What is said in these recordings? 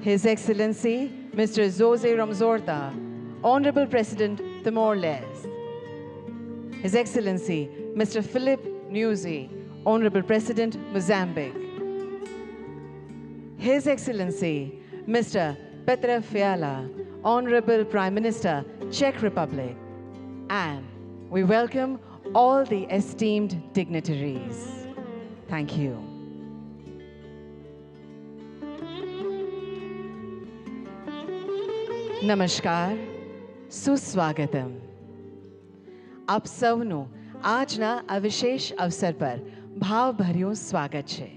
His Excellency Mr. Jose Ramzorta, Honorable President Timor-Leste. His Excellency Mr. Philip Nyusi, Honorable President Mozambique. His Excellency Mr. Petra Fiala, Honorable Prime Minister, Czech Republic. And we welcome all the esteemed dignitaries. Thank you. નમસ્કાર, સુસ્વાગતમ. આપ સૌનું આજના આ વિશેષ અવસર પર ભાવભર્યું સ્વાગત છે.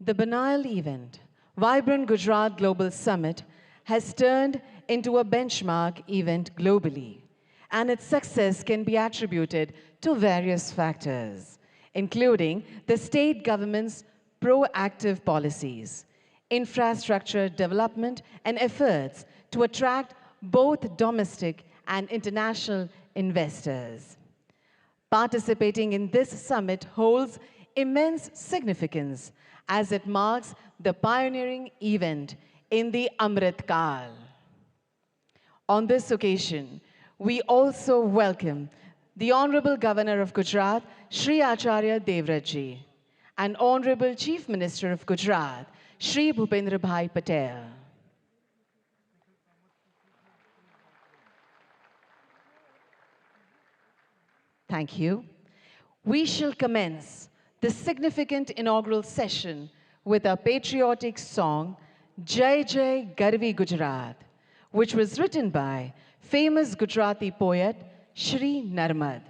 The banal event, Vibrant Gujarat Global Summit, has turned into a benchmark event globally, and its success can be attributed to various factors, including the state government's proactive policies, infrastructure development, and efforts to attract both domestic and international investors. Participating in this summit holds immense significance as it marks the pioneering event in the Amrit Kal. On this occasion, we also welcome the Honorable Governor of Gujarat, Shri Acharya Devratji, and Honorable Chief Minister of Gujarat, Shri Bhupendra Bhai Patel. Thank you. We shall commence the significant inaugural session with a patriotic song, Jai Jai Garvi Gujarat, which was written by famous Gujarati poet Shri Narmad.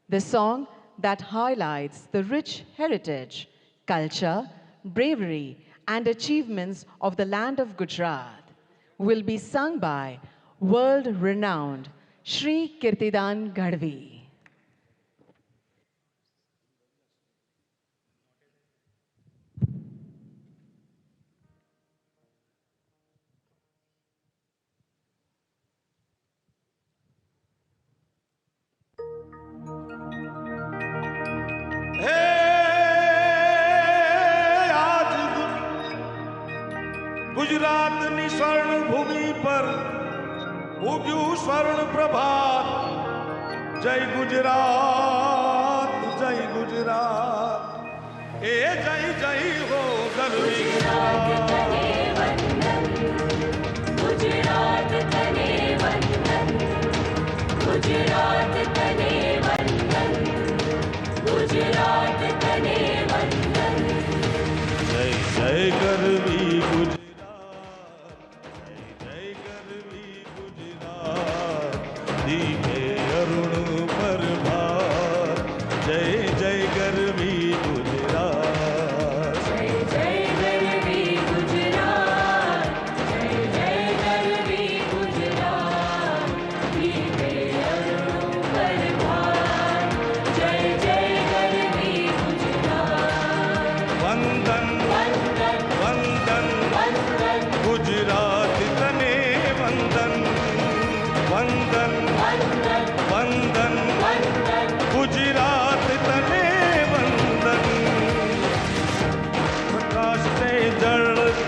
The song that highlights the rich heritage, culture, bravery, and achievements of the land of Gujarat will be sung by world-renowned Shri Kirtidan Gadvi. गुजरातनी स्वर्ण भूमि पर उग्યું स्वर्ण प्रभात. जय गुजरात, जय गुजरात, ए जय जय हो गर्वी गुजरात. गुजरात तने वंदन, गुजरात तने वंदन, गुजरात तने वंदन. जय जय गर्वी गुजरात,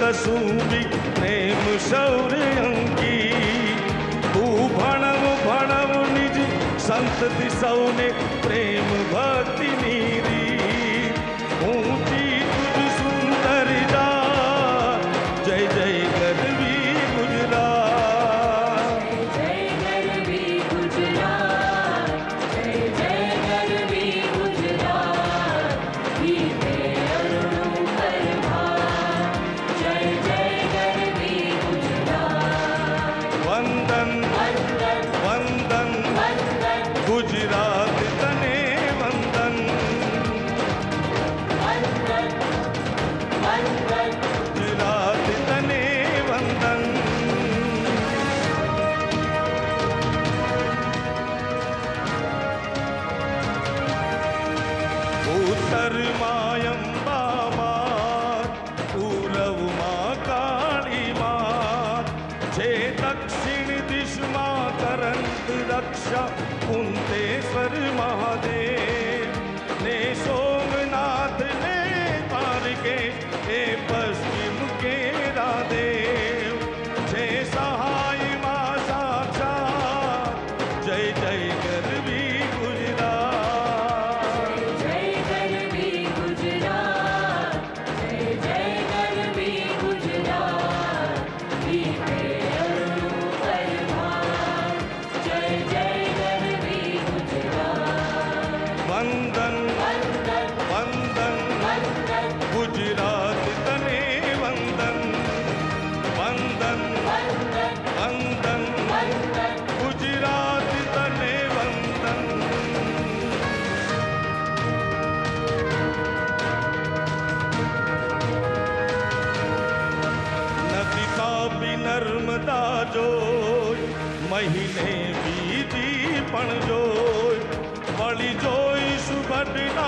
કસુંબી પ્રેમ શૌર્ય અંકી. તું ભણવ ભણવ નિજ સંતતિ સૌને પ્રેમ ભક્તિ નીરી. ઊંચી તુજ સુંદર જાત, જય જય ગરવી ગુજરાત. જય ગરવી ગુજરાત, જય જય ગરવી ગુજરાત. ગીતે અરુણું પરભાત, જય જય ગરવી ગુજરાત. વંદન વંદન વંદન, ગુજરાત તને વંદન. हित रक्षा कुंतेश्वर महादेव ने सोमनाथ ने पार के ए पश्चिम के रादेव जय सहाय मां साक्षात जय जय गरवी गुजरात जय गरवी गुजरात जय जय गरवी गुजरात दीपे अरुणु परभार जय जय गरवी गुजरात वंदन वंदन वंदन वंदन गुजरात तने वंदन वंदन वंदन वंदन वंदन गुजरात तने वंदन नदी तापी नर्मदा जोय महीने बीजी पण जोय वળી જોઈ સુભદ્રા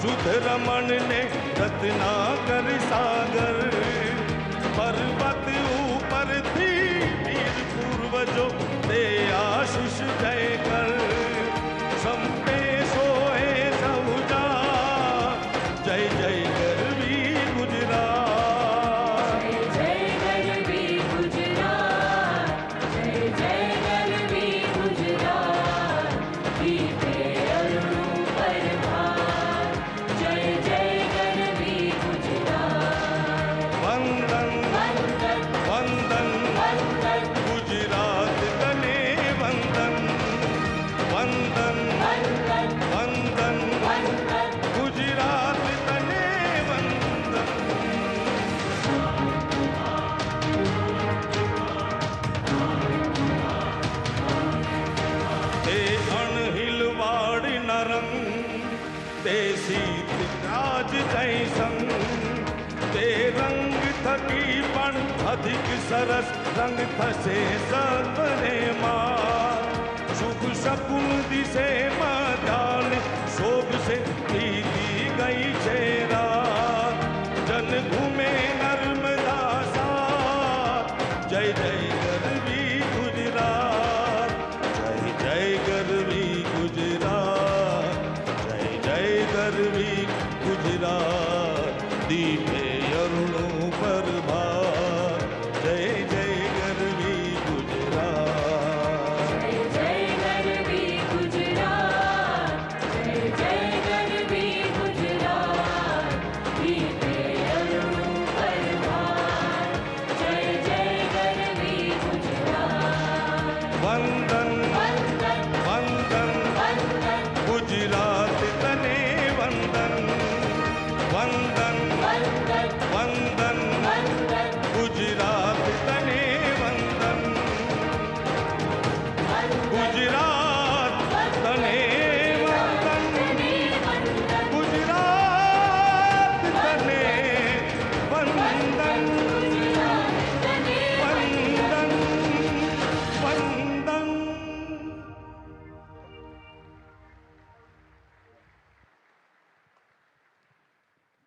સુધ રમણ ને રત્નાકર સાગર પર્વત ઉપરથી વીર પૂર્વજો તે આશીષ જય કર સંપે સોએ સૌજા જય જય ગરવી ગુજરાત जय जय गरवी गुजरात जय जय गरवी गुजरात दीपे अरुणु परभार जय जय गरवी गुजरात વંદન वंदन વંદન वंदन ગુજરાત તને વંદન વંદન वंदन વંદન वंदन ગુજરાત તને વંદન તે અણહિલવાડ નરંગ તે શીત રાજ જૈસંગ તે રંગ થકી પણ અધિક સરસ રંગ થશે સર્વને માં શુભ શકુન દિશે મધાલ શોભશે પ્રીતિ ગઈ છે રાત જન ઘૂમે નર્મદા સાથ જય જય ગરવી ગુજરાત જય જય ગરવી ગુજરાત જય જય ગરવી ગુજરાત દીપે અરુણો પરભાર જય જય ગરવી ગુજરાત जय जय गरवी गुजरात जय जय गरवी गुजरात दीपे अरुणु परभार जय जय गरवी गुजरात વંદન वंदन વંદન वंदन ગુજરાત તને વંદન વંદન वंदन વંદન वंदन ગુજરાત તને વંદન ગુજરાત તને વંદન ગુજરાત તને વંદન વંદન વંદન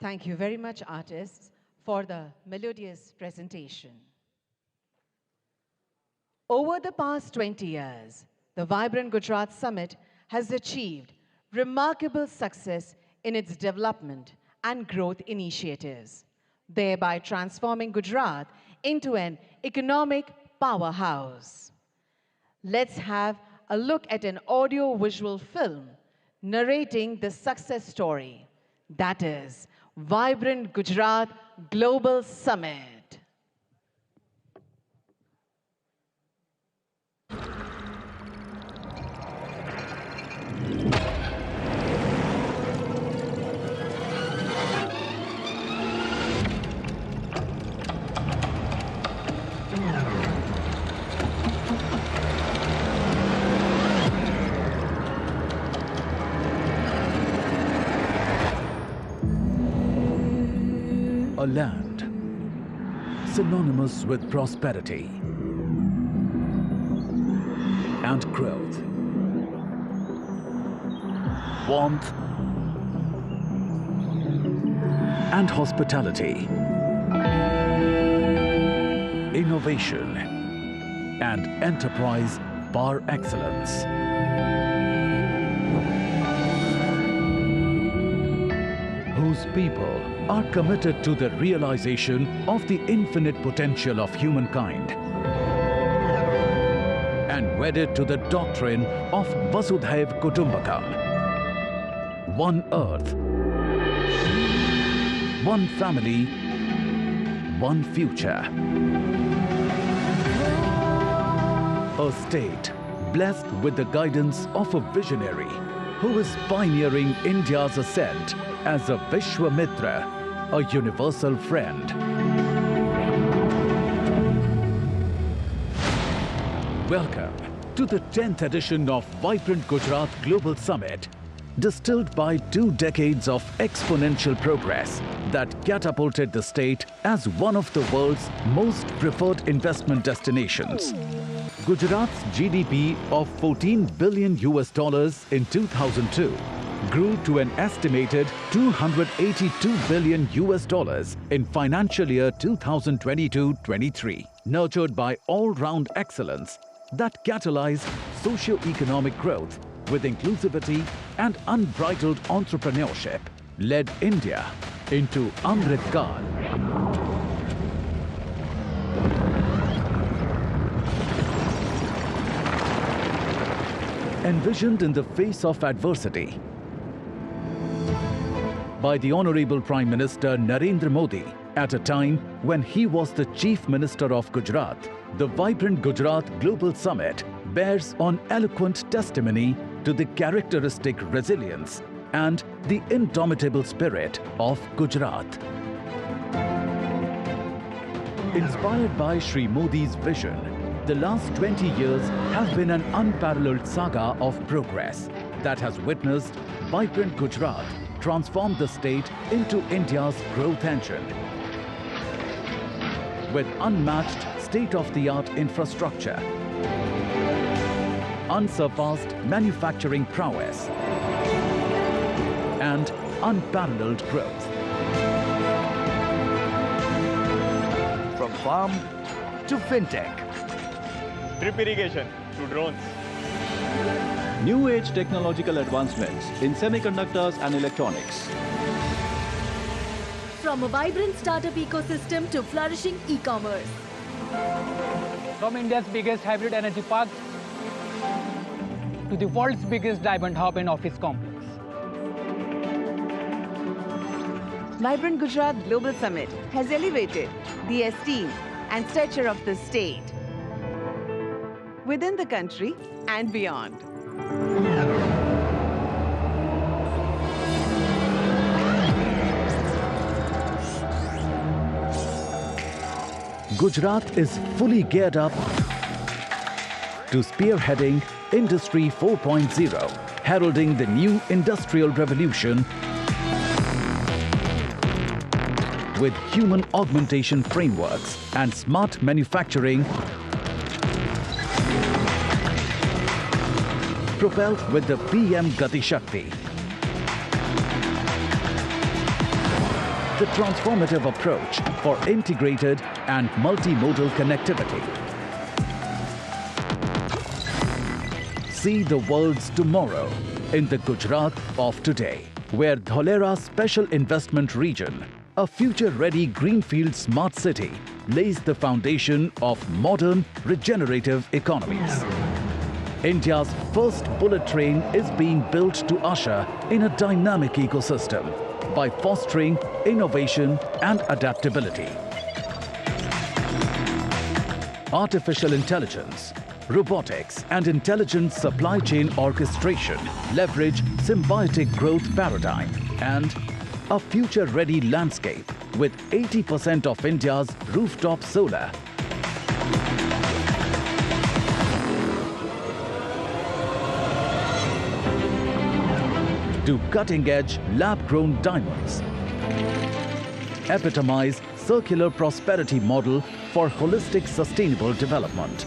Thank you very much, artists, for the melodious presentation. Over the past 20 years, the Vibrant Gujarat Summit has achieved remarkable success in its development and growth initiatives, thereby transforming Gujarat into an economic powerhouse. Let's have a look at an audio-visual film narrating the success story, that is, Vibrant Gujarat Global Summit. A land synonymous with prosperity and growth, warmth and hospitality, innovation and enterprise par excellence. Whose people are committed to the realization of the infinite potential of humankind and wedded to the doctrine of Vasudhaiv Kutumbakam. One earth, one family, one future. A state blessed with the guidance of a visionary who is pioneering India's ascent as a Vishwamitra, a universal friend. Welcome to the 10th edition of Vibrant Gujarat Global Summit, distilled by 2 decades of exponential progress that catapulted the state as one of the world's most preferred investment destinations. Gujarat's GDP of $14 billion in 2002 grew to an estimated $282 billion in financial year 2022-23, nurtured by all-round excellence that catalyzed socio-economic growth with inclusivity and unbridled entrepreneurship, led India into Amrit Kaal. Envisioned in the face of adversity by the Honorable Prime Minister Narendra Modi at a time when he was the Chief Minister of Gujarat, the Vibrant Gujarat Global Summit bears on eloquent testimony to the characteristic resilience and the indomitable spirit of Gujarat. Inspired by Shri Modi's vision, the last 20 years have been an unparalleled saga of progress that has witnessed Vibrant Gujarat transform the state into India's growth engine. With unmatched state-of-the-art infrastructure, unsurpassed manufacturing prowess, and unparalleled growth. From farm to fintech, drip irrigation to drones. New age technological advancements in semiconductors and electronics. From a vibrant startup ecosystem to flourishing e-commerce. From India's biggest hybrid energy park to the world's biggest diamond hub and office complex. Vibrant Gujarat Global Summit has elevated the esteem and stature of the state within the country and beyond. Gujarat is fully geared up to spearheading Industry 4.0, heralding the new industrial revolution with human augmentation frameworks and smart manufacturing propelled with the PM Gati Shakti. The transformative approach for integrated and multimodal connectivity. See the world's tomorrow in the Gujarat of today, where Dholera Special Investment Region, a future-ready greenfield smart city, lays the foundation of modern regenerative economies. India's first bullet train is being built to usher in a dynamic ecosystem by fostering innovation and adaptability. Artificial intelligence, robotics, and intelligent supply chain orchestration leverage symbiotic growth paradigm and a future-ready landscape with 80% of India's rooftop solar. To cutting-edge lab-grown diamonds, epitomize circular prosperity model for holistic sustainable development.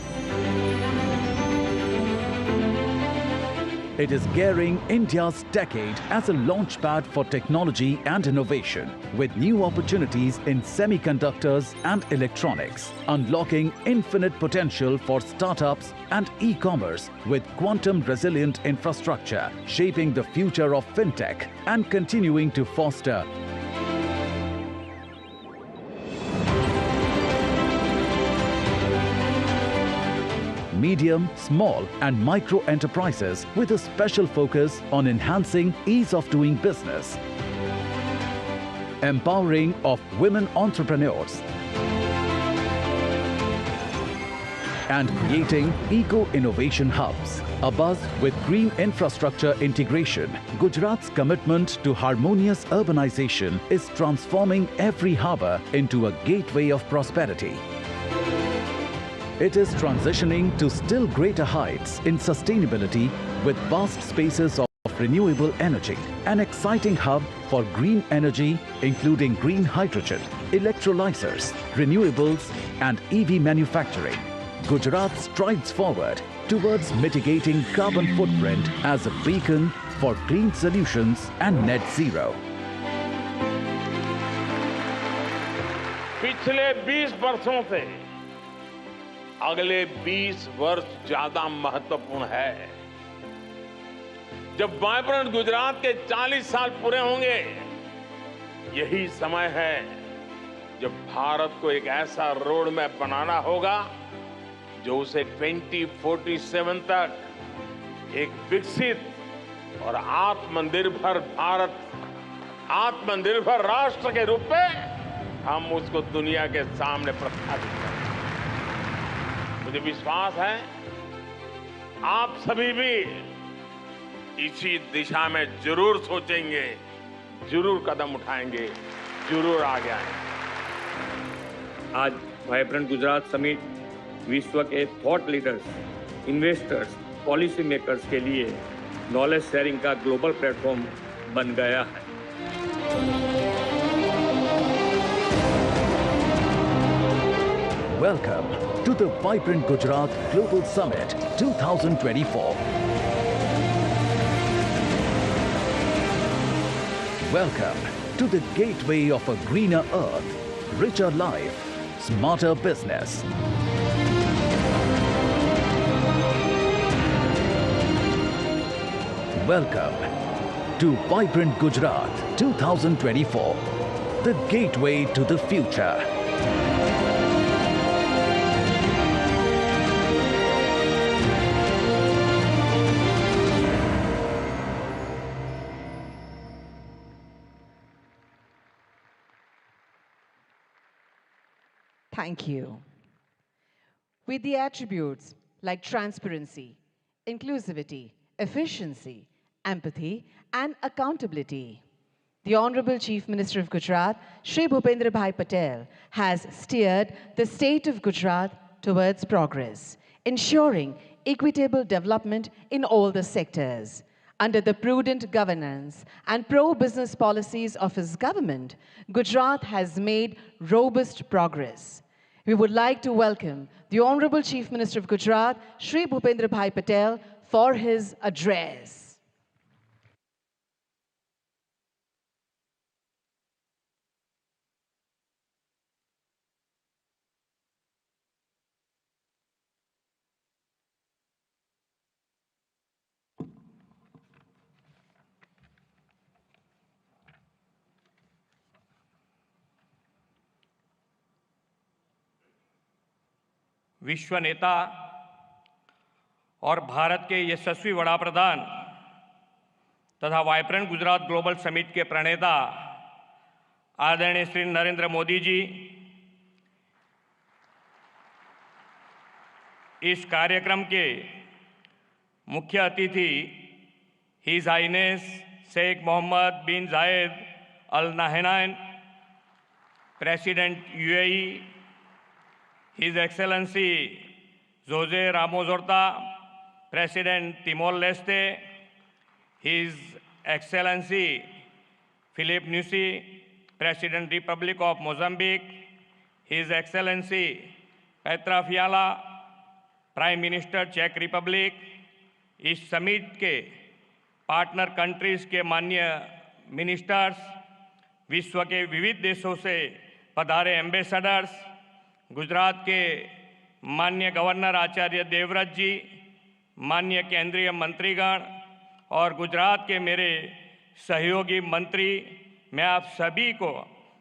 It is gearing India's decade as a launchpad for technology and innovation, with new opportunities in semiconductors and electronics, unlocking infinite potential for startups and e-commerce with quantum-resilient infrastructure, shaping the future of fintech and continuing to foster medium, small and micro enterprises with a special focus on enhancing ease of doing business, empowering of women entrepreneurs, and creating eco-innovation hubs. Abuzz with green infrastructure integration, Gujarat's commitment to harmonious urbanization is transforming every harbour into a gateway of prosperity. It is transitioning to still greater heights in sustainability with vast spaces of renewable energy, an exciting hub for green energy including green hydrogen, electrolyzers, renewables and EV manufacturing. Gujarat strides forward towards mitigating carbon footprint as a beacon for clean solutions and net zero. पिछले 20 वर्षों से अगले 20 वर्ष ज्यादा महत्वपूर्ण है। जब vibrant Gujarat के 40 साल पूरे होंगे, यही समय है जब भारत को एक ऐसा रोड मैप बनाना होगा जो उसे 2047 तक एक विकसित और आत्मनिर्भर भारत, आत्मनिर्भर राष्ट्र के रूप में हम उसको दुनिया के सामने प्रस्थापित करें। मुझे विश्वास है आप सभी भी इसी दिशा में जरूर सोचेंगे, जरूर कदम उठाएंगे, जरूर आगे आएंगे। आज वाइब्रेंट गुजरात समिट विश्व के thought leaders, investors, policy makers के लिए नॉलेज शेयरिंग का ग्लोबल प्लेटफॉर्म बन गया है। Welcome to the Vibrant Gujarat Global Summit 2024. Welcome to the gateway of a greener earth, richer life, smarter business. Welcome to Vibrant Gujarat 2024, the gateway to the future. Thank you. With the attributes like transparency, inclusivity, efficiency, empathy, and accountability, the Honorable Chief Minister of Gujarat, Shri Bhupendra Bhai Patel, has steered the state of Gujarat towards progress, ensuring equitable development in all the sectors. Under the prudent governance and pro-business policies of his government, Gujarat has made robust progress. We would like to welcome the Honorable Chief Minister of Gujarat, Shri Bhupendra Bhai Patel, for his address. विश्व नेता और भारत के यशस्वी वड़ा प्रधान तथा vibrant Gujarat global summit के प्रणेता आदरणीय श्री नरेंद्र मोदी जी इस कार्यक्रम के मुख्य अतिथि His Highness Sheikh Mohammed bin Zayed Al Nahyan, President UAE, His Excellency Jose Ramos Horta, President Timor-Leste, His Excellency Philip Nyusi, President Republic of Mozambique, His Excellency Petra Fiala, Prime Minister Czech Republic, इस summit के partner countries के माननीय ministers, विश्व के विविध देशों से पधारे एम्बेसडर्स, गुजरात के माननीय गवर्नर आचार्य देवव्रत जी, माननीय केंद्रीय मंत्रीगण और गुजरात के मेरे सहयोगी मंत्री, मैं आप सभी को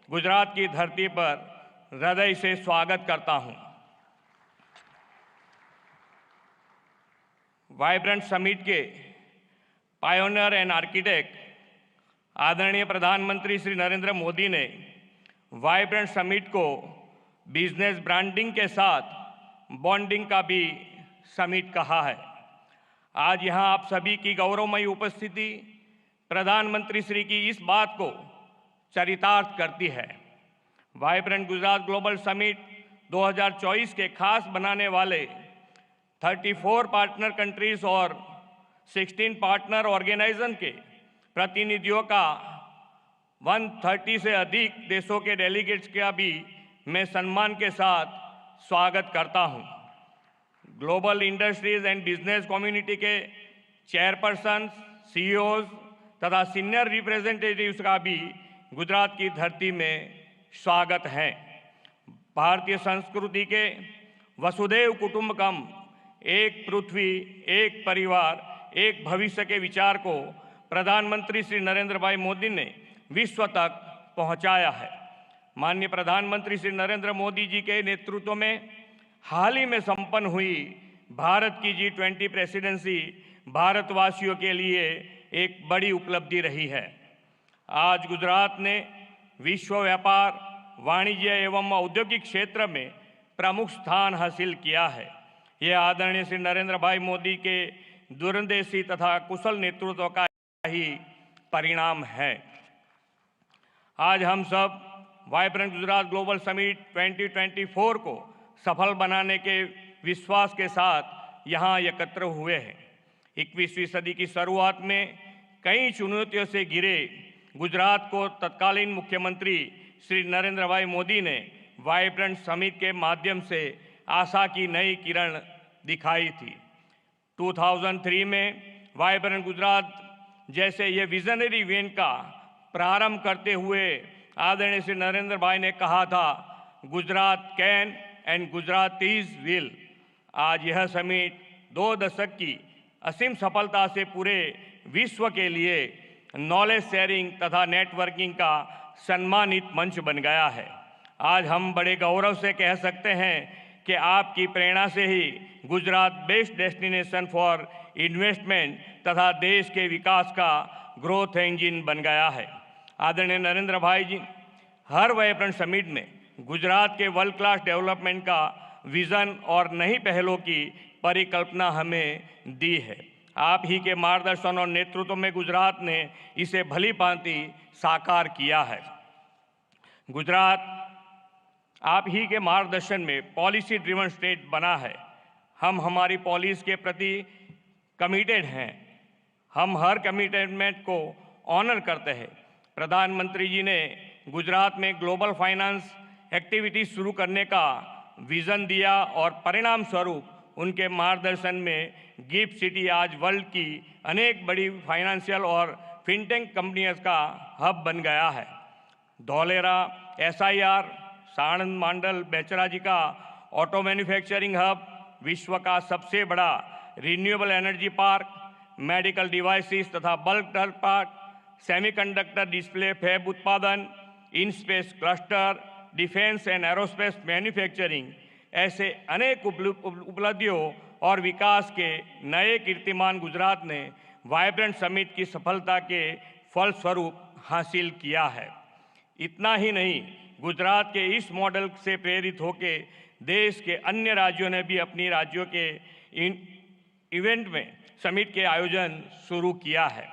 गुजरात की धरती पर हृदय से स्वागत करता हूं। वाइब्रेंट समिट के पायोनियर एंड आर्किटेक्ट आदरणीय प्रधानमंत्री श्री नरेंद्र मोदी ने वाइब्रेंट समिट को बिजनेस ब्रांडिंग के साथ बॉन्डिंग का भी समिट कहा है। आज यहाँ आप सभी की गौरवमयी उपस्थिति प्रधानमंत्री श्री की इस बात को चरितार्थ करती है। वाइब्रेंट गुजरात ग्लोबल समिट 2024 के खास बनाने वाले 34 पार्टनर कंट्रीज और 16 पार्टनर ऑर्गेनाइजेशन के प्रतिनिधियों का 130 से अधिक देशों के डेलीगेट्स का भी मैं सम्मान के साथ स्वागत करता हूं। Global industries and business community के चेयरपर्सन, सीईओज तथा सीनियर रिप्रेजेंटेटिव्स का भी गुजरात की धरती में स्वागत है। भारतीय संस्कृति के वसुधैव कुटुंबकम, एक पृथ्वी, एक परिवार, एक भविष्य के विचार को प्रधानमंत्री श्री नरेंद्र भाई मोदी ने विश्व तक पहुंचाया है। माननीय प्रधानमंत्री श्री नरेंद्र मोदी जी के नेतृत्व में हाल ही में संपन्न हुई भारत की G20 प्रेसिडेंसी भारतवासियों के लिए एक बड़ी उपलब्धि रही है। आज गुजरात ने विश्व व्यापार, वाणिज्य एवं औद्योगिक क्षेत्र में प्रमुख स्थान हासिल किया है। यह आदरणीय श्री नरेंद्र भाई मोदी के दूरंदेशी तथा कुशल नेतृत्व का ही परिणाम है। आज हम सब वाइब्रेंट गुजरात ग्लोबल समिट 2024 को सफल बनाने के विश्वास के साथ यहाँ एकत्र हुए हैं। 21वीं सदी की शुरुआत में कई चुनौतियों से घिरे गुजरात को तत्कालीन मुख्यमंत्री श्री नरेंद्र भाई मोदी ने वाइब्रेंट समिट के माध्यम से आशा की नई किरण दिखाई थी। 2003 में वाइब्रेंट गुजरात जैसे ये विजनरी इवेंट का प्रारंभ करते हुए आदरणीय श्री नरेंद्र भाई ने कहा था, Gujarat can and Gujaratis will. आज यह समिट 2 दशक की असीम सफलता से पूरे विश्व के लिए नॉलेज शेयरिंग तथा नेटवर्किंग का सम्मानित मंच बन गया है। आज हम बड़े गौरव से कह सकते हैं कि आपकी प्रेरणा से ही Gujarat best destination for investment तथा देश के विकास का ग्रोथ इंजन बन गया है। आदरणीय नरेंद्र भाई जी हर वाइब्रेंट समिट में गुजरात के वर्ल्ड क्लास डेवलपमेंट का विजन और नई पहलों की परिकल्पना हमें दी है। आप ही के मार्गदर्शन और नेतृत्व में गुजरात ने इसे भली भांति साकार किया है। गुजरात आप ही के मार्गदर्शन में पॉलिसी ड्रिवन स्टेट बना है। हम हमारी पॉलिसी के प्रति कमिटेड हैं। हम हर कमिटमेंट को ऑनर करते हैं। प्रधानमंत्री जी ने गुजरात में ग्लोबल फाइनेंस एक्टिविटी शुरू करने का विजन दिया और परिणाम स्वरूप उनके मार्गदर्शन में गिफ्ट सिटी आज वर्ल्ड की अनेक बड़ी फाइनेंशियल और फिनटेक कंपनियों का हब बन गया है। धौलेरा SIR, साणंद मंडल बेचराजी का ऑटो मैन्युफैक्चरिंग हब, विश्व का सबसे बड़ा renewable energy park, medical devices तथा bulk drug park, semiconductor display fab उत्पादन, in space cluster, defence and aerospace manufacturing, ऐसे अनेक उपलब्धियों और विकास के नए कीर्तिमान गुजरात ने वाइब्रेंट समिट की सफलता के फलस्वरूप हासिल किया है। इतना ही नहीं, गुजरात के इस मॉडल से प्रेरित होकर देश के अन्य राज्यों ने भी अपनी राज्यों के इवेंट में समिट के आयोजन शुरू किया है।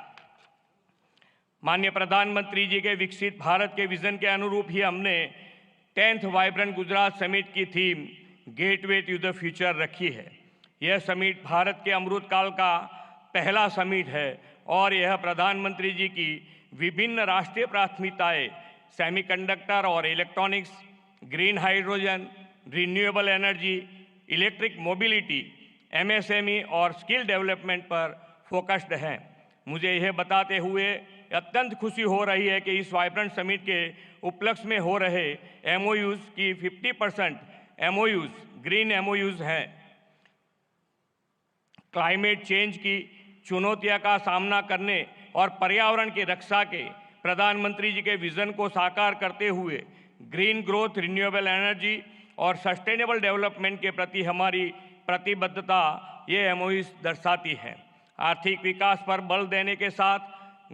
माननीय प्रधानमंत्री जी के विकसित भारत के विजन के अनुरूप ही हमने 10th वाइब्रेंट गुजरात समिट की theme gateway to the future रखी है। यह समिट भारत के अमृत काल का पहला समिट है और यह प्रधानमंत्री जी की विभिन्न राष्ट्रीय प्राथमिकताएं सेमीकंडक्टर और electronics, green hydrogen, renewable energy, electric mobility, MSME और स्किल डेवलपमेंट पर फोकस्ड हैं। मुझे यह बताते हुए अत्यंत खुशी हो रही है कि इस वाइब्रेंट समिट के उपलक्ष्य में हो रहे एमओयूज की 50% एमओयूज ग्रीन एमओयूज हैं। क्लाइमेट चेंज की चुनौतियों का सामना करने और पर्यावरण की रक्षा के प्रधानमंत्री जी के विजन को साकार करते हुए ग्रीन ग्रोथ, रिन्यूएबल एनर्जी और सस्टेनेबल डेवलपमेंट के प्रति हमारी प्रतिबद्धता ये एमओयूज दर्शाती है। आर्थिक विकास पर बल देने के साथ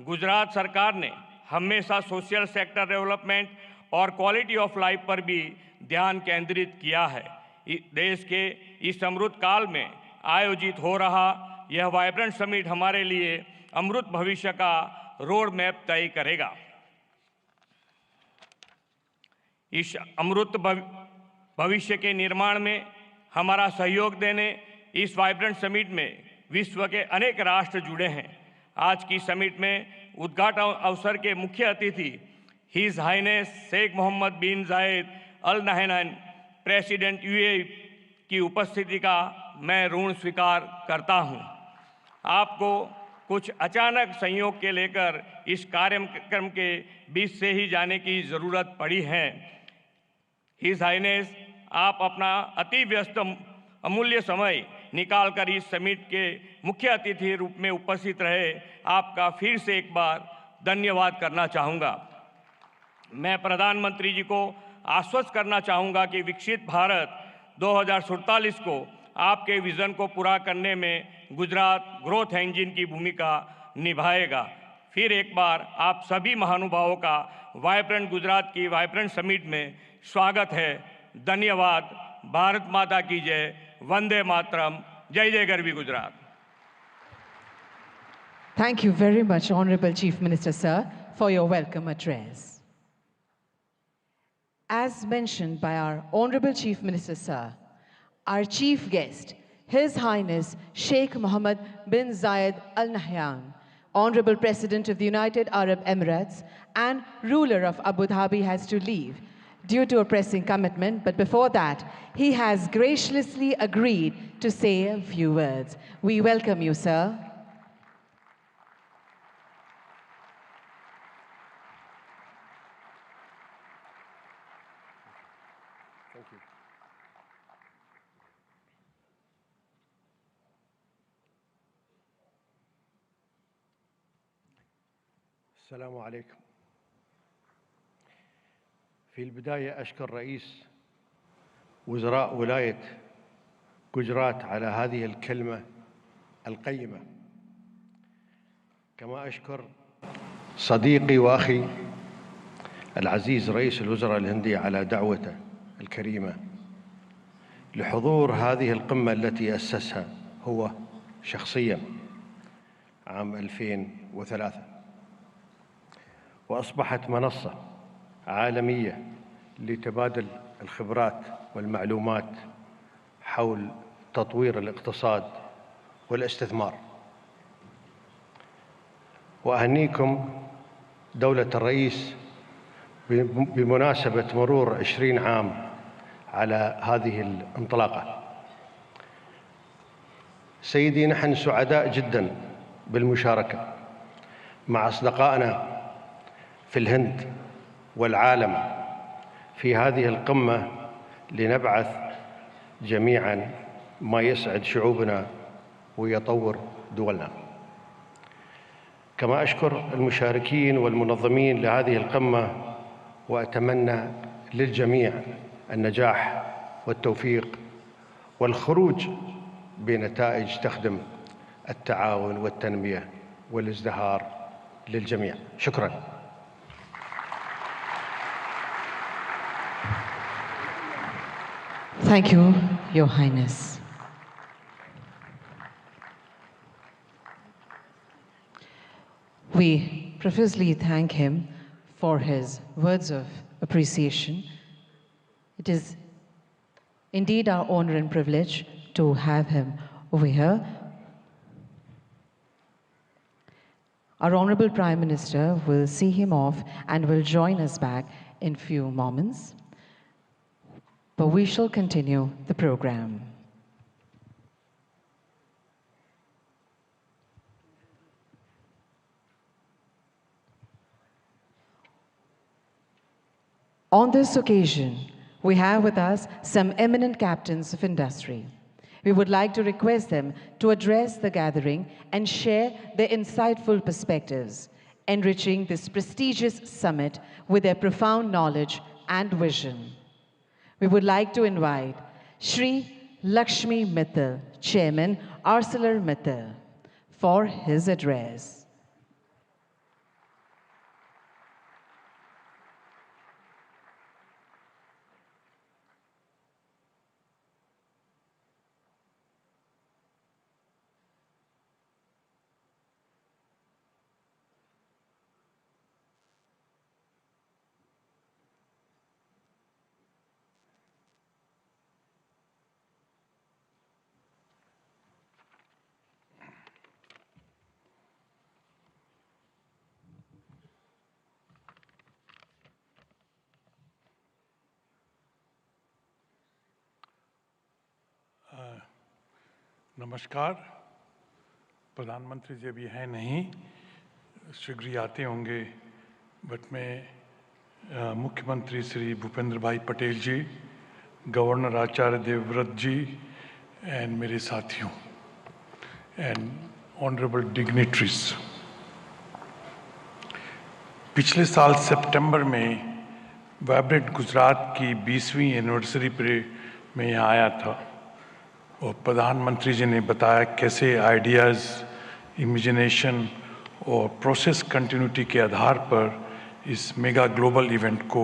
गुजरात सरकार ने हमेशा सोशल सेक्टर डेवलपमेंट और क्वालिटी ऑफ लाइफ पर भी ध्यान केंद्रित किया है। देश के इस अमृत काल में आयोजित हो रहा यह वाइब्रेंट समिट हमारे लिए अमृत भविष्य का रोड मैप तय करेगा। इस अमृत भविष्य के निर्माण में हमारा सहयोग देने इस वाइब्रेंट समिट में विश्व के अनेक राष्ट्र जुड़े हैं। आज की समिट में उद्घाटन अवसर के मुख्य अतिथि His Highness Sheikh Mohammed bin Zayed Al Nahyan president UAE की उपस्थिति का मैं ऋण स्वीकार करता हूं। आपको कुछ अचानक संयोग के लेकर इस कार्यक्रम के बीच से ही जाने की ज़रूरत पड़ी है। हिज हाइनेस, आप अपना अति व्यस्त अमूल्य समय निकालकर इस समिट के मुख्य अतिथि रूप में उपस्थित रहे, आपका फिर से एक बार धन्यवाद करना चाहूँगा। मैं प्रधानमंत्री जी को आश्वस्त करना चाहूँगा कि विकसित भारत 2047 को आपके विज़न को पूरा करने में गुजरात ग्रोथ इंजन की भूमिका निभाएगा। फिर एक बार आप सभी महानुभावों का वाइब्रेंट गुजरात की वाइब्रेंट समिट में स्वागत है। धन्यवाद। भारत माता की जय। वंदे मातरम। जय जय Garvi Gujarat. Thank you very much, Honorable Chief Minister, sir, for your welcome address. As mentioned by our Honorable Chief Minister, sir, our chief guest, His Highness Sheikh Mohammed bin Zayed Al Nahyan, Honorable President of the United Arab Emirates and ruler of Abu Dhabi, has to leave due to a pressing commitment, but before that, he has graciously agreed to say a few words. We welcome you, sir. Thank you. السلام عليكم. في البداية أشكر رئيس وزراء ولاية جوجرات على هذه الكلمة القيمة، كما أشكر صديقي وأخي العزيز رئيس الوزراء الهندي على دعوته الكريمة لحضور هذه القمة التي أسسها هو شخصياً عام 2003، وأصبحت منصة عالمية لتبادل الخبرات والمعلومات حول تطوير الاقتصاد والاستثمار. وأهنيكم دولة الرئيس بمناسبة مرور 20 عام على هذه الانطلاقة. سيدي، نحن سعداء جدا بالمشاركة مع أصدقائنا في الهند والعالم في هذه القمة لنبعث جميعا ما يسعد شعوبنا ويطور دولنا. كما أشكر المشاركين والمنظمين لهذه القمة، وأتمنى للجميع النجاح والتوفيق والخروج بنتائج تخدم التعاون والتنمية والازدهار للجميع. شكراً. Thank you, Your Highness. We profusely thank him for his words of appreciation. It is indeed our honor and privilege to have him over here. Our Honorable Prime Minister will see him off and will join us back in few moments. But we shall continue the program. On this occasion, we have with us some eminent captains of industry. We would like to request them to address the gathering and share their insightful perspectives, enriching this prestigious summit with their profound knowledge and vision. We would like to invite Shri Lakshmi Mittal, Chairman, ArcelorMittal, for his address. नमस्कार। प्रधानमंत्री जी अभी हैं नहीं, शीघ्र ही आते होंगे, but मैं मुख्यमंत्री श्री भूपेंद्र भाई पटेल जी, गवर्नर आचार्य देवव्रत जी एंड मेरे साथियों एंड ऑनरेबल डिग्निटरीज, पिछले साल सितंबर में वाइब्रेंट गुजरात की 20वीं एनिवर्सरी पर मैं यहाँ आया था और प्रधानमंत्री जी ने बताया कैसे आइडियाज़, इमेजिनेशन और प्रोसेस कंटिन्यूटी के आधार पर इस मेगा ग्लोबल इवेंट को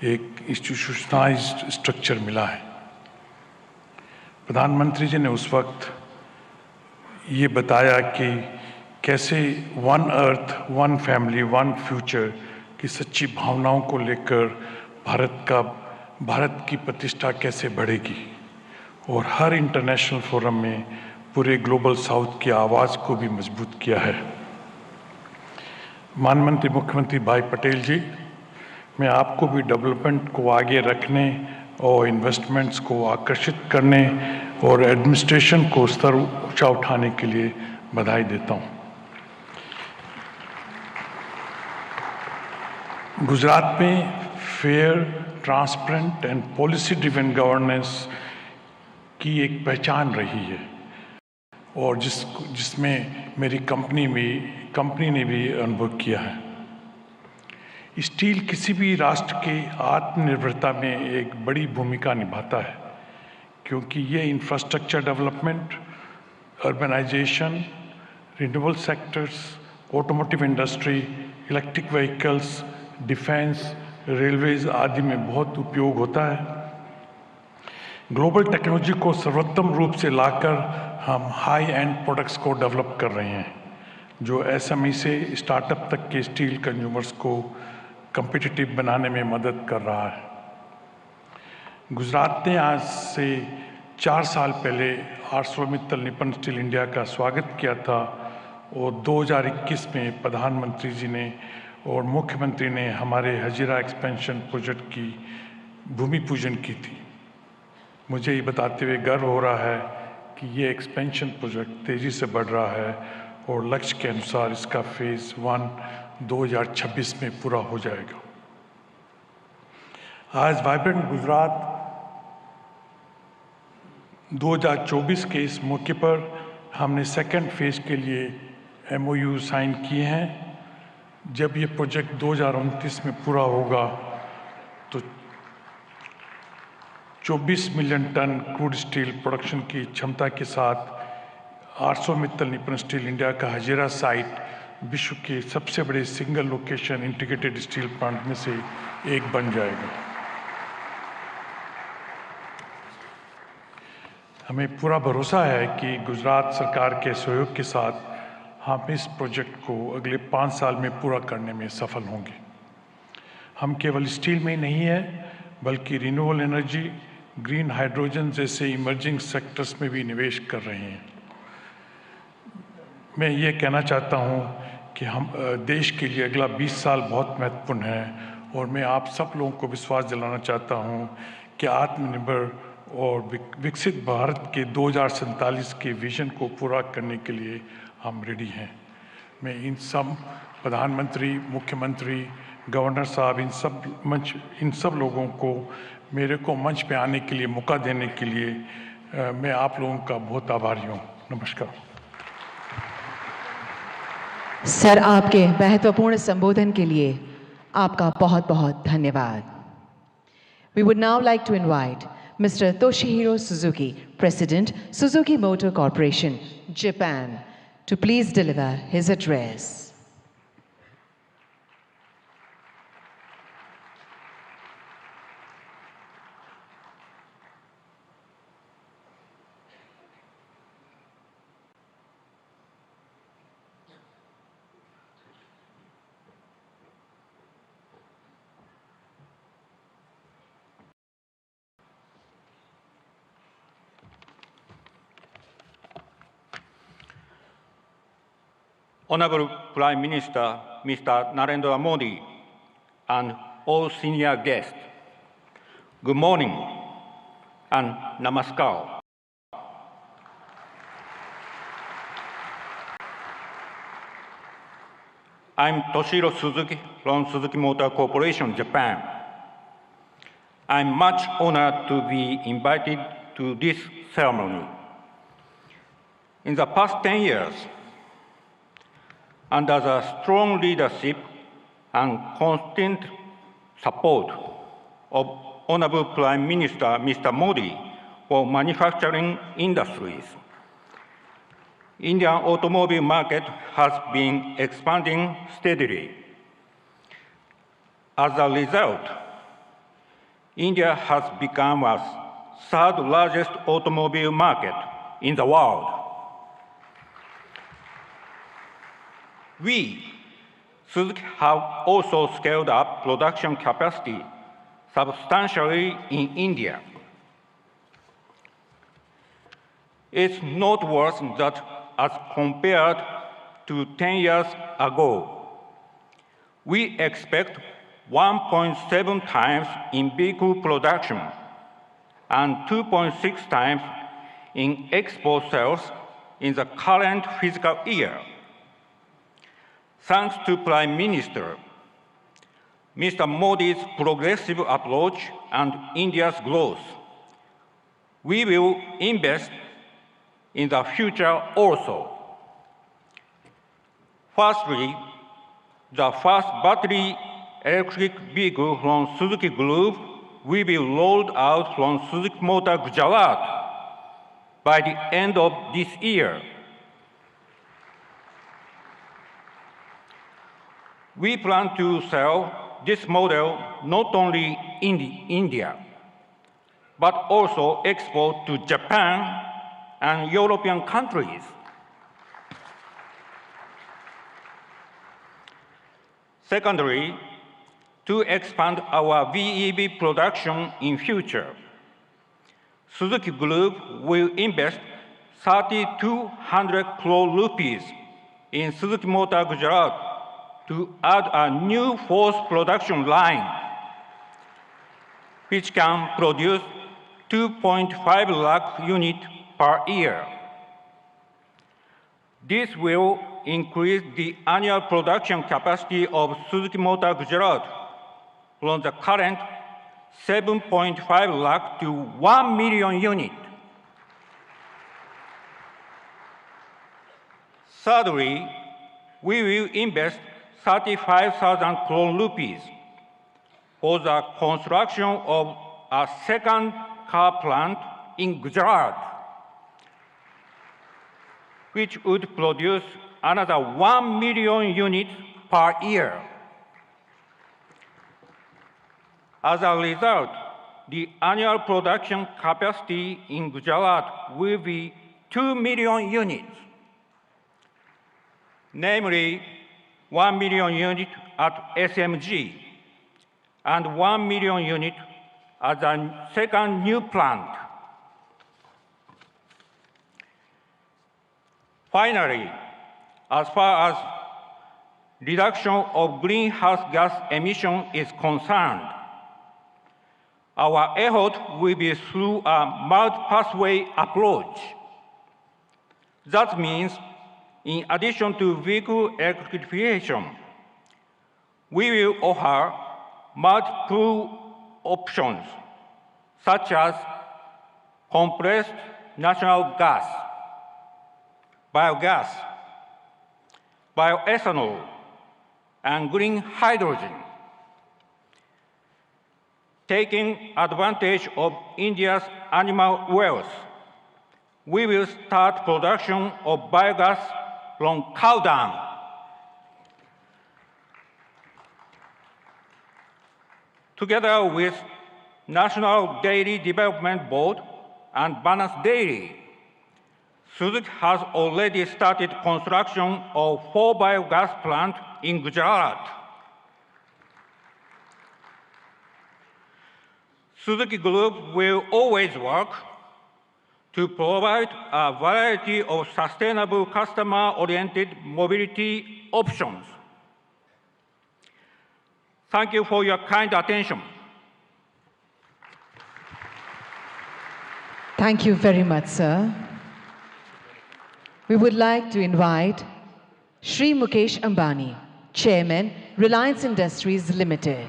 एक इंस्टीट्यूशनलाइज्ड स्ट्रक्चर मिला है। प्रधानमंत्री जी ने उस वक्त ये बताया कि कैसे one earth, one family, one future की सच्ची भावनाओं को लेकर भारत की प्रतिष्ठा कैसे बढ़ेगी और हर इंटरनेशनल फोरम में पूरे ग्लोबल साउथ की आवाज़ को भी मजबूत किया है। माननीय मुख्यमंत्री भाई पटेल जी, मैं आपको भी डेवलपमेंट को आगे रखने और इन्वेस्टमेंट्स को आकर्षित करने और एडमिनिस्ट्रेशन को स्तर ऊंचा उठाने के लिए बधाई देता हूँ। गुजरात में fair, transparent and policy driven governance की एक पहचान रही है और जिसमें मेरी कंपनी ने भी अनुभव किया है। स्टील किसी भी राष्ट्र के आत्मनिर्भरता में एक बड़ी भूमिका निभाता है, क्योंकि ये infrastructure development, urbanisation, renewable sectors, automotive industry, electric vehicles, defence, railways आदि में बहुत उपयोग होता है। ग्लोबल टेक्नोलॉजी को सर्वोत्तम रूप से लाकर हम हाई एंड प्रोडक्ट्स को डेवलप कर रहे हैं, जो एसएमई से स्टार्टअप तक के स्टील कंज्यूमर्स को कम्पिटिटिव बनाने में मदद कर रहा है। गुजरात ने आज से 4 साल पहले आर्सलरमित्तल निपन स्टील इंडिया का स्वागत किया था और 2021 में प्रधानमंत्री जी ने और मुख्यमंत्री ने हमारे हजीरा एक्सपेंशन प्रोजेक्ट की भूमि पूजन की थी। मुझे ये बताते हुए गर्व हो रहा है कि ये एक्सपेंशन प्रोजेक्ट तेज़ी से बढ़ रहा है और लक्ष्य के अनुसार इसका फेज़ 1 2026 में पूरा हो जाएगा। आज वाइब्रेंट गुजरात 2024 के इस मौके पर हमने सेकंड फेज़ के लिए MOU साइन किए हैं। जब ये प्रोजेक्ट 2029 में पूरा होगा तो 24 million tonne crude steel production की क्षमता के साथ आर्सलरमित्तल निपन स्टील इंडिया का हजीरा साइट विश्व के सबसे बड़े single location integrated steel plant में से एक बन जाएगा। हमें पूरा भरोसा है कि गुजरात सरकार के सहयोग के साथ हम इस प्रोजेक्ट को अगले 5 साल में पूरा करने में सफल होंगे। हम केवल स्टील में ही नहीं है, बल्कि रिन्यूएबल एनर्जी, ग्रीन हाइड्रोजन जैसे इमर्जिंग सेक्टर्स में भी निवेश कर रहे हैं। मैं ये कहना चाहता हूँ कि हम देश के लिए अगला 20 साल बहुत महत्वपूर्ण है और मैं आप सब लोगों को विश्वास दिलाना चाहता हूँ कि आत्मनिर्भर और विकसित भारत के 2047 के विजन को पूरा करने के लिए हम रेडी हैं। मैं इन सब प्रधानमंत्री, मुख्यमंत्री गवर्नर साहब, इन सब लोगों को मेरे को मंच पे आने के लिए मौका देने के लिए मैं आप लोगों का बहुत आभारी हूँ। नमस्कार। सर, आपके महत्वपूर्ण संबोधन के लिए आपका बहुत बहुत धन्यवाद। We would now like to invite Mr. Toshihiro Suzuki, President, Suzuki Motor Corporation, Japan, to please deliver his address. Honorable Prime Minister, Mr. Narendra Modi, and all senior guests, good morning and namaskar. I'm Toshihiro Suzuki from Suzuki Motor Corporation, Japan. I'm much honored to be invited to this ceremony. In the past 10 years, under the strong leadership and constant support of Honorable Prime Minister Mr. Modi for manufacturing industries, Indian automobile market has been expanding steadily. As a result, India has become a third largest automobile market in the world. We, Suzuki, have also scaled up production capacity substantially in India. It's noteworthy that as compared to 10 years ago, we expect 1.7 times in vehicle production and 2.6 times in export sales in the current fiscal year. Thanks to Prime Minister Mr. Modi's progressive approach and India's growth, we will invest in the future also. Firstly, the first battery electric vehicle from Suzuki Group will be rolled out from Suzuki Motor Gujarat by the end of this year. We plan to sell this model not only in India, but also export to Japan and European countries. Secondly, to expand our VEV production in future, Suzuki Group will invest 3,200 crore rupees in Suzuki Motor Gujarat to add a new fourth production line, which can produce 2.5 lakh units per year. This will increase the annual production capacity of Suzuki Motor Gujarat from the current 7.5 lakh to 1 million units. Thirdly, we will invest 35,000 crore rupees for the construction of a second car plant in Gujarat, which would produce another 1 million units per year. As a result, the annual production capacity in Gujarat will be 2 million units, namely 1 million units at SMG and 1 million units at the second new plant. Finally, as far as reduction of greenhouse gas emission is concerned, our effort will be through a multi-pathway approach. That means, in addition to vehicle electrification, We will offer multiple options, such as compressed natural gas, biogas, bioethanol, and green hydrogen. Taking advantage of India's animal wealth, we will start production of biogas from cow dung. Together with National Dairy Development Board and Balance Dairy, Suzuki has already started construction of 4 biogas plants in Gujarat. Suzuki Group will always work to provide a variety of sustainable customer-oriented mobility options. Thank you for your kind attention. Thank you very much, sir. We would like to invite Shri Mukesh Ambani, Chairman, Reliance Industries Limited.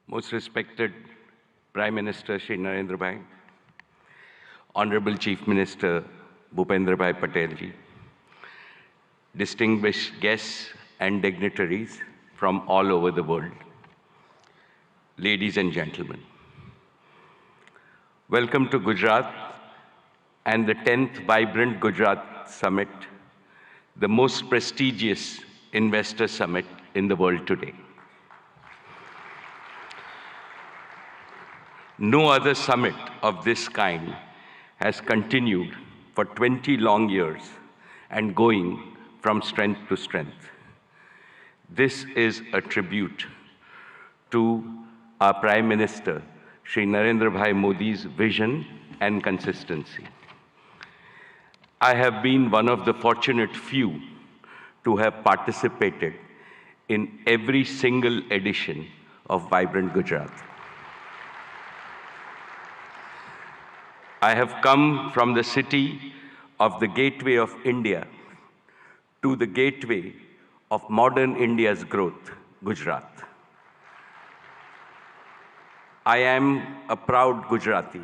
Most respected Prime Minister Shri Narendra Bhai, Honorable Chief Minister Bhupendra Bhai Patel ji, distinguished guests and dignitaries from all over the world, ladies and gentlemen. Welcome to Gujarat and the 10th Vibrant Gujarat Summit, the most prestigious investor summit in the world today. No other summit of this kind has continued for 20 long years and going from strength to strength. This is a tribute to our Prime Minister, Shri Narendra Bhai Modi's vision and consistency. I have been one of the fortunate few to have participated in every single edition of Vibrant Gujarat. I have come from the city of the gateway of India to the gateway of modern India's growth, Gujarat. I am a proud Gujarati.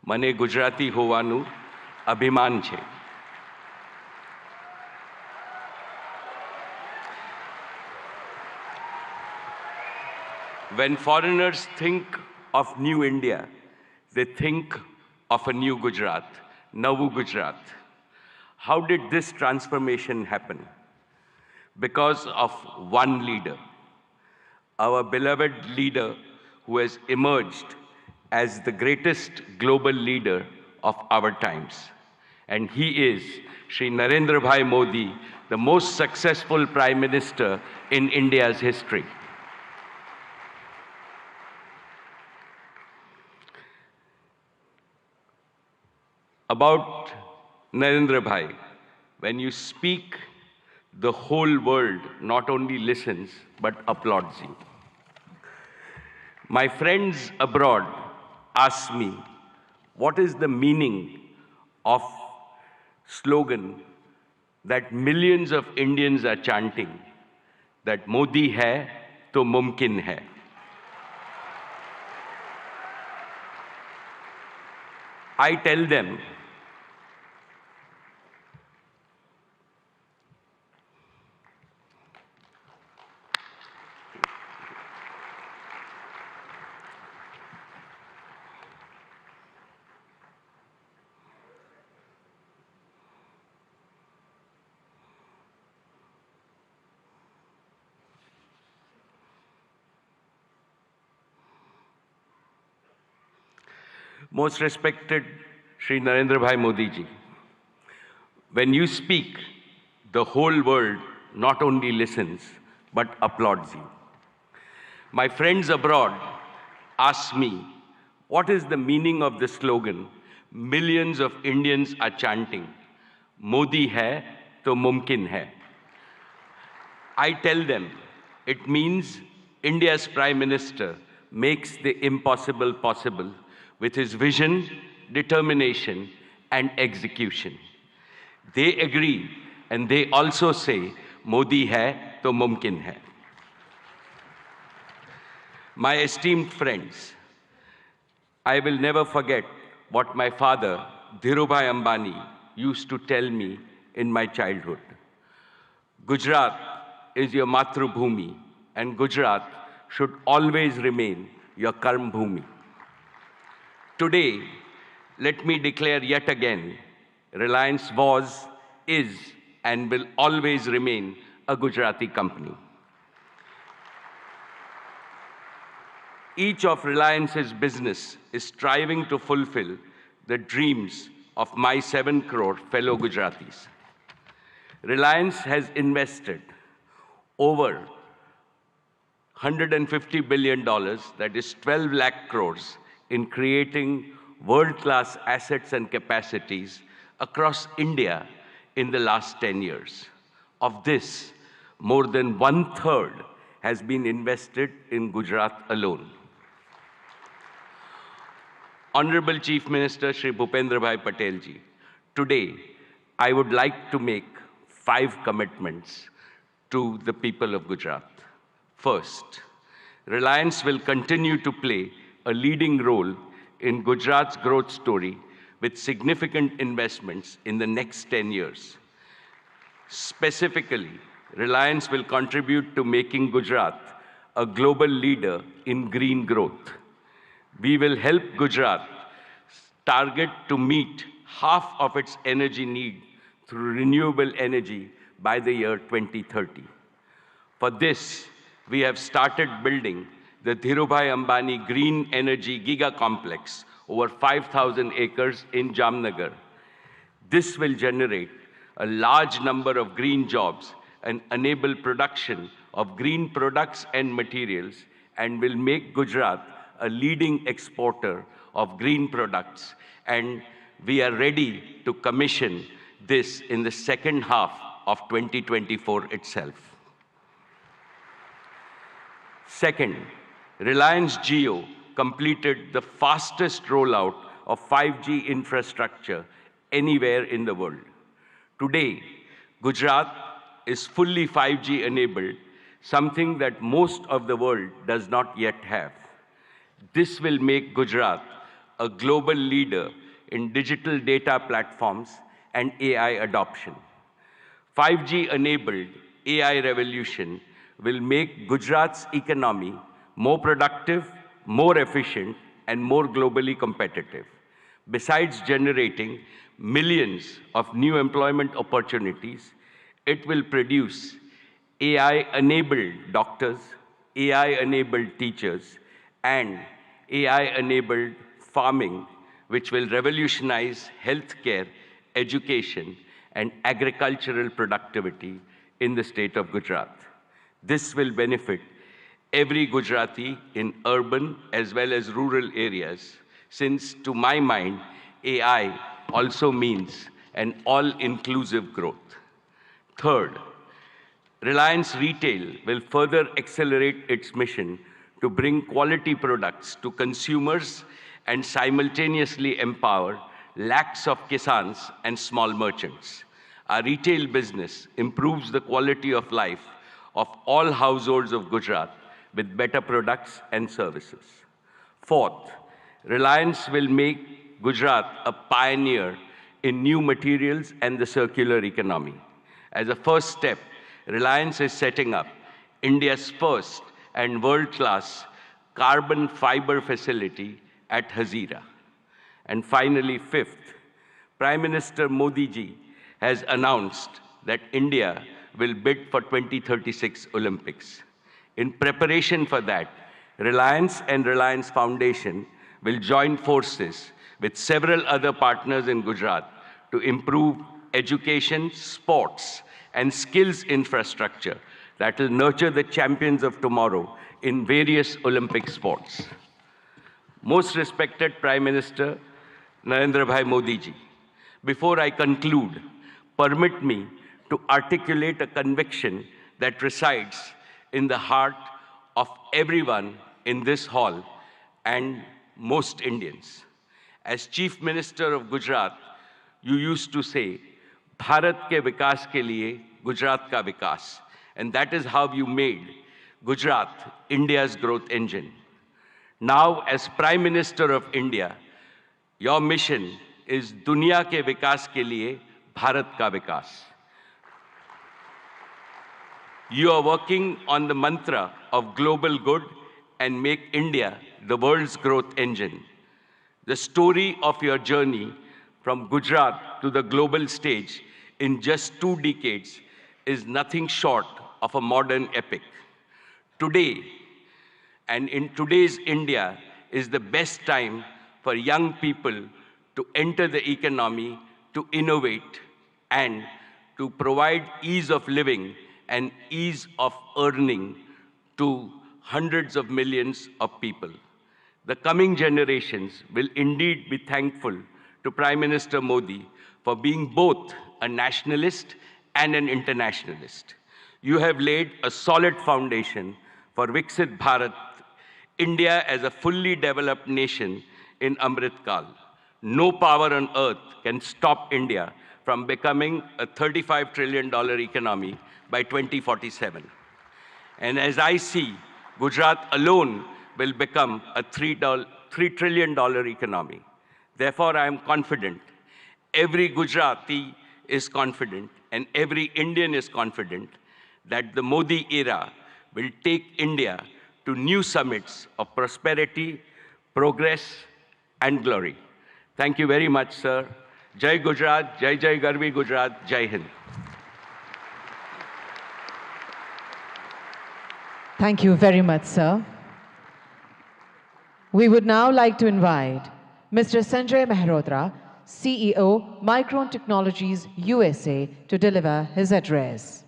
Mane Gujarati hovanu abhiman છે. When foreigners think of New India, they think of a new Gujarat, Navu Gujarat. How did this transformation happen? Because of one leader, our beloved leader who has emerged as the greatest global leader of our times. And he is Shri Narendra Bhai Modi, the most successful Prime Minister in India's history. About Narendra Bhai, when you speak, the whole world not only listens, but applauds you. My friends abroad ask me, what is the meaning of slogan that millions of Indians are chanting, that Modi hai, to mumkin hai. I tell them, most respected Shri Narendra Bhai Modi ji, when you speak, the whole world not only listens, but applauds you. My friends abroad ask me, what is the meaning of the slogan, millions of Indians are chanting, Modi hai to mumkin hai. I tell them it means India's Prime Minister makes the impossible possible with his vision, determination, and execution. They agree and they also say, Modi hai to mumkin hai. My esteemed friends, I will never forget what my father, Dhirubhai Ambani, used to tell me in my childhood. Gujarat is your Matrubhumi, and Gujarat should always remain your Karm Bhumi. Today, let me declare yet again, Reliance was, is, and will always remain a Gujarati company. Each of Reliance's business is striving to fulfill the dreams of my 7 crore fellow Gujaratis. Reliance has invested over $150 billion, that is 12 lakh crores, in creating world-class assets and capacities across India in the last 10 years. Of this, more than 1/3 has been invested in Gujarat alone. Honorable Chief Minister Shri Bhupendra Bhai Patel ji, today I would like to make 5 commitments to the people of Gujarat. First, Reliance will continue to play a leading role in Gujarat's growth story with significant investments in the next 10 years. Specifically, Reliance will contribute to making Gujarat a global leader in green growth. We will help Gujarat target to meet half of its energy need through renewable energy by the year 2030. For this, we have started building the Dhirubhai Ambani Green Energy Giga Complex, over 5,000 acres in Jamnagar. This will generate a large number of green jobs and enable production of green products and materials, and will make Gujarat a leading exporter of green products. And we are ready to commission this in the second half of 2024 itself. Second, Reliance Jio completed the fastest rollout of 5G infrastructure anywhere in the world. Today, Gujarat is fully 5G enabled, something that most of the world does not yet have. This will make Gujarat a global leader in digital data platforms and AI adoption. 5G-enabled AI revolution will make Gujarat's economy more productive, more efficient, and more globally competitive. Besides generating millions of new employment opportunities, it will produce AI-enabled doctors, AI-enabled teachers, and AI-enabled farming, which will revolutionize healthcare, education, and agricultural productivity in the state of Gujarat. This will benefit every Gujarati in urban as well as rural areas, since to my mind, AI also means an all-inclusive growth. Third, Reliance Retail will further accelerate its mission to bring quality products to consumers and simultaneously empower lakhs of kisans and small merchants. Our retail business improves the quality of life of all households of Gujarat with better products and services. Fourth, Reliance will make Gujarat a pioneer in new materials and the circular economy. As a first step, Reliance is setting up India's first and world-class carbon fiber facility at Hazira. And finally, fifth, Prime Minister Modi ji has announced that India will bid for 2036 Olympics. In preparation for that, Reliance and Reliance Foundation will join forces with several other partners in Gujarat to improve education, sports, and skills infrastructure that will nurture the champions of tomorrow in various Olympic sports. Most respected Prime Minister, Narendra Bhai Modi ji. Before I conclude, permit me to articulate a conviction that resides in the heart of everyone in this hall and most Indians. As Chief Minister of Gujarat, you used to say, Bharat ke vikas ke liye Gujarat ka vikas. And that is how you made Gujarat India's growth engine. Now, as Prime Minister of India, your mission is Dunya ke vikas ke liye Bharat ka vikas. You are working on the mantra of global good and make India the world's growth engine. The story of your journey from Gujarat to the global stage in just 2 decades is nothing short of a modern epic. Today, and in today's India, is the best time for young people to enter the economy, to innovate, and to provide ease of living and ease of earning to hundreds of millions of people. The coming generations will indeed be thankful to Prime Minister Modi for being both a nationalist and an internationalist. You have laid a solid foundation for Viksit Bharat, India as a fully developed nation in Amrit Kal. No power on earth can stop India from becoming a $35 trillion economy by 2047. And as I see, Gujarat alone will become a $3 trillion economy. Therefore, I am confident, every Gujarati is confident, and every Indian is confident that the Modi era will take India to new summits of prosperity, progress, and glory. Thank you very much, sir. Jai Gujarat, Jai Jai Garvi Gujarat, Jai Hind. Thank you very much, sir. We would now like to invite Mr. Sanjay Mehrotra, CEO, Micron Technologies USA, to deliver his address.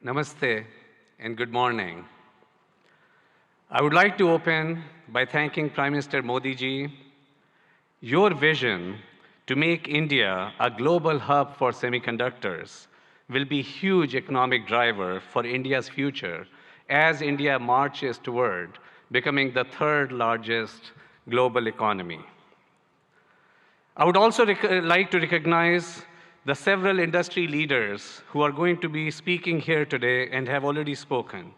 Namaste and good morning. I would like to open by thanking Prime Minister Modi ji. Your vision to make India a global hub for semiconductors will be a huge economic driver for India's future as India marches toward becoming the 3rd largest global economy. I would also like to recognize the several industry leaders who are going to be speaking here today and have already spoken.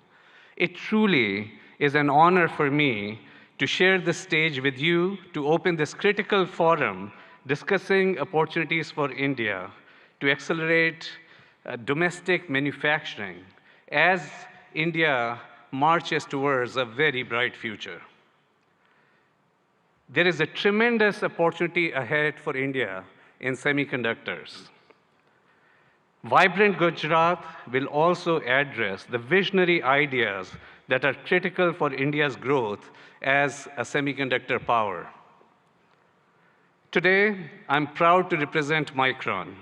It truly is an honor for me to share the stage with you to open this critical forum discussing opportunities for India to accelerate domestic manufacturing as India marches towards a very bright future. There is a tremendous opportunity ahead for India in semiconductors. Vibrant Gujarat will also address the visionary ideas that are critical for India's growth as a semiconductor power. Today, I'm proud to represent Micron.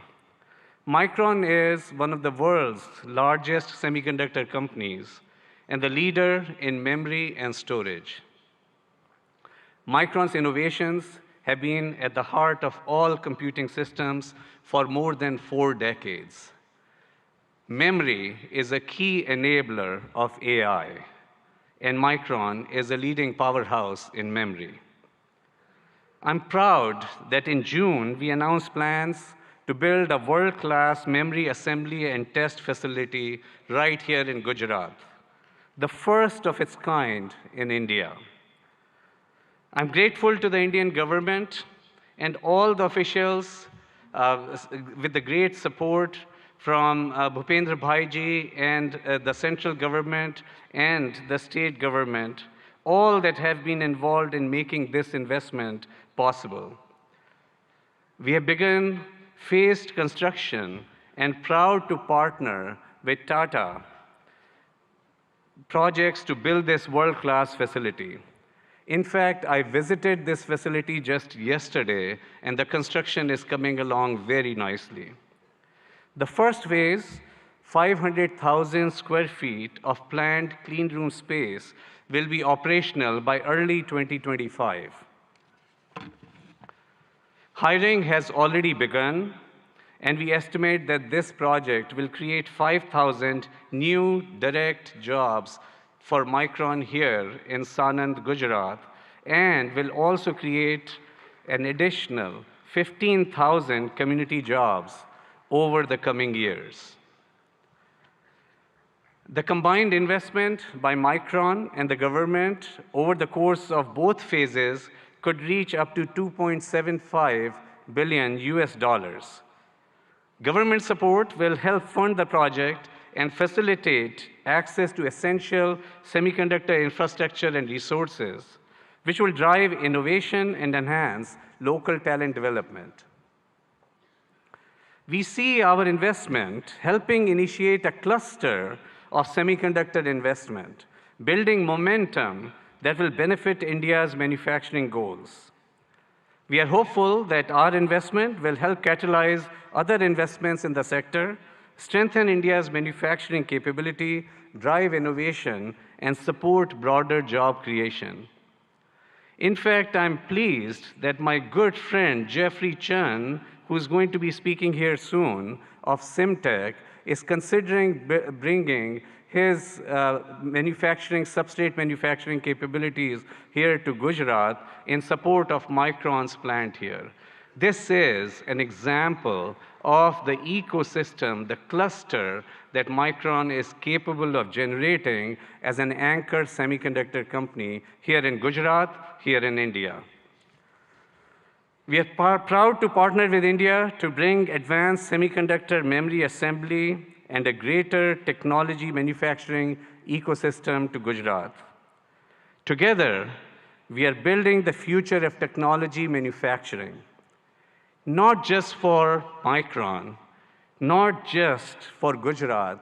Micron is one of the world's largest semiconductor companies and the leader in memory and storage. Micron's innovations have been at the heart of all computing systems for more than 4 decades. Memory is a key enabler of AI, and Micron is a leading powerhouse in memory. I'm proud that in June, we announced plans to build a world-class memory assembly and test facility right here in Gujarat, the first of its kind in India. I'm grateful to the Indian government and all the officials with the great support from Bhupendra Bhai ji and the central government and the state government, all that have been involved in making this investment possible. We have begun phased construction and proud to partner with Tata projects to build this world-class facility. In fact, I visited this facility just yesterday, and the construction is coming along very nicely. The first phase, 500,000 square feet of planned clean room space, will be operational by early 2025. Hiring has already begun, and we estimate that this project will create 5,000 new direct jobs for Micron here in Sanand, Gujarat, and will also create an additional 15,000 community jobs over the coming years. The combined investment by Micron and the government over the course of both phases could reach up to 2.75 billion US dollars. Government support will help fund the project and facilitate access to essential semiconductor infrastructure and resources, which will drive innovation and enhance local talent development. We see our investment helping initiate a cluster of semiconductor investment, building momentum that will benefit India's manufacturing goals. We are hopeful that our investment will help catalyze other investments in the sector, strengthen India's manufacturing capability, drive innovation, and support broader job creation. In fact, I'm pleased that my good friend Jeffrey Chen, who's going to be speaking here soon, of Simtech, is considering bringing his substrate manufacturing capabilities here to Gujarat in support of Micron's plant here. This is an example of the ecosystem, the cluster that Micron is capable of generating as an anchor semiconductor company here in Gujarat, here in India. We are proud to partner with India to bring advanced semiconductor memory assembly and a greater technology manufacturing ecosystem to Gujarat. Together, we are building the future of technology manufacturing, not just for Micron, not just for Gujarat,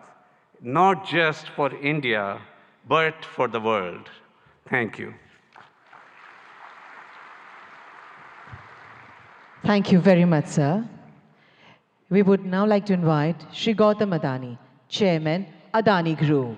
not just for India, but for the world. Thank you. Thank you very much, sir. We would now like to invite Shri Gautam Adani, Chairman, Adani Group.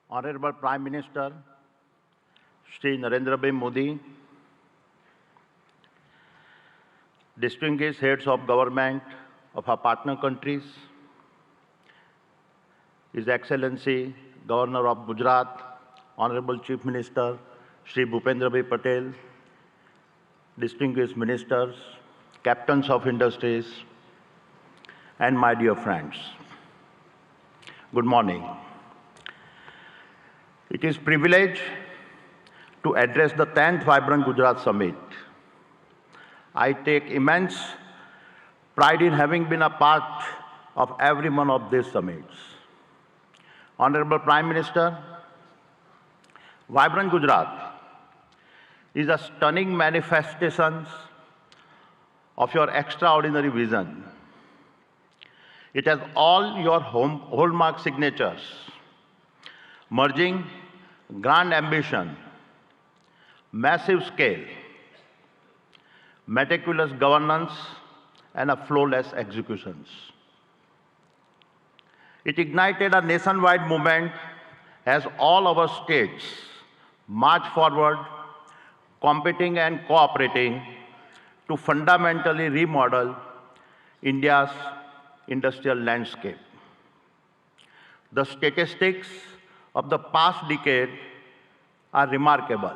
Honorable Prime Minister, Shri Narendra Bhai Modi, distinguished heads of government of our partner countries, His Excellency Governor of Gujarat, Honorable Chief Minister Shri Bhupendra Bhai Patel, distinguished ministers, captains of industries, and my dear friends. Good morning. It is a privilege to address the 10th Vibrant Gujarat Summit. I take immense pride in having been a part of every one of these summits. Honorable Prime Minister, Vibrant Gujarat is a stunning manifestation of your extraordinary vision. It has all your hallmark signatures, merging grand ambition, massive scale, meticulous governance, and a flawless executions. It ignited a nationwide movement as all our states march forward, competing and cooperating to fundamentally remodel India's industrial landscape. The statistics of the past decade are remarkable.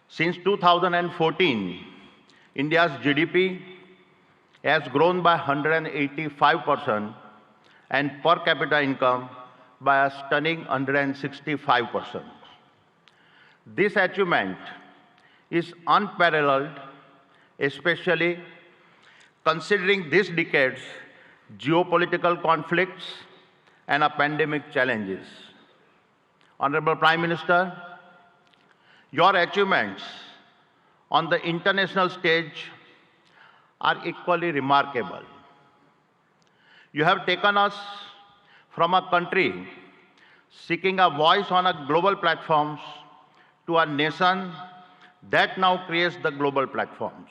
Since 2014, India's GDP has grown by 185% and per capita income by a stunning 165%. This achievement is unparalleled especially considering this decade's geopolitical conflicts and pandemic challenges. Honorable Prime Minister, your achievements on the international stage are equally remarkable. You have taken us from a country seeking a voice on a global platforms to a nation that now creates the global platforms.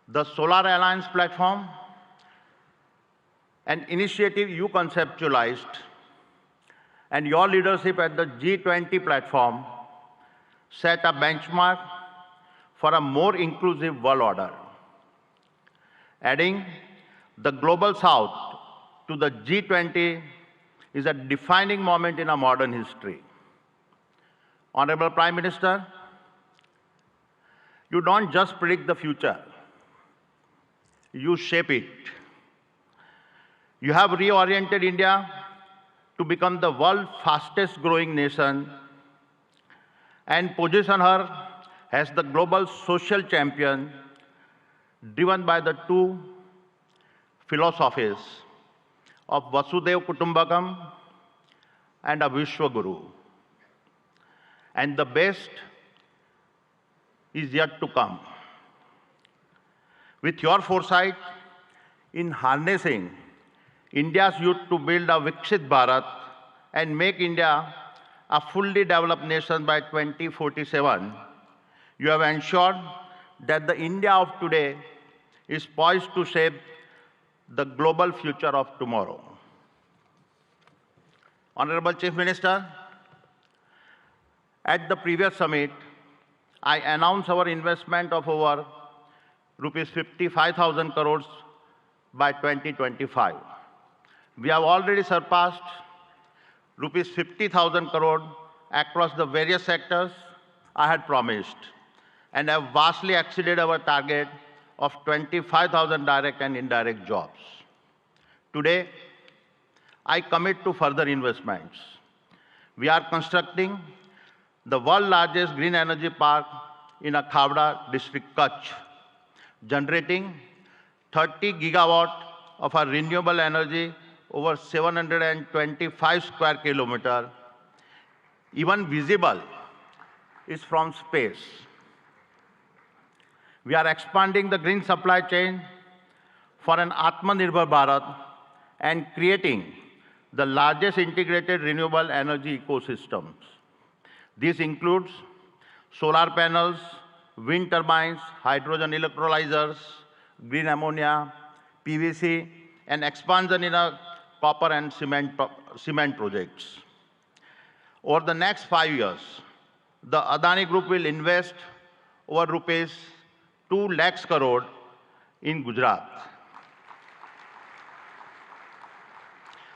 The Solar Alliance platform, an initiative you conceptualized, and your leadership at the G20 platform set a benchmark for a more inclusive world order. Adding the Global South to the G20 is a defining moment in our modern history. Honorable Prime Minister, you don't just predict the future, you shape it. You have reoriented India to become the world's fastest growing nation and position her as the global social champion driven by the two philosophies of Vasudhaiva Kutumbakam and a Vishwaguru. And the best is yet to come. With your foresight in harnessing India's youth to build a Viksit Bharat and make India a fully developed nation by 2047, you have ensured that the India of today is poised to shape the global future of tomorrow. Honorable Chief Minister, at the previous summit, I announced our investment of over rupees 55,000 crores by 2025. We have already surpassed rupees 50,000 crore across the various sectors I had promised and have vastly exceeded our target of 25,000 direct and indirect jobs. Today, I commit to further investments. We are constructing the world's largest green energy park in Khavda district, Kutch, generating 30 gigawatt of our renewable energy over 725 square kilometers. Even visible is from space. We are expanding the green supply chain for an Atmanirbhar Bharat and creating the largest integrated renewable energy ecosystems. This includes solar panels, wind turbines, hydrogen electrolyzers, green ammonia, PVC, and expansion in copper and cement projects. Over the next 5 years, the Adani Group will invest over rupees 2 lakhs crore in Gujarat,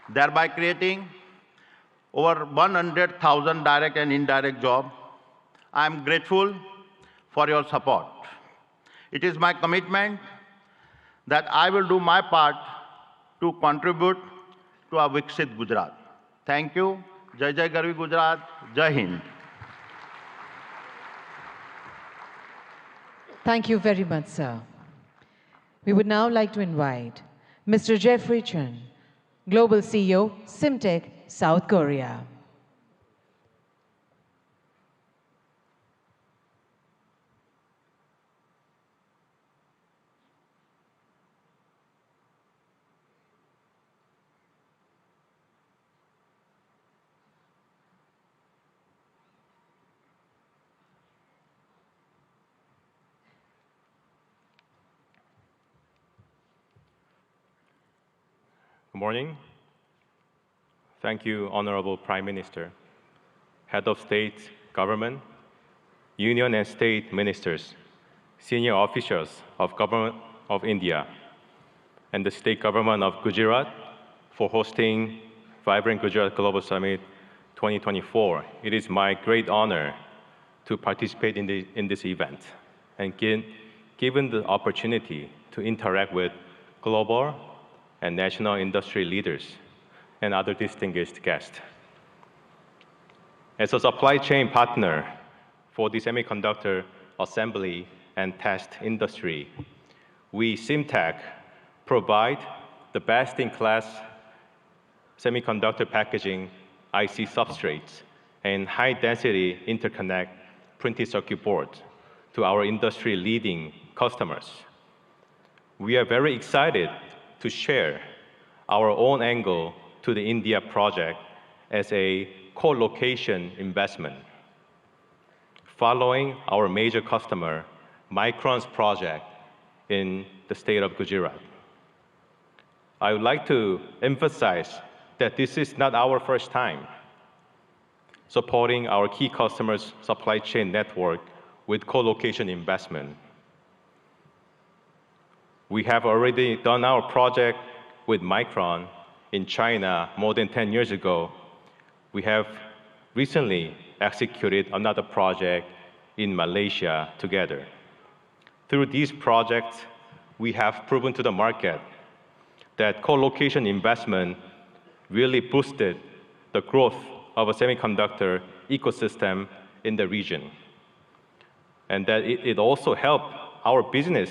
thereby creating over 100,000 direct and indirect jobs. I am grateful for your support. It is my commitment that I will do my part to contribute to a Viksit Gujarat. Thank you. Jai Jai Garvi Gujarat. Jai Hind. Thank you very much, sir. We would now like to invite Mr. Jeffrey Chun, Global CEO, Simtech, South Korea. Good morning. Thank you, Honorable Prime Minister, Head of State, Government, Union and State Ministers, senior officials of Government of India, and the State Government of Gujarat for hosting Vibrant Gujarat Global Summit 2024. It is my great honor to participate in this event and given the opportunity to interact with global and national industry leaders and other distinguished guests. As a supply chain partner for the semiconductor assembly and test industry. We, SIMTech, provide the best-in-class semiconductor packaging, IC substrates, and high-density interconnect printed circuit boards to our industry-leading customers. We are very excited to share our own angle to the India project as a co-location investment. Following our major customer, Micron's project in the state of Gujarat. I would like to emphasize that this is not our first time supporting our key customers' supply chain network with co-location investment. We have already done our project with Micron in China more than 10 years ago. We have recently executed another project in Malaysia together. Through these projects, we have proven to the market that co-location investment really boosted the growth of a semiconductor ecosystem in the region, and that it also helped our business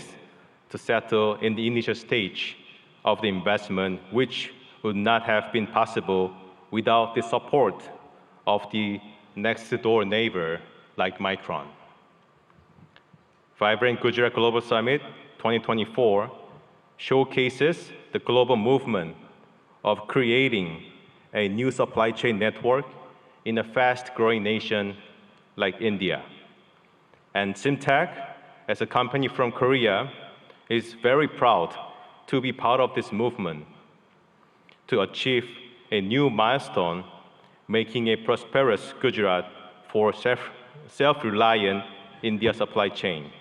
to settle in the initial stage of the investment, which would not have been possible without the support of the next-door neighbor like Micron. Vibrant Gujarat Global Summit 2024 showcases the global movement of creating a new supply chain network in a fast-growing nation like India. And SIMTech, as a company from Korea, is very proud to be part of this movement to achieve a new milestone, making a prosperous Gujarat for self-reliant India supply chain.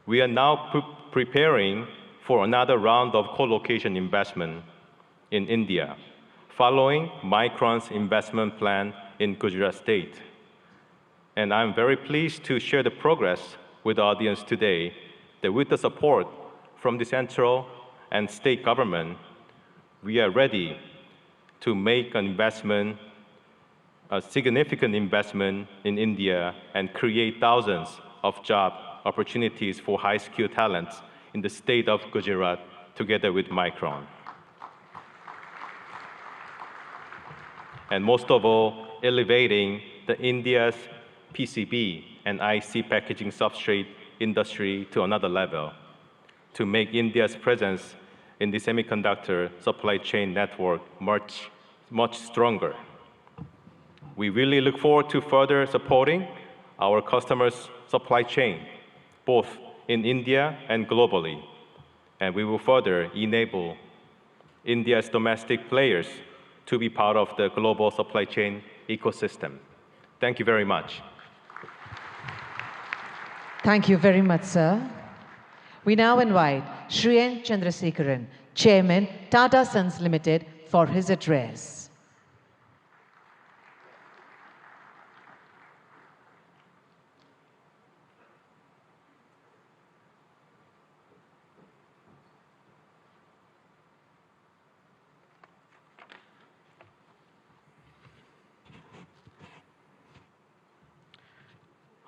We are now preparing for another round of co-location investment in India, following Micron's investment plan in Gujarat state. And I'm very pleased to share the progress with the audience today that with the support from the central and state government, we are ready to make an investment, a significant investment in India and create thousands of job opportunities for high-skilled talents in the state of Gujarat together with Micron. And most of all, elevating the India's PCB and IC packaging substrate industry to another level to make India's presence in the semiconductor supply chain network much stronger. We really look forward to further supporting our customers' supply chain, both in India and globally. And we will further enable India's domestic players to be part of the global supply chain ecosystem. Thank you very much. Thank you very much, sir. We now invite Shri N. Chandrasekharan, Chairman, Tata Sons Limited, for his address.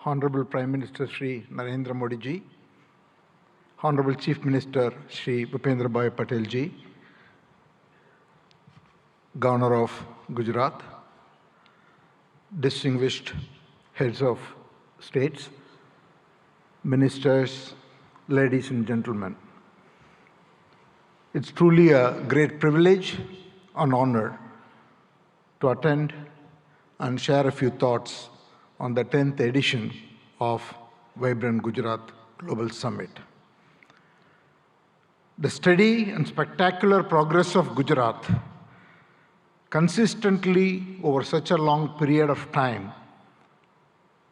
Honorable Prime Minister Shri Narendra Modi ji, Honorable Chief Minister Shri Bhupendra Bhai Patel ji, Governor of Gujarat, distinguished heads of states, ministers, ladies and gentlemen. It's truly a great privilege and honor to attend and share a few thoughts on the 10th edition of Vibrant Gujarat Global Summit. The steady and spectacular progress of Gujarat consistently over such a long period of time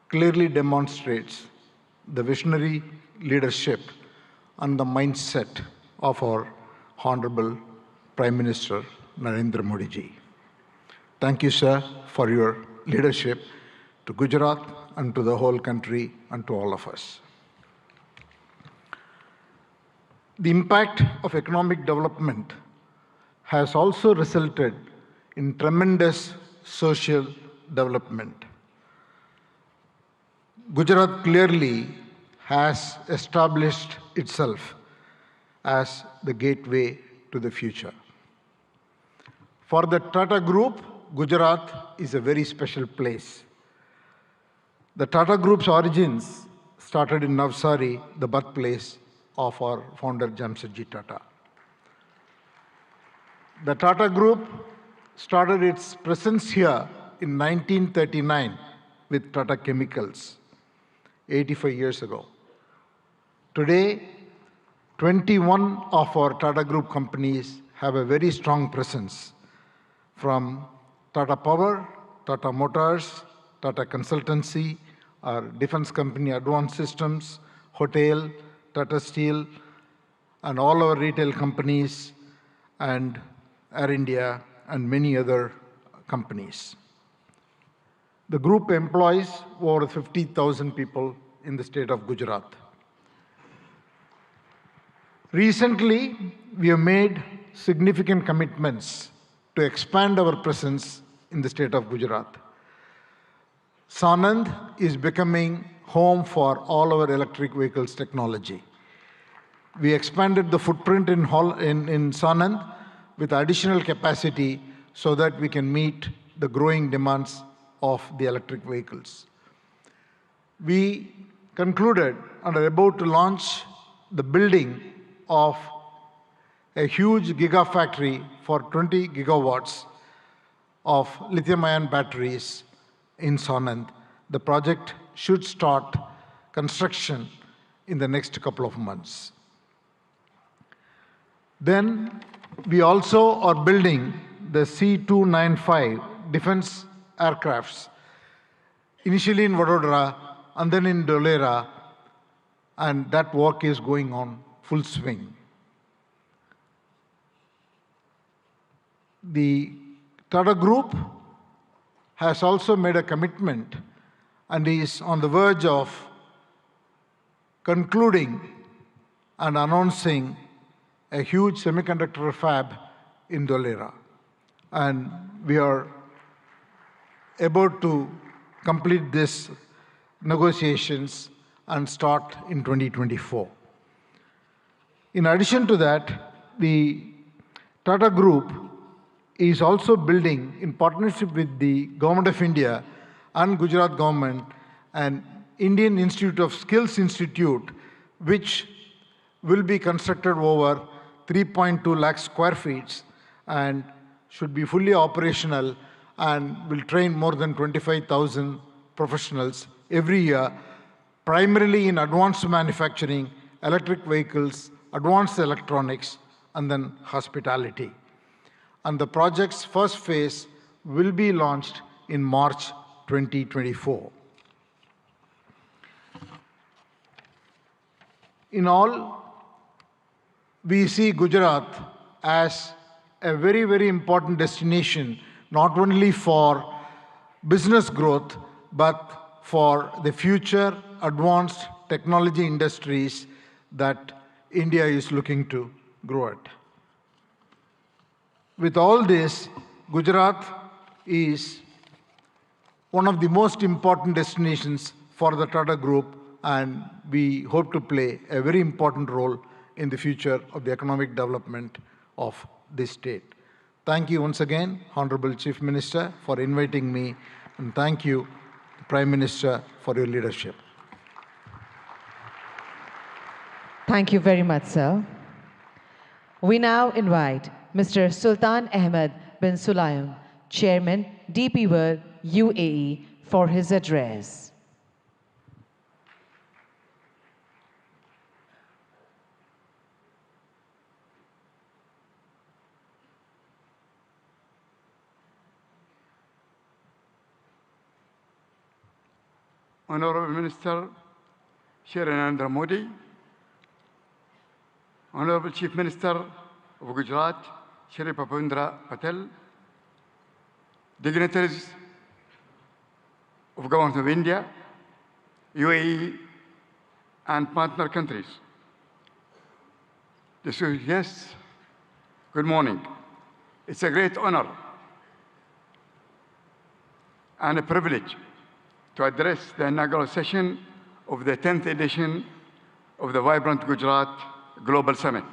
clearly demonstrates the visionary leadership and the mindset of our Honorable Prime Minister Narendra Modi ji. Thank you, sir, for your leadership to Gujarat and to the whole country and to all of us. The impact of economic development has also resulted in tremendous social development. Gujarat clearly has established itself as the gateway to the future. For the Tata Group, Gujarat is a very special place. The Tata Group's origins started in Navsari, the birthplace of our founder Jamshedji Tata. The Tata Group started its presence here in 1939 with Tata Chemicals, 85 years ago. Today, 21 of our Tata Group companies have a very strong presence, from Tata Power, Tata Motors, Tata Consultancy, our defense company Advanced Systems, Hotel, Tata Steel, and all our retail companies, and Air India, and many other companies. The group employs over 50,000 people in the state of Gujarat. Recently, we have made significant commitments to expand our presence in the state of Gujarat. Sanand is becoming home for all our electric vehicles technology. We expanded the footprint in Sanand with additional capacity so that we can meet the growing demands of the electric vehicles. We concluded and are about to launch the building of a huge gigafactory for 20 gigawatts of lithium-ion batteries in Sanand. The project should start construction in the next couple of months. Then we also are building the C-295 defense aircrafts, initially in Vadodara and then in Dholera, and that work is going on full swing. The Tata Group has also made a commitment and is on the verge of concluding and announcing a huge semiconductor fab in Dholera. And we are about to complete these negotiations and start in 2024. In addition to that, the Tata Group is also building, in partnership with the Government of India and Gujarat government, an Indian Institute of Skills Institute, which will be constructed over 3.2 lakh square feet and should be fully operational and will train more than 25,000 professionals every year, primarily in advanced manufacturing, electric vehicles, advanced electronics, and then hospitality. And the project's first phase will be launched in March 2024. In all, we see Gujarat as a very, very important destination, not only for business growth, but for the future advanced technology industries that India is looking to grow at. With all this, Gujarat is one of the most important destinations for the Tata Group, and we hope to play a very important role in the future of the economic development of this state. Thank you once again, Honorable Chief Minister, for inviting me, and thank you, Prime Minister, for your leadership. Thank you very much, sir. We now invite Mr. Sultan Ahmed bin Sulayem, Chairman, DP World, UAE, for his address. Honorable Minister Shri Narendra Modi, Honorable Chief Minister of Gujarat Shri Bhupendra Patel, dignitaries of Government of India, UAE, and partner countries. Distinguished guests, good morning. It's a great honor and a privilege to address the inaugural session of the 10th edition of the Vibrant Gujarat Global Summit.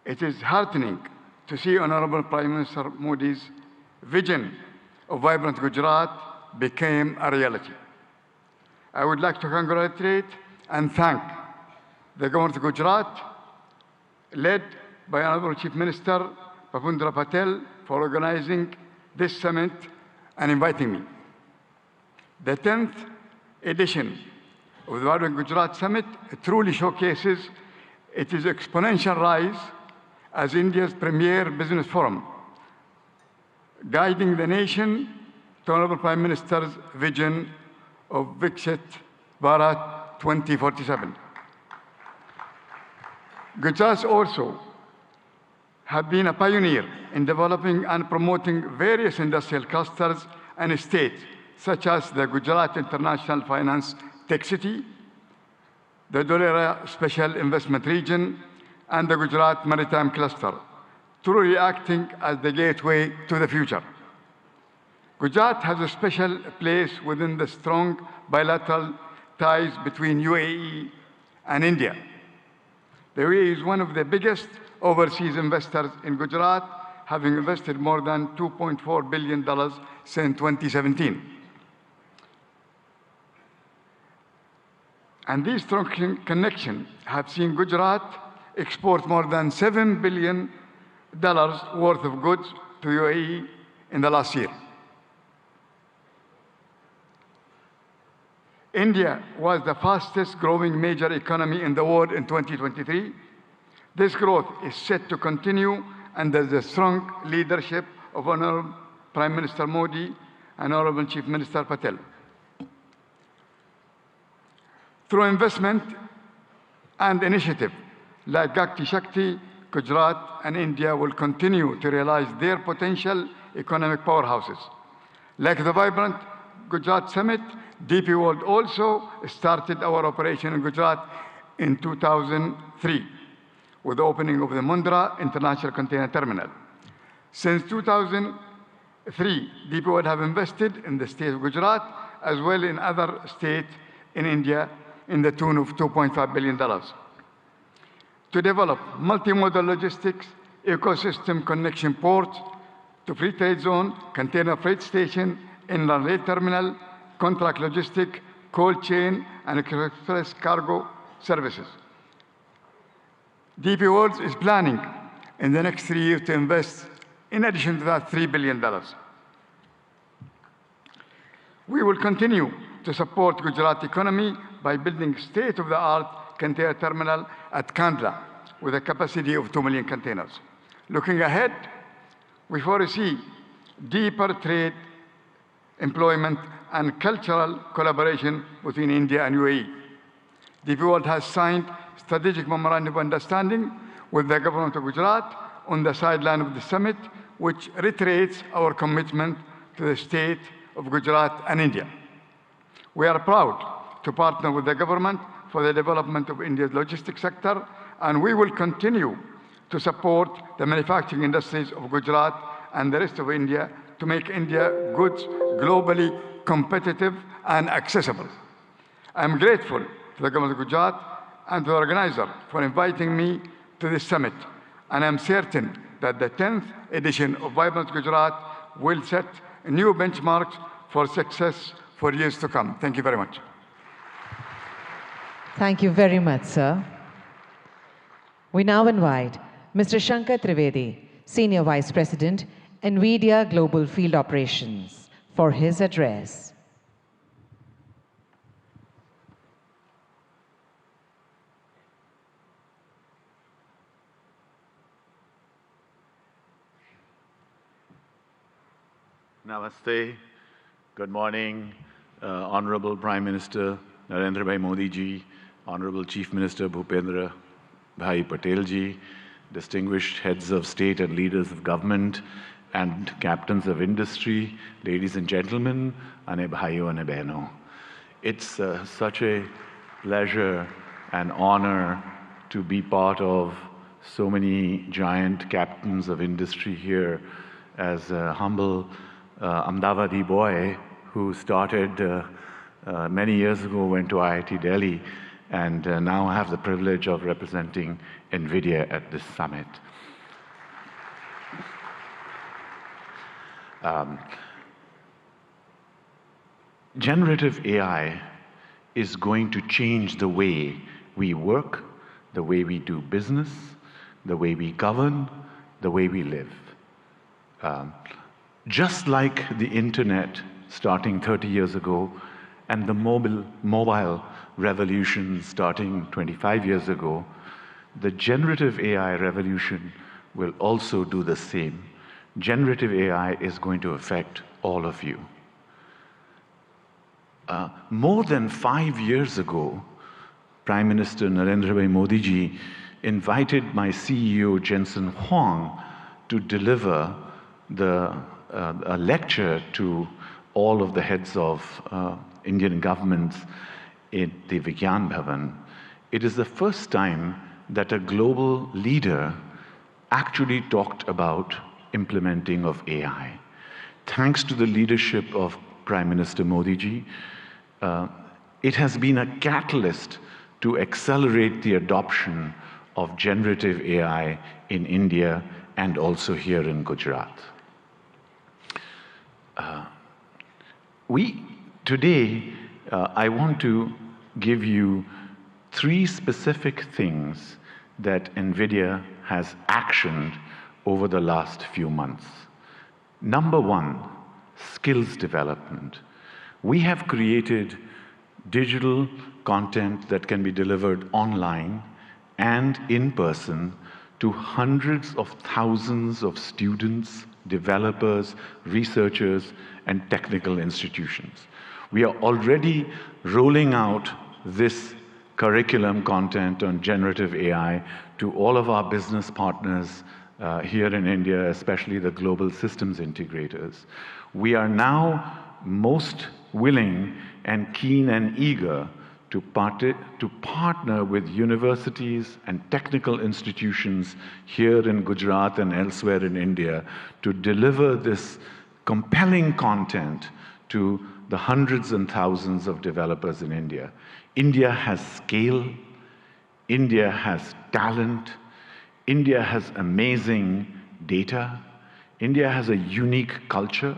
It is heartening to see Honorable Prime Minister Modi's vision of Vibrant Gujarat became a reality. I would like to congratulate and thank the Government of Gujarat, led by Honorable Chief Minister Bhupendra Patel, for organizing this summit and inviting me. The 10th edition of the Vibrant Gujarat Summit truly showcases its exponential rise as India's premier business forum, guiding the nation to Honorable Prime Minister's vision of Viksit Bharat 2047. Gujarat also have been a pioneer in developing and promoting various industrial clusters and states, such as the Gujarat International Finance Tech City, the Dholera Special Investment Region, and the Gujarat Maritime Cluster, truly acting as the gateway to the future. Gujarat has a special place within the strong bilateral ties between UAE and India. The UAE is one of the biggest overseas investors in Gujarat, having invested more than $2.4 billion since 2017. And these strong connections have seen Gujarat export more than $7 billion worth of goods to UAE in the last year. India was the fastest growing major economy in the world in 2023. This growth is set to continue under the strong leadership of Honorable Prime Minister Modi and Honorable Chief Minister Patel. Through investment and initiative like Gati Shakti, Gujarat and India will continue to realize their potential economic powerhouses. Like the Vibrant Gujarat Summit, DP World also started our operation in Gujarat in 2003 with the opening of the Mundra International Container Terminal. Since 2003, DP World have invested in the state of Gujarat as well in other states in India in the tune of $2.5 billion. To develop multimodal logistics, ecosystem connection ports to free trade zone, container freight station, inland rail terminal, contract logistic, cold chain, and express cargo services. DP World is planning in the next 3 years to invest, in addition to that, $3 billion. We will continue to support Gujarat economy by building state-of-the-art container terminal at Kandla with a capacity of 2 million containers. Looking ahead, we foresee deeper trade, employment, and cultural collaboration between India and UAE. DP World has signed strategic memorandum of understanding with the government of Gujarat on the sideline of the summit, which reiterates our commitment to the state of Gujarat and India. We are proud to partner with the government for the development of India's logistics sector, and we will continue to support the manufacturing industries of Gujarat and the rest of India to make India goods globally competitive and accessible. I am grateful to the government of Gujarat and to the organizer for inviting me to this summit, and I am certain that the 10th edition of Vibrant Gujarat will set new benchmarks for success for years to come. Thank you very much. Thank you very much, sir. We now invite Mr. Shankar Trivedi, Senior Vice President, NVIDIA Global Field Operations, for his address. Namaste. Good morning, Honorable Prime Minister Narendra Bhai Modi ji, Honorable Chief Minister Bhupendra Bhai Patel ji, distinguished heads of state and leaders of government, and captains of industry, ladies and gentlemen, ane bhaiyo ane behno. It's such a pleasure and honor to be part of so many giant captains of industry here as a humble Ahmedabadi boy who started many years ago, went to IIT Delhi and now I have the privilege of representing NVIDIA at this summit. Generative AI is going to change the way we work, the way we do business, the way we govern, the way we live. Just like the internet starting 30 years ago and the mobile revolution starting 25 years ago, the generative AI revolution will also do the same. Generative AI is going to affect all of you. More than 5 years ago, Prime Minister Narendra Modi ji invited my CEO Jensen Huang to deliver a lecture to all of the heads of Indian governments in the Vigyan Bhavan. It is the first time that a global leader actually talked about implementing of AI. Thanks to the leadership of Prime Minister Modi ji, it has been a catalyst to accelerate the adoption of generative AI in India and also here in Gujarat. Today, I want to give you 3 specific things that NVIDIA has actioned over the last few months. Number 1, skills development. We have created digital content that can be delivered online and in person to hundreds of thousands of students, developers, researchers, and technical institutions. We are already rolling out this curriculum content on generative AI to all of our business partners here in India, especially the global systems integrators. We are now most willing and keen and eager to partner with universities and technical institutions here in Gujarat and elsewhere in India to deliver this compelling content to the hundreds and thousands of developers in India. India has scale, India has talent, India has amazing data, India has a unique culture.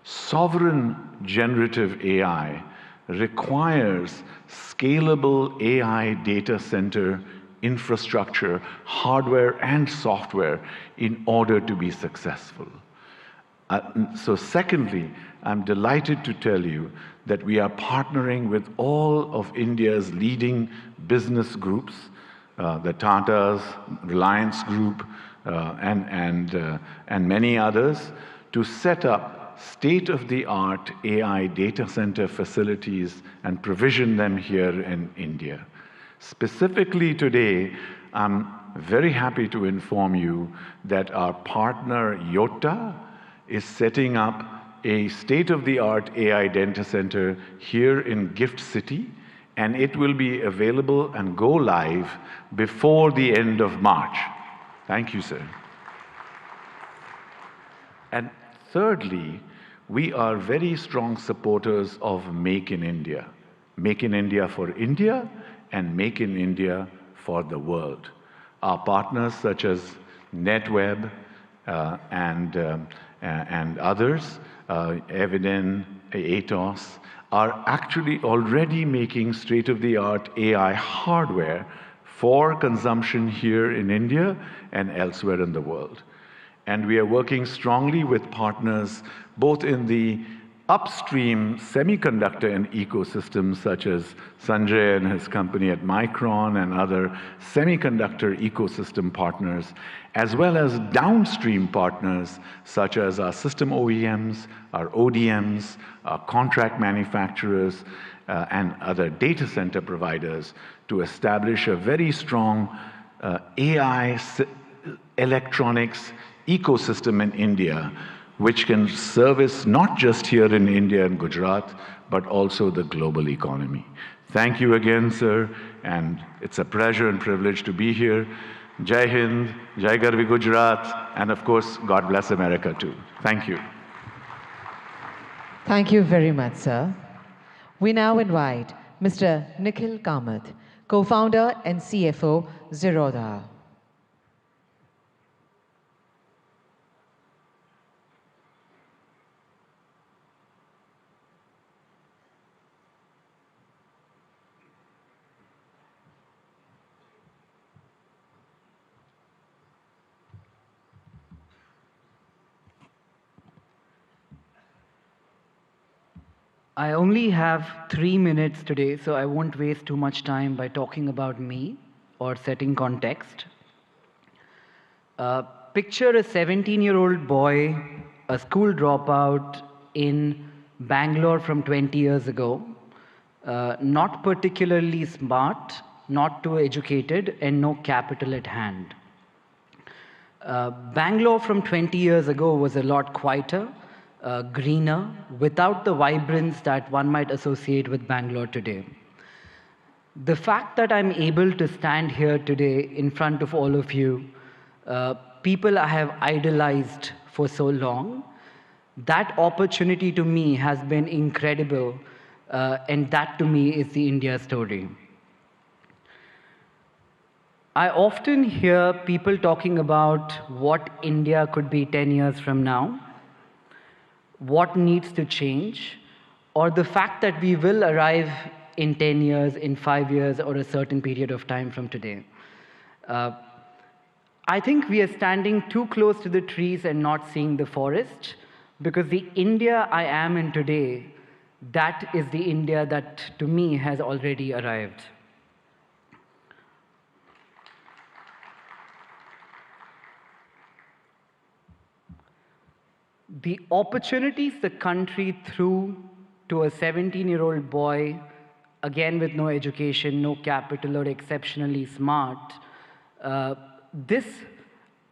Sovereign generative AI requires scalable AI data center infrastructure, hardware and software in order to be successful. So secondly, I'm delighted to tell you that we are partnering with all of India's leading business groups, the Tatas, Reliance Group, and many others, to set up state-of-the-art AI data center facilities and provision them here in India. Specifically today, I'm very happy to inform you that our partner Yotta is setting up a state-of-the-art AI data center here in Gift City, and it will be available and go live before the end of March. Thank you, sir. And thirdly, we are very strong supporters of Make in India. Make in India for India and Make in India for the world. Our partners such as NetWeb and others, Eviden, Atos, are actually already making state-of-the-art AI hardware for consumption here in India and elsewhere in the world. And we are working strongly with partners both in the upstream semiconductor and ecosystems such as Sanjay and his company at Micron and other semiconductor ecosystem partners, as well as downstream partners such as our system OEMs, our ODMs, our contract manufacturers, and other data center providers to establish a very strong AI electronics ecosystem in India, which can service not just here in India and Gujarat, but also the global economy. Thank you again, sir, and it's a pleasure and privilege to be here. Jai Hind, Jai Garvi Gujarat, and of course, God bless America too. Thank you. Thank you very much, sir. We now invite Mr. Nikhil Kamath, co-founder and CFO, Zerodha. I only have 3 minutes today, so I won't waste too much time by talking about me or setting context. Picture a 17-year-old boy, a school dropout in Bangalore from 20 years ago, not particularly smart, not too educated, and no capital at hand. Bangalore from 20 years ago was a lot quieter, greener, without the vibrance that one might associate with Bangalore today. The fact that I'm able to stand here today in front of all of you, people I have idolized for so long, that opportunity to me has been incredible, and that to me is the India story. I often hear people talking about what India could be 10 years from now, what needs to change, or the fact that we will arrive in 10 years, in 5 years, or a certain period of time from today. I think we are standing too close to the trees and not seeing the forest, because the India I am in today, that is the India that, to me, has already arrived. The opportunities the country threw to a 17-year-old boy, again with no education, no capital, or exceptionally smart, this,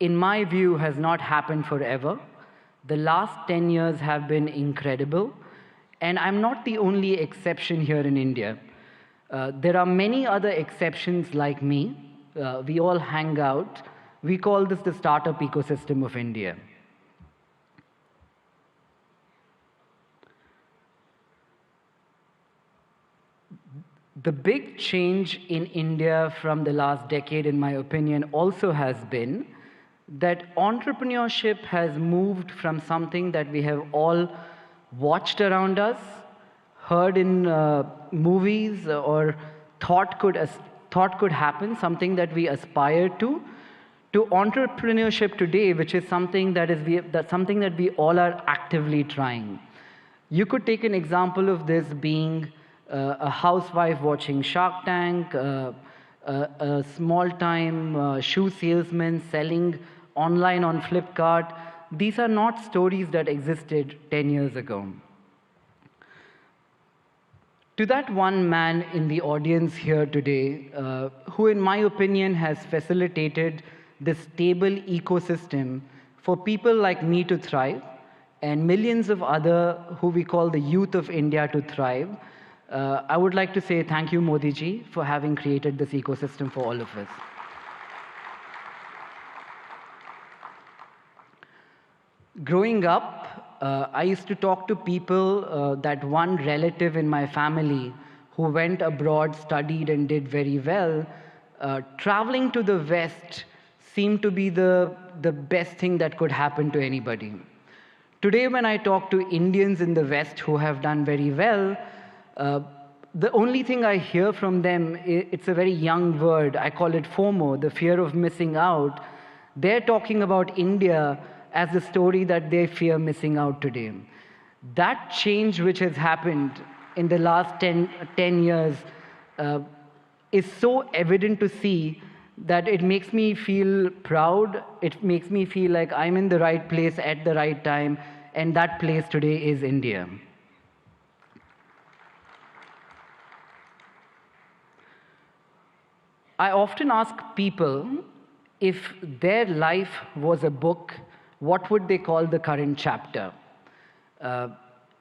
in my view, has not happened forever. The last 10 years have been incredible, and I'm not the only exception here in India. There are many other exceptions like me. We all hang out. We call this the startup ecosystem of India. The big change in India from the last decade, in my opinion, also has been that entrepreneurship has moved from something that we have all watched around us, heard in movies, or thought could happen, something that we aspire to entrepreneurship today, which is something that we all are actively trying. You could take an example of this being a housewife watching Shark Tank, a small-time shoe salesman selling online on Flipkart. These are not stories that existed 10 years ago. To that one man in the audience here today, who in my opinion has facilitated this stable ecosystem for people like me to thrive, and millions of other who we call the youth of India to thrive, I would like to say thank you, Modi ji, for having created this ecosystem for all of us. Growing up, I used to talk to people, that one relative in my family who went abroad, studied, and did very well. Traveling to the West seemed to be the best thing that could happen to anybody. Today, when I talk to Indians in the West who have done very well, the only thing I hear from them, it's a very young word. I call it FOMO, the fear of missing out. They're talking about India as the story that they fear missing out today. That change which has happened in the last 10 years is so evident to see that it makes me feel proud. It makes me feel like I'm in the right place at the right time, and that place today is India. I often ask people, if their life was a book, what would they call the current chapter?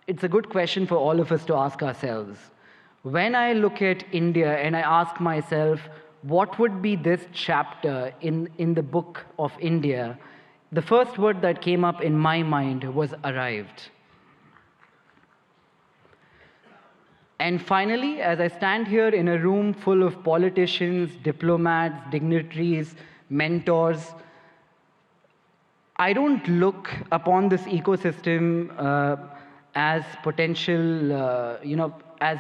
It's a good question for all of us to ask ourselves. When I look at India and I ask myself, what would be this chapter in the book of India, the first word that came up in my mind was arrived. And finally, as I stand here in a room full of politicians, diplomats, dignitaries, mentors, I don't look upon this ecosystem as potential, as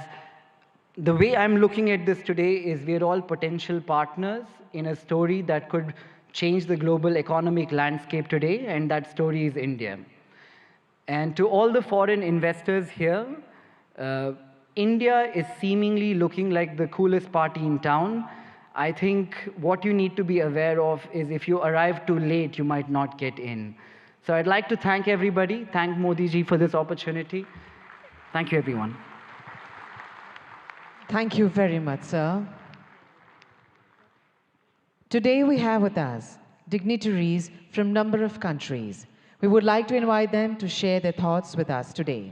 the way I'm looking at this today is we're all potential partners in a story that could change the global economic landscape today, and that story is India. And to all the foreign investors here, India is seemingly looking like the coolest party in town. I think what you need to be aware of is if you arrive too late, you might not get in. So I'd like to thank everybody, thank Modi ji for this opportunity. Thank you, everyone. Thank you very much, sir. Today we have with us dignitaries from a number of countries. We would like to invite them to share their thoughts with us today.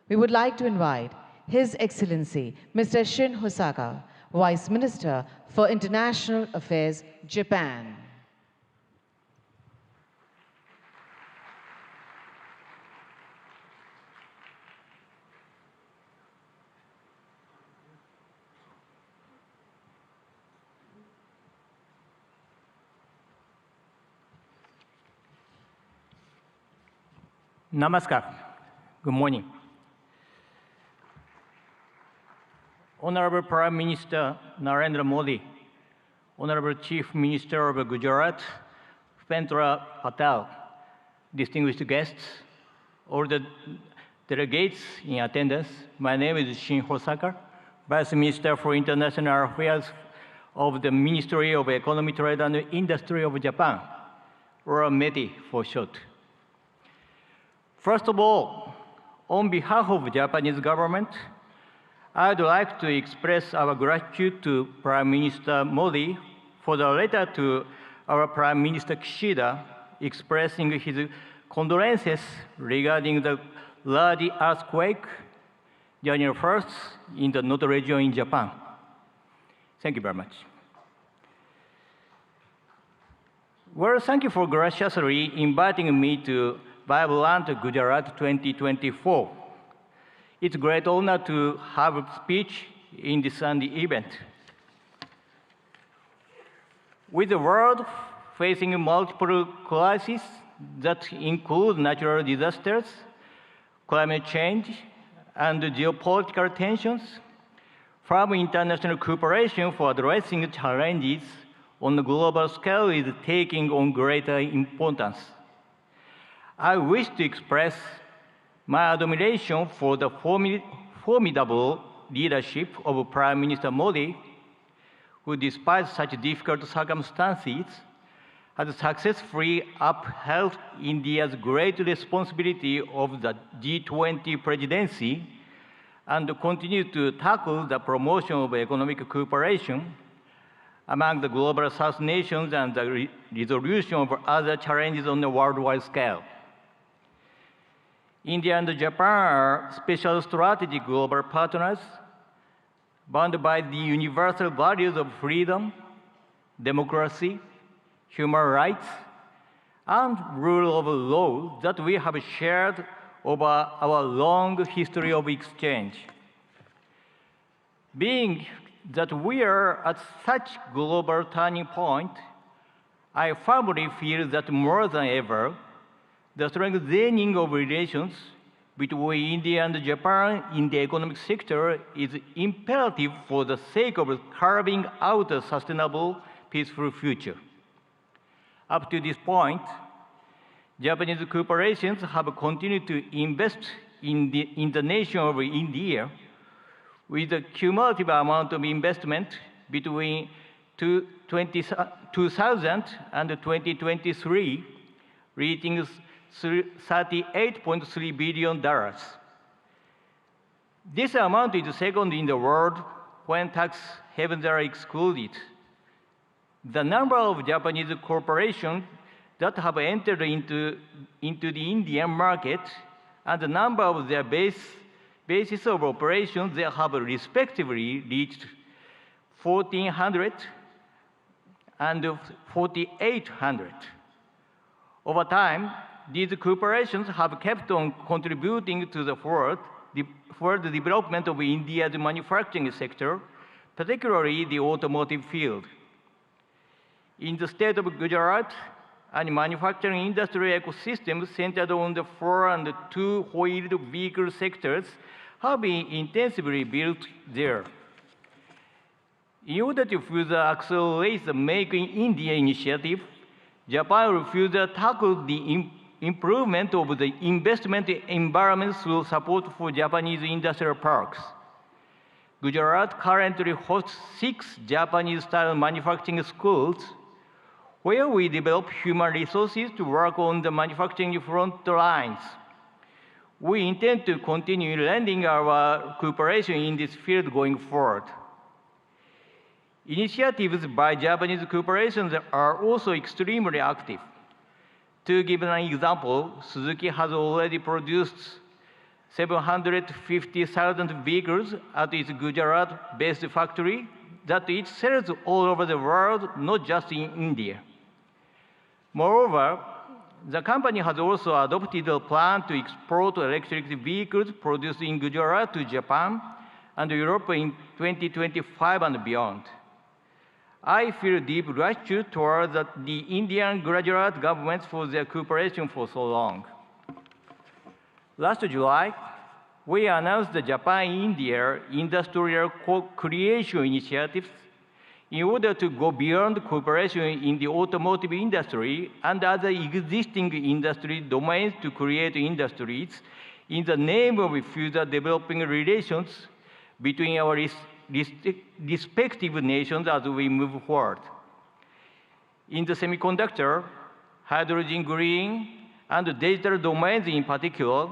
We would like to invite His Excellency Mr. Shin Hosaka, Vice Minister for International Affairs, Japan. Namaskar. Good morning. Honorable Prime Minister Narendra Modi, Honorable Chief Minister of Gujarat, Bhupendra Patel, distinguished guests, all the delegates in attendance, my name is Shin Hosaka, Vice Minister for International Affairs of the Ministry of Economy, Trade and Industry of Japan, or METI for short. First of all, on behalf of the Japanese government, I'd like to express our gratitude to Prime Minister Modi for the letter to our Prime Minister Kishida expressing his condolences regarding the large earthquake January 1st in the Noto region in Japan. Thank you very much. Well, thank you for graciously inviting me to Vibrant Gujarat 2024. It's a great honor to have a speech in this Sunday event. With the world facing multiple crises that include natural disasters, climate change, and geopolitical tensions, firm international cooperation for addressing challenges on a global scale is taking on greater importance. I wish to express my admiration for the formidable leadership of Prime Minister Modi, who, despite such difficult circumstances, has successfully upheld India's great responsibility of the G20 presidency and continued to tackle the promotion of economic cooperation among the global South nations and the resolution of other challenges on a worldwide scale. India and Japan are special strategic global partners bound by the universal values of freedom, democracy, human rights, and rule of law that we have shared over our long history of exchange. Being that we are at such global turning point, I firmly feel that more than ever, the strengthening of relations between India and Japan in the economic sector is imperative for the sake of carving out a sustainable, peaceful future. Up to this point, Japanese corporations have continued to invest in the nation of India with a cumulative amount of investment between 2000 and 2023 reaching $38.3 billion. This amount is second in the world when tax havens are excluded. The number of Japanese corporations that have entered into the Indian market and the number of their bases of operations they have respectively reached 1,400 and 4,800. Over time, these corporations have kept on contributing to the world for the development of India's manufacturing sector, particularly the automotive field. In the state of Gujarat, a manufacturing industry ecosystem centered on the 4- and 2-wheeled vehicle sectors have been intensively built there. In order to further accelerate the Make in India initiative, Japan will further tackle the improvement of the investment environment through support for Japanese industrial parks. Gujarat currently hosts 6 Japanese-style manufacturing schools where we develop human resources to work on the manufacturing front lines. We intend to continue lending our cooperation in this field going forward. Initiatives by Japanese corporations are also extremely active. To give an example, Suzuki has already produced 750,000 vehicles at its Gujarat-based factory that it sells all over the world, not just in India. Moreover, the company has also adopted a plan to export electric vehicles produced in Gujarat to Japan and Europe in 2025 and beyond. I feel deep gratitude towards the Indian Gujarat governments for their cooperation for so long. Last July, we announced the Japan-India Industrial Co-Creation Initiatives in order to go beyond cooperation in the automotive industry and other existing industry domains to create industries in the name of further developing relations between our respective nations as we move forward. In the semiconductor, hydrogen green, and digital domains in particular,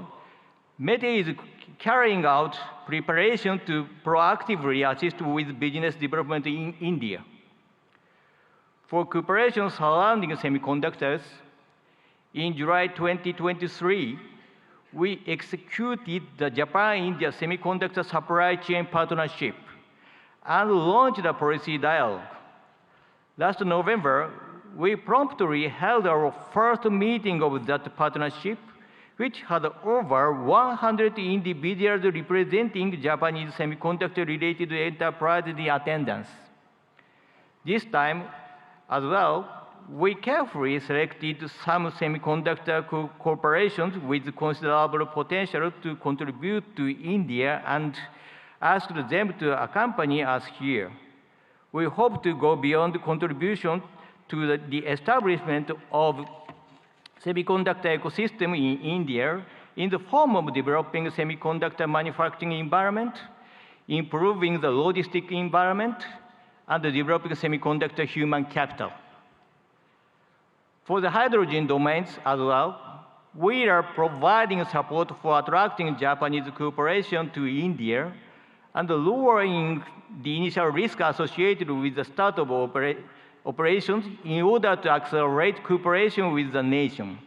METE is carrying out preparation to proactively assist with business development in India. For cooperation surrounding semiconductors, in July 2023, we executed the Japan-India Semiconductor Supply Chain Partnership and launched a policy dialogue. Last November, we promptly held our first meeting of that partnership, which had over 100 individuals representing Japanese semiconductor-related enterprises in attendance. This time, as well, we carefully selected some semiconductor corporations with considerable potential to contribute to India and asked them to accompany us here. We hope to go beyond contribution to the establishment of semiconductor ecosystem in India in the form of developing semiconductor manufacturing environment, improving the logistic environment, and developing semiconductor human capital. For the hydrogen domains as well, we are providing support for attracting Japanese cooperation to India and lowering the initial risk associated with the start of operations in order to accelerate cooperation with the nation.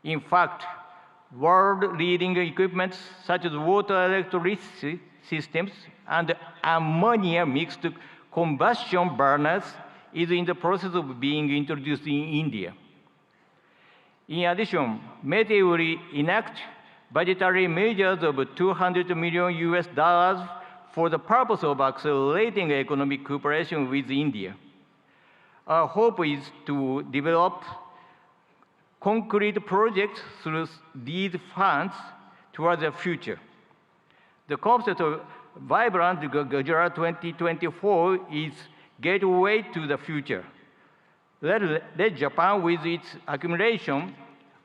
In fact, world-leading equipment such as water electricity systems and ammonia mixed combustion burners is in the process of being introduced in India. In addition, METE will enact budgetary measures of $200 million for the purpose of accelerating economic cooperation with India. Our hope is to develop concrete projects through these funds towards the future. The concept of Vibrant Gujarat 2024 is gateway to the future. Let Japan, with its accumulation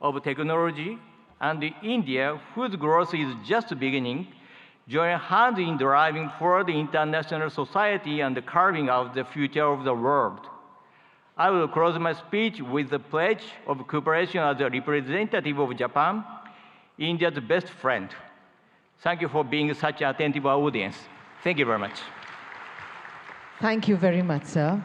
of technology, and India, whose growth is just beginning, join hands in driving forward international society and carving out the future of the world. I will close my speech with the pledge of cooperation as a representative of Japan, India's best friend. Thank you for being such an attentive audience. Thank you very much. Thank you very much, sir.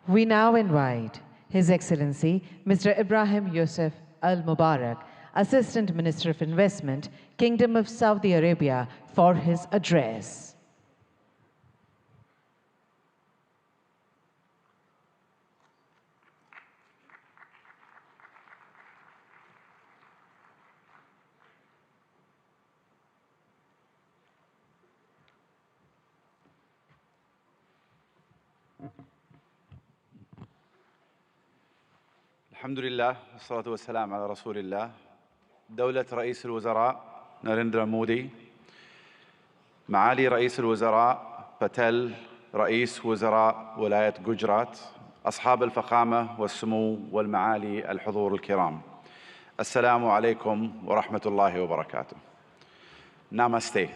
We now invite His Excellency Mr. Ibrahim Yusuf Al Mubarak, Assistant Minister of Investment, Kingdom of Saudi Arabia, for his address. الحمد لله والصلاة والسلام على رسول الله. دولة رئيس الوزراء ناريندرا مودي، معالي رئيس الوزراء باتيل رئيس وزراء ولاية جوجرات، أصحاب الفخامة والسمو والمعالي الحضور الكرام، السلام عليكم ورحمة الله وبركاته. نامستي.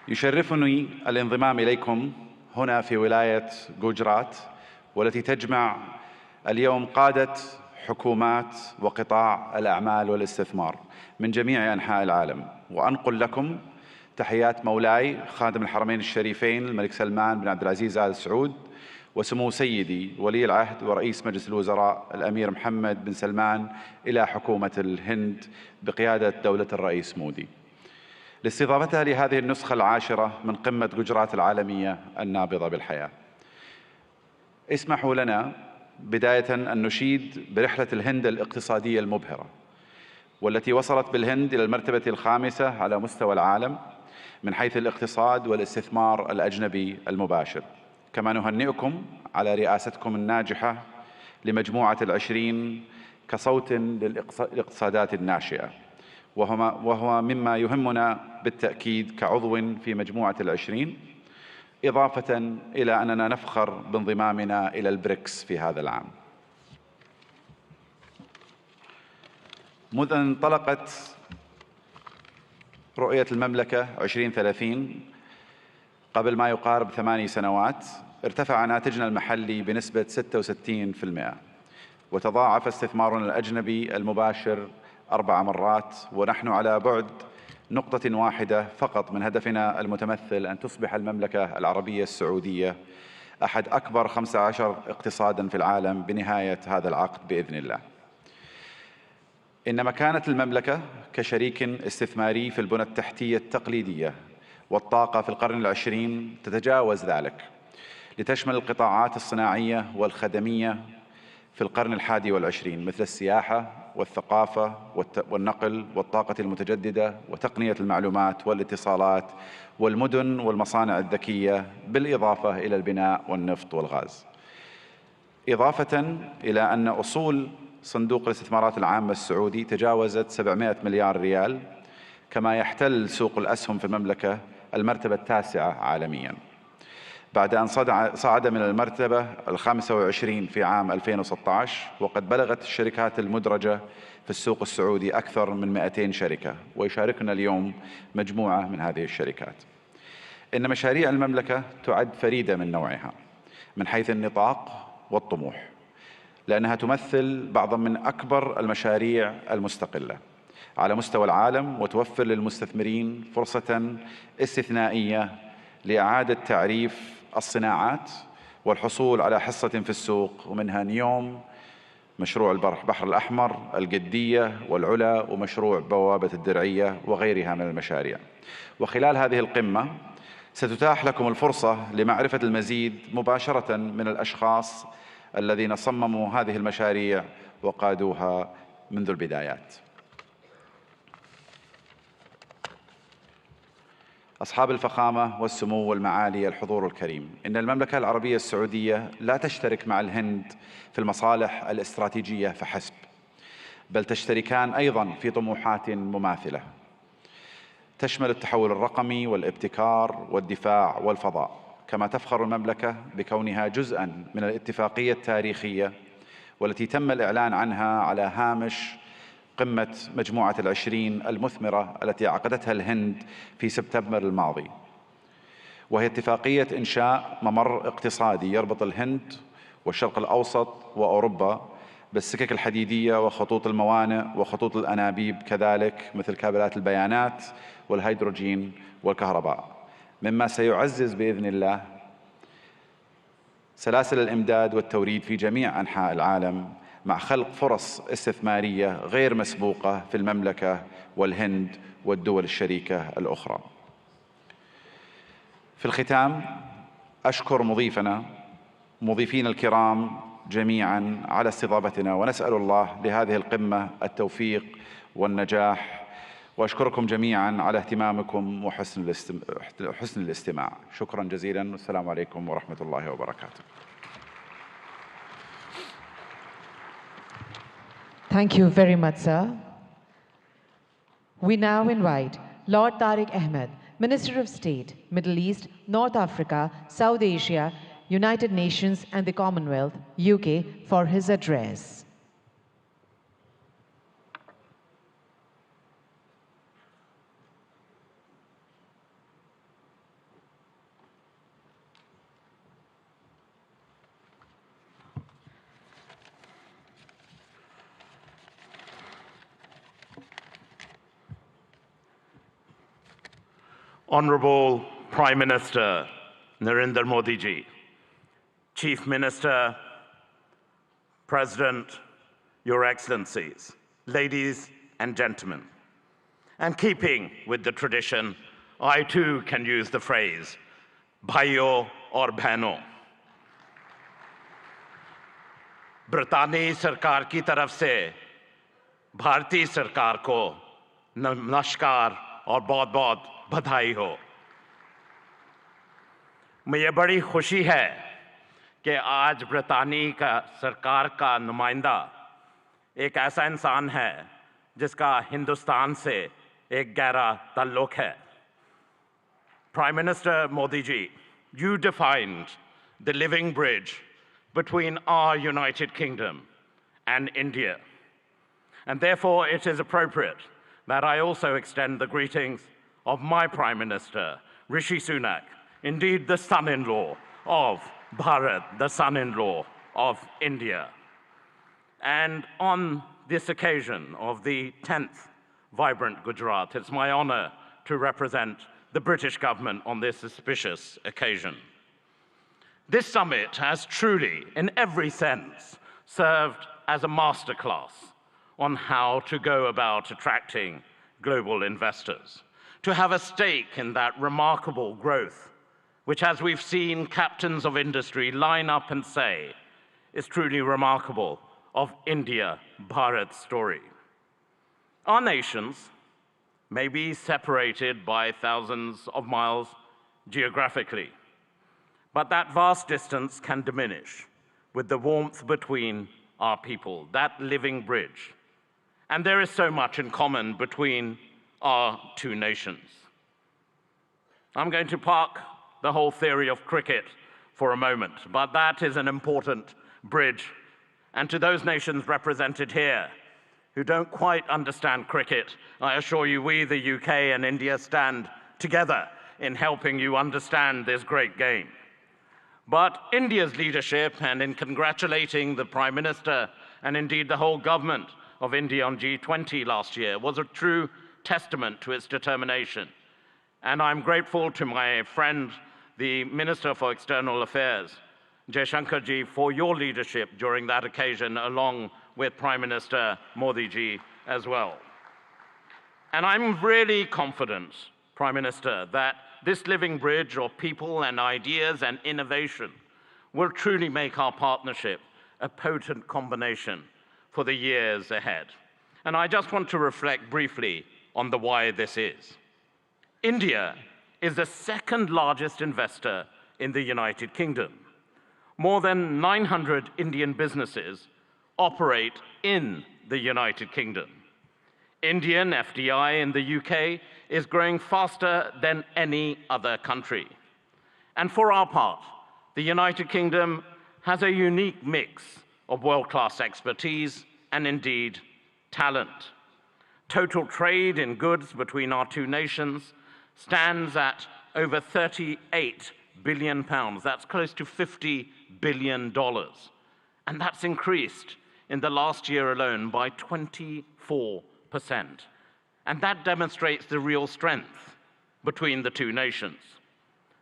يشرفني الانضمام إليكم هنا في ولاية جوجرات، والتي تجمع اليوم قادة حكومات وقطاع الأعمال والاستثمار من جميع أنحاء العالم، وأنقل لكم تحيات مولاي خادم الحرمين الشريفين الملك سلمان بن عبد العزيز آل سعود، وسمو سيدي ولي العهد ورئيس مجلس الوزراء الأمير محمد بن سلمان إلى حكومة الهند بقيادة دولة الرئيس مودي، لاستضافتها لهذه النسخة العاشرة من قمة جوجرات العالمية النابضة بالحياة. اسمحوا لنا بداية أن نشيد برحلة الهند الاقتصادية المبهرة، والتي وصلت بالهند إلى المرتبة الخامسة على مستوى العالم من حيث الاقتصاد والاستثمار الأجنبي المباشر. كما نهنئكم على رئاستكم الناجحة لمجموعة العشرين كصوت للاقتصادات الناشئة، وهو مما يهمنا بالتأكيد كعضو في مجموعة العشرين، إضافة إلى أننا نفخر بانضمامنا إلى البريكس في هذا العام. منذ أن انطلقت رؤية المملكة 2030 قبل ما يقارب 8 سنوات، ارتفع ناتجنا المحلي بنسبة 66%، وتضاعف استثمارنا الأجنبي المباشر 4 مرات، ونحن على بعد نقطة واحدة فقط من هدفنا المتمثل أن تصبح المملكة العربية السعودية أحد أكبر 15 اقتصاداً في العالم بنهاية هذا العقد بإذن الله. إن مكانة المملكة كشريك استثماري في البنى التحتية التقليدية والطاقة في القرن العشرين تتجاوز ذلك، لتشمل القطاعات الصناعية والخدمية في القرن الحادي والعشرين، مثل السياحة والثقافة والنقل والطاقة المتجددة وتقنية المعلومات والاتصالات والمدن والمصانع الذكية، بالإضافة إلى البناء والنفط والغاز. إضافة إلى أن أصول صندوق الاستثمارات العامة السعودي تجاوزت 700 مليار ريال، كما يحتل سوق الأسهم في المملكة المرتبة التاسعة عالمياً، بعد أن صعد من المرتبة 25 في عام 2016، وقد بلغت الشركات المدرجة في السوق السعودي أكثر من 200 شركة، ويشاركنا اليوم مجموعة من هذه الشركات. إن مشاريع المملكة تعد فريدة من نوعها من حيث النطاق والطموح، لأنها تمثل بعضا من أكبر المشاريع المستقلة على مستوى العالم، وتوفر للمستثمرين فرصة استثنائية لإعادة تعريف الصناعات والحصول على حصة في السوق، ومنها نيوم، مشروع البحر الأحمر، الجدية والعلا، ومشروع بوابة الدرعية وغيرها من المشاريع. وخلال هذه القمة ستتاح لكم الفرصة لمعرفة المزيد مباشرة من الأشخاص الذين صمموا هذه المشاريع وقادوها منذ البدايات. أصحاب الفخامة والسمو والمعالي الحضور الكريم، إن المملكة العربية السعودية لا تشترك مع الهند في المصالح الاستراتيجية فحسب، بل تشتركان أيضاً في طموحات مماثلة تشمل التحول الرقمي والابتكار والدفاع والفضاء. كما تفخر المملكة بكونها جزءاً من الاتفاقية التاريخية والتي تم الإعلان عنها على هامش قمة مجموعة العشرين المثمرة التي عقدتها الهند في سبتمبر الماضي، وهي اتفاقية إنشاء ممر اقتصادي يربط الهند والشرق الأوسط وأوروبا بالسكك الحديدية وخطوط الموانئ وخطوط الأنابيب، كذلك مثل كابلات البيانات والهيدروجين والكهرباء، مما سيعزز بإذن الله سلاسل الإمداد والتوريد في جميع أنحاء العالم، مع خلق فرص استثمارية غير مسبوقة في المملكة والهند والدول الشريكة الأخرى. في الختام أشكر مضيفين الكرام جميعا على استضافتنا، ونسأل الله لهذه القمة التوفيق والنجاح وأشكركم جميعا على اهتمامكم وحسن الاستماع. شكرا جزيلا والسلام عليكم ورحمة الله وبركاته. Thank you very much, sir. We now invite Lord Tariq Ahmed, Minister of State, Middle East, North Africa, South Asia, United Nations and the Commonwealth, UK, for his address. Honorable Prime Minister Narendra Modi ji, Chief Minister, President, Your Excellencies, ladies and gentlemen, and keeping with the tradition, I too can use the phrase, bhaiyo aur behno. Britani sarkar ki taraf se, Bharati sarkar ko namaskar aur bahut-bahut बधाई हो। मुझे बड़ी खुशी है कि आज ब्रितानी का सरकार का नुमाइंदा एक ऐसा इंसान है जिसका हिंदुस्तान से एक गहरा ताल्लुक है। Prime Minister Modi ji, you defined the living bridge between our United Kingdom and India. And therefore it is appropriate that I also extend the greetings of my Prime Minister, Rishi Sunak, indeed the son-in-law of Bharat, the son-in-law of India. And on this occasion of the 10th Vibrant Gujarat, it's my honor to represent the British government on this auspicious occasion. This summit has truly, in every sense, served as a masterclass on how to go about attracting global investors, to have a stake in that remarkable growth, which, as we've seen captains of industry line up and say, is truly remarkable of India-Bharat story. Our nations may be separated by thousands of miles geographically, but that vast distance can diminish with the warmth between our people, that living bridge. And there is so much in common between our two nations. I'm going to park the whole theory of cricket for a moment, but that is an important bridge. And to those nations represented here who don't quite understand cricket, I assure you we, the UK and India, stand together in helping you understand this great game. But India's leadership, and in congratulating the Prime Minister and indeed the whole government of India on G20 last year, was a true testament to its determination. And I'm grateful to my friend, the Minister for External Affairs, Jaishankar ji, for your leadership during that occasion, along with Prime Minister Modi ji as well. And I'm really confident, Prime Minister, that this living bridge of people and ideas and innovation will truly make our partnership a potent combination for the years ahead. And I just want to reflect briefly on the why this is. India is the second largest investor in the United Kingdom. More than 900 Indian businesses operate in the United Kingdom. Indian FDI in the UK is growing faster than any other country. And for our part, the United Kingdom has a unique mix of world-class expertise and indeed talent. Total trade in goods between our two nations stands at over £38 billion. That's close to $50 billion. And that's increased in the last year alone by 24%. And that demonstrates the real strength between the two nations.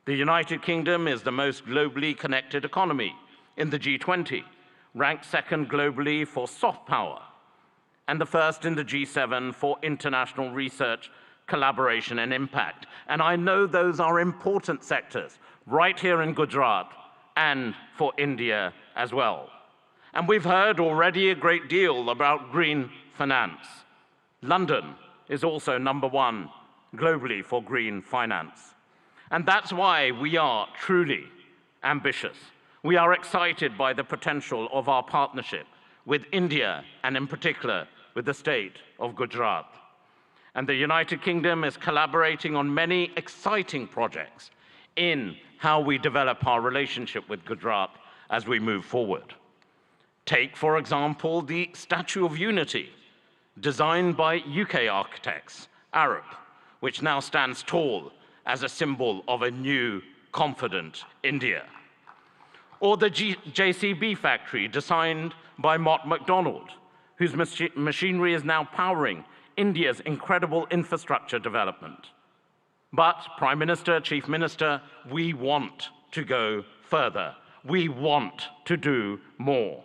The United Kingdom is the most globally connected economy in the G20, ranked second globally for soft power, and the first in the G7 for international research, collaboration, and impact. And I know those are important sectors right here in Gujarat and for India as well. And we've heard already a great deal about green finance. London is also #1 globally for green finance. And that's why we are truly ambitious. We are excited by the potential of our partnership with India and in particular with the state of Gujarat. And the United Kingdom is collaborating on many exciting projects in how we develop our relationship with Gujarat as we move forward. Take, for example, the Statue of Unity, designed by UK architects, Arab, which now stands tall as a symbol of a new, confident India. Or the JCB factory, designed by Mott MacDonald, whose machinery is now powering India's incredible infrastructure development. But, Prime Minister, Chief Minister, we want to go further. We want to do more.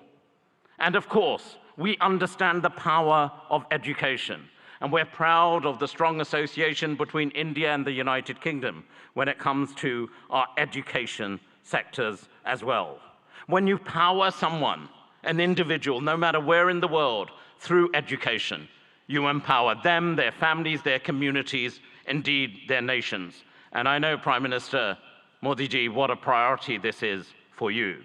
And of course, we understand the power of education, and we're proud of the strong association between India and the United Kingdom when it comes to our education sectors as well. When you power someone, an individual, no matter where in the world, through education, you empower them, their families, their communities, indeed their nations. And I know, Prime Minister Modi ji, what a priority this is for you.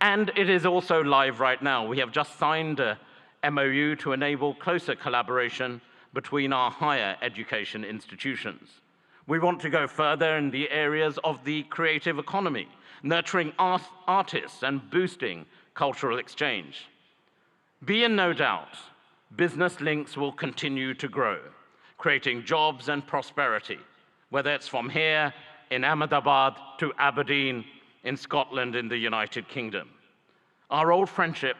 And it is also live right now. We have just signed a MOU to enable closer collaboration between our higher education institutions. We want to go further in the areas of the creative economy, nurturing artists and boosting cultural exchange. Be in no doubt, business links will continue to grow, creating jobs and prosperity, whether it's from here in Ahmedabad to Aberdeen in Scotland in the United Kingdom. Our old friendship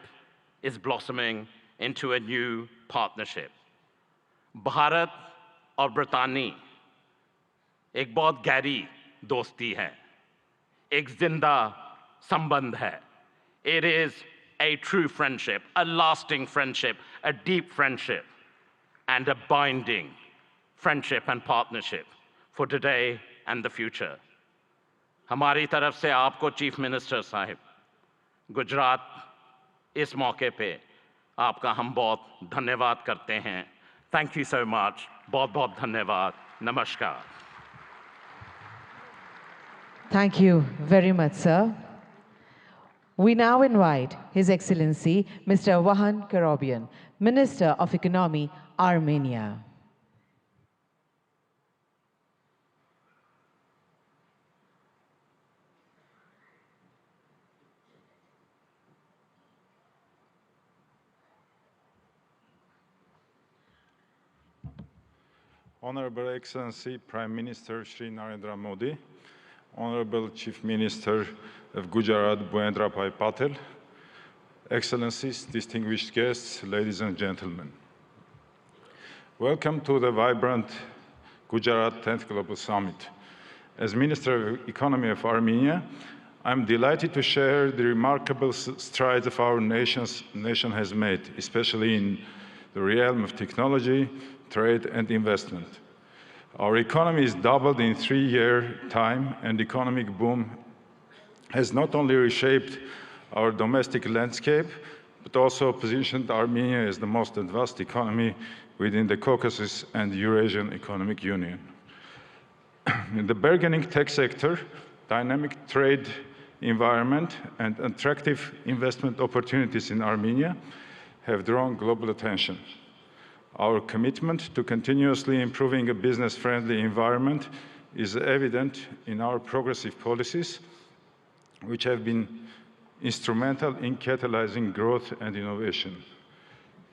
is blossoming into a new partnership. Bharat और ब्रितानी एक बहुत गहरी दोस्ती है, एक जिंदा संबंध है. It is a true friendship, a lasting friendship, a deep friendship, and a binding friendship and partnership for today and the future. हमारी तरफ से आपको चीफ मिनिस्टर साहिब, गुजरात इस मौके पे आपका हम बहुत धन्यवाद करते हैं. Thank you so much. बहुत बहुत धन्यवाद. Namaskar. Thank you very much, sir. We now invite His Excellency Mr. Vahan Karobian, Minister of Economy, Armenia. Honorable Excellency Prime Minister Shri Narendra Modi, Honorable Chief Minister of Gujarat Bhuendra Bhai Patel, Excellencies, distinguished guests, ladies and gentlemen. Welcome to the vibrant Gujarat 10th Global Summit. As Minister of Economy of Armenia, I'm delighted to share the remarkable strides of our nation has made, especially in the realm of technology, trade and investment. Our economy is doubled in 3-year time, and economic boom has not only reshaped our domestic landscape, but also positioned Armenia as the most advanced economy within the Caucasus and the Eurasian Economic Union. In the burgeoning tech sector, dynamic trade environment and attractive investment opportunities in Armenia have drawn global attention. Our commitment to continuously improving a business-friendly environment is evident in our progressive policies, which have been instrumental in catalyzing growth and innovation.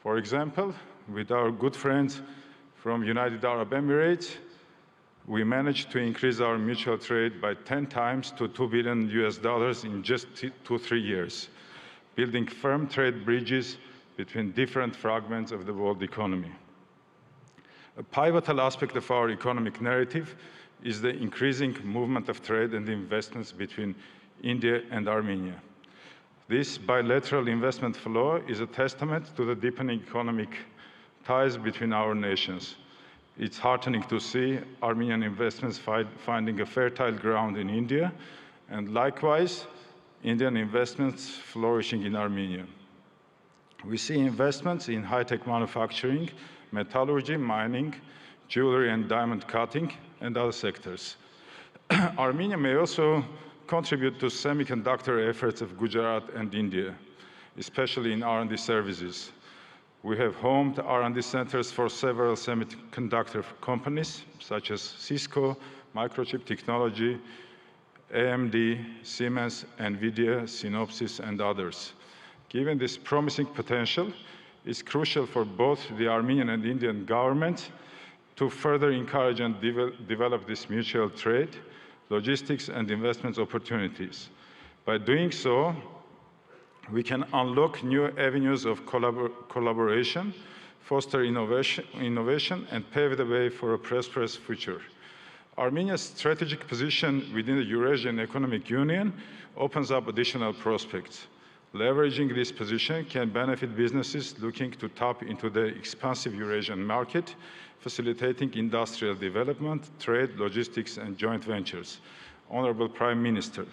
For example, with our good friends from United Arab Emirates, we managed to increase our mutual trade by 10 times to $2 billion in just 2-3 years, building firm trade bridges between different fragments of the world economy. A pivotal aspect of our economic narrative is the increasing movement of trade and investments between India and Armenia. This bilateral investment flow is a testament to the deepening economic ties between our nations. It's heartening to see Armenian investments finding a fertile ground in India, and likewise, Indian investments flourishing in Armenia. We see investments in high-tech manufacturing, metallurgy, mining, jewelry and diamond cutting, and other sectors. Armenia may also contribute to semiconductor efforts of Gujarat and India, especially in R&D services. We have homed R&D centers for several semiconductor companies, such as Cisco, Microchip Technology, AMD, Siemens, NVIDIA, Synopsys, and others. Given this promising potential, it's crucial for both the Armenian and Indian governments to further encourage and develop this mutual trade, logistics, and investment opportunities. By doing so, we can unlock new avenues of collaboration, foster innovation, and pave the way for a prosperous future. Armenia's strategic position within the Eurasian Economic Union opens up additional prospects. Leveraging this position can benefit businesses looking to tap into the expansive Eurasian market, facilitating industrial development, trade, logistics, and joint ventures. Honorable Prime Minister,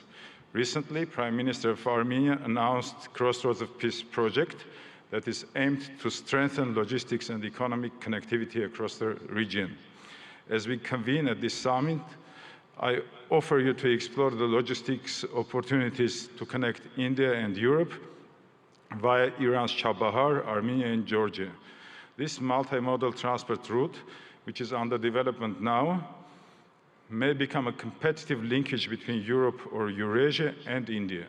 recently, Prime Minister of Armenia announced Crossroads of Peace project that is aimed to strengthen logistics and economic connectivity across the region. As we convene at this summit, I offer you to explore the logistics opportunities to connect India and Europe via Iran's Chabahar, Armenia, and Georgia. This multimodal transport route, which is under development now, may become a competitive linkage between Europe or Eurasia and India.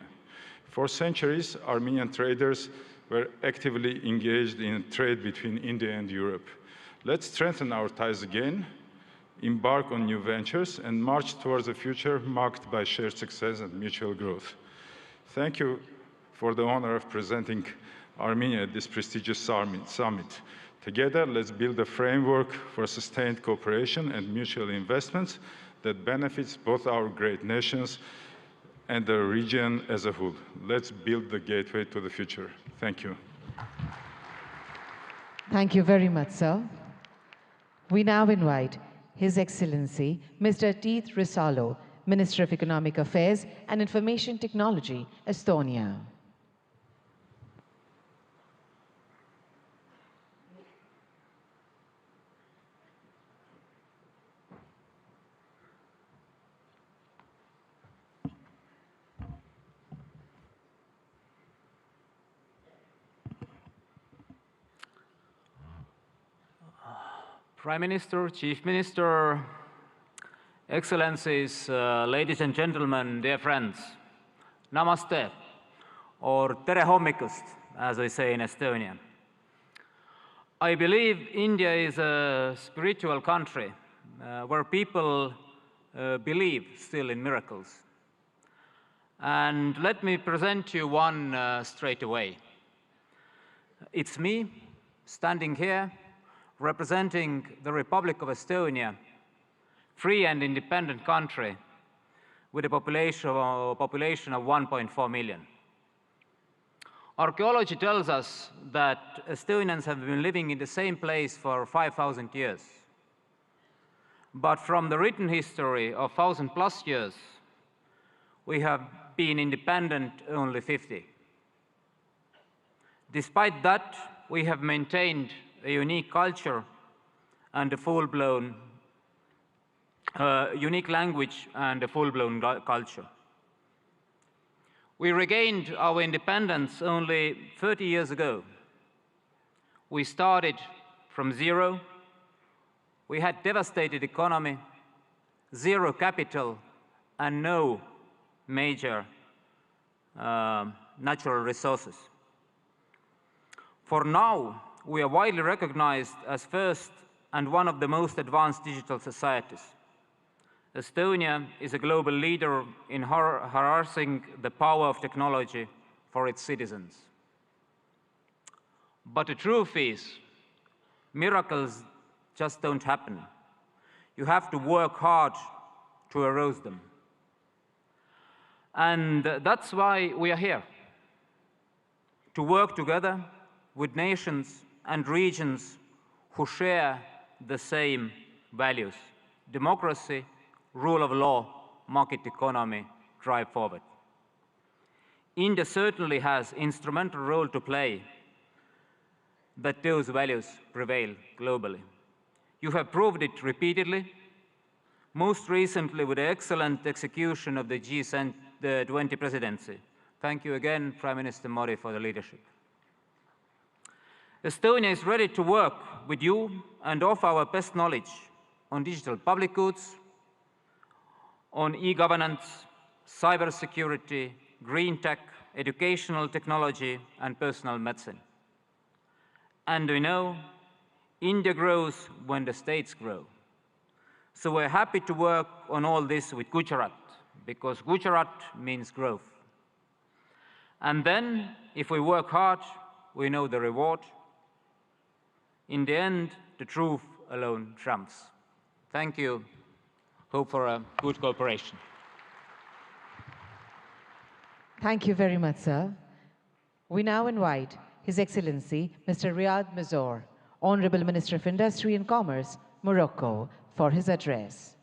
For centuries, Armenian traders were actively engaged in trade between India and Europe. Let's strengthen our ties again, embark on new ventures, and march towards a future marked by shared success and mutual growth. Thank you for the honor of presenting Armenia at this prestigious summit. Together, let's build a framework for sustained cooperation and mutual investments that benefits both our great nations and the region as a whole. Let's build the gateway to the future. Thank you. Thank you very much, sir. We now invite His Excellency, Mr. Teeth Risalo, Minister of Economic Affairs and Information Technology, Estonia. Prime Minister, Chief Minister, Excellencies, ladies and gentlemen, dear friends, namaste, or tere hommikust, as we say in Estonian. I believe India is a spiritual country where people believe still in miracles. And let me present you one straight away. It's me standing here representing the Republic of Estonia, free and independent country with a population of 1.4 million. Archaeology tells us that Estonians have been living in the same place for 5,000 years. But from the written history of 1,000+ years, we have been independent only 50. Despite that, we have maintained a unique culture and a full-blown, unique language and a full-blown culture. We regained our independence only 30 years ago. We started from zero. We had devastated economy, zero capital, and no major natural resources. For now, we are widely recognized as first and one of the most advanced digital societies. Estonia is a global leader in harnessing the power of technology for its citizens. But the truth is, miracles just don't happen. You have to work hard to arouse them. And that's why we are here, to work together with nations and regions who share the same values: democracy, rule of law, market economy, drive forward. India certainly has an instrumental role to play. that those values prevail globally. You have proved it repeatedly, most recently with the excellent execution of the G20 presidency. Thank you again, Prime Minister Modi, for the leadership. Estonia is ready to work with you and offer our best knowledge on digital public goods, on e-governance, cybersecurity, green tech, educational technology, and personal medicine. And we know India grows when the states grow. So we're happy to work on all this with Gujarat, because Gujarat means growth. And then, if we work hard, we know the reward. In the end, the truth alone trumps. Thank you. Hope for a good cooperation. Thank you very much, sir. We now invite His Excellency Mr. Riyad Mazzour, Honorable Minister of Industry and Commerce, Morocco, for his address.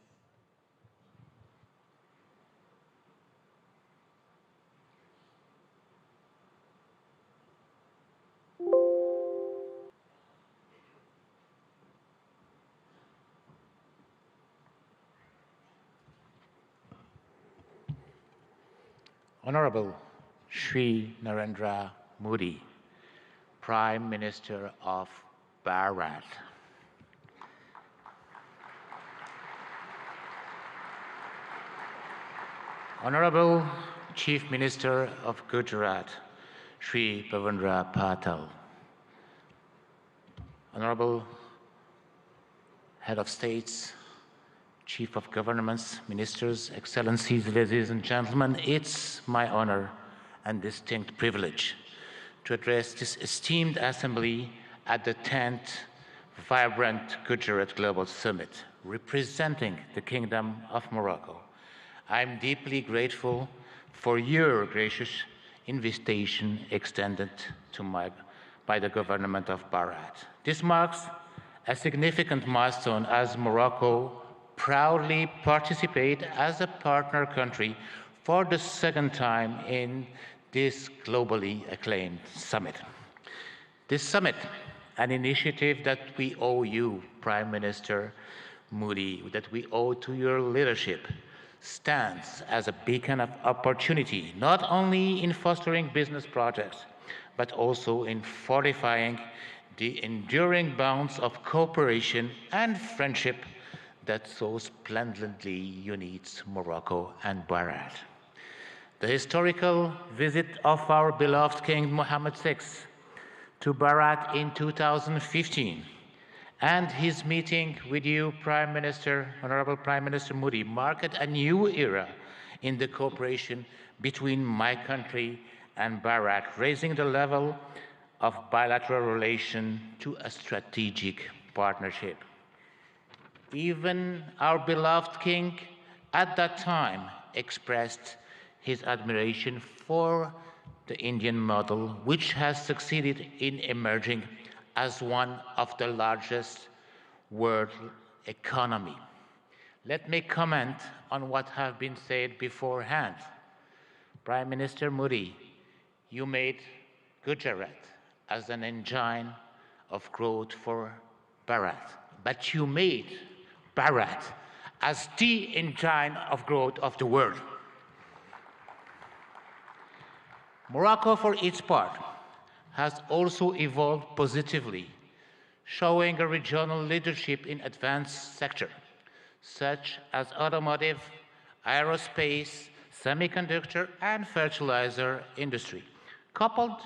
Honorable Shri Narendra Modi, Prime Minister of Bharat. Honorable Chief Minister of Gujarat, Shri Bhavendra Patel. Honorable Head of States, Chief of Governments, Ministers, Excellencies, ladies and gentlemen, it's my honor and distinct privilege to address this esteemed assembly at the 10th Vibrant Gujarat Global Summit, representing the Kingdom of Morocco. I'm deeply grateful for your gracious invitation extended to by the government of Bharat. This marks a significant milestone as Morocco proudly participate as a partner country for the second time in this globally acclaimed summit. This summit, an initiative that we owe you, Prime Minister Modi, that we owe to your leadership, stands as a beacon of opportunity, not only in fostering business projects, but also in fortifying the enduring bonds of cooperation and friendship that so splendidly unites Morocco and Bharat. The historical visit of our beloved King Mohammed VI to Bharat in 2015 and his meeting with you, Prime Minister, Honorable Prime Minister Modi, marked a new era in the cooperation between my country and Bharat, raising the level of bilateral relation to a strategic partnership. Even our beloved king at that time expressed his admiration for the Indian model, which has succeeded in emerging as one of the largest world economy. Let me comment on what has been said beforehand. Prime Minister Modi, you made Gujarat as an engine of growth for Bharat, but you made Bharat as the engine of growth of the world. Morocco, for its part, has also evolved positively, showing a regional leadership in advanced sectors, such as automotive, aerospace, semiconductor, and fertilizer industry, coupled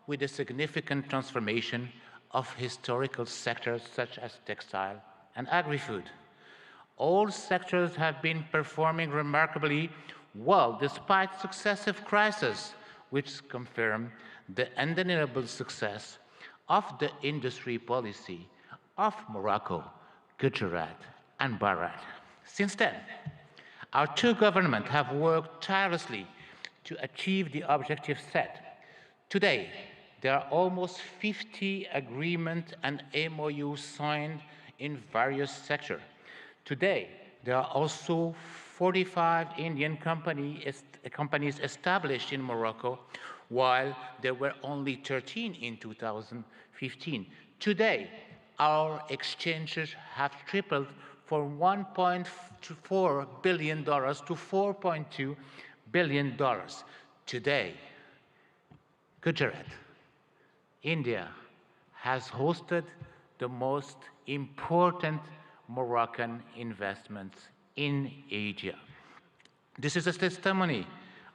with a significant transformation of historical sectors such as textile and agri-food. All sectors have been performing remarkably well despite successive crises, which confirm the undeniable success of the industry policy of Morocco, Gujarat, and Bharat. Since then, our two governments have worked tirelessly to achieve the objectives set. Today, there are almost 50 agreements and MOUs signed in various sectors. Today, there are also 45 Indian companies established in Morocco, while there were only 13 in 2015. Today, our exchanges have tripled from $1.4 billion to $4.2 billion. Today, Gujarat, India, has hosted the most important Moroccan investments in Asia. This is a testimony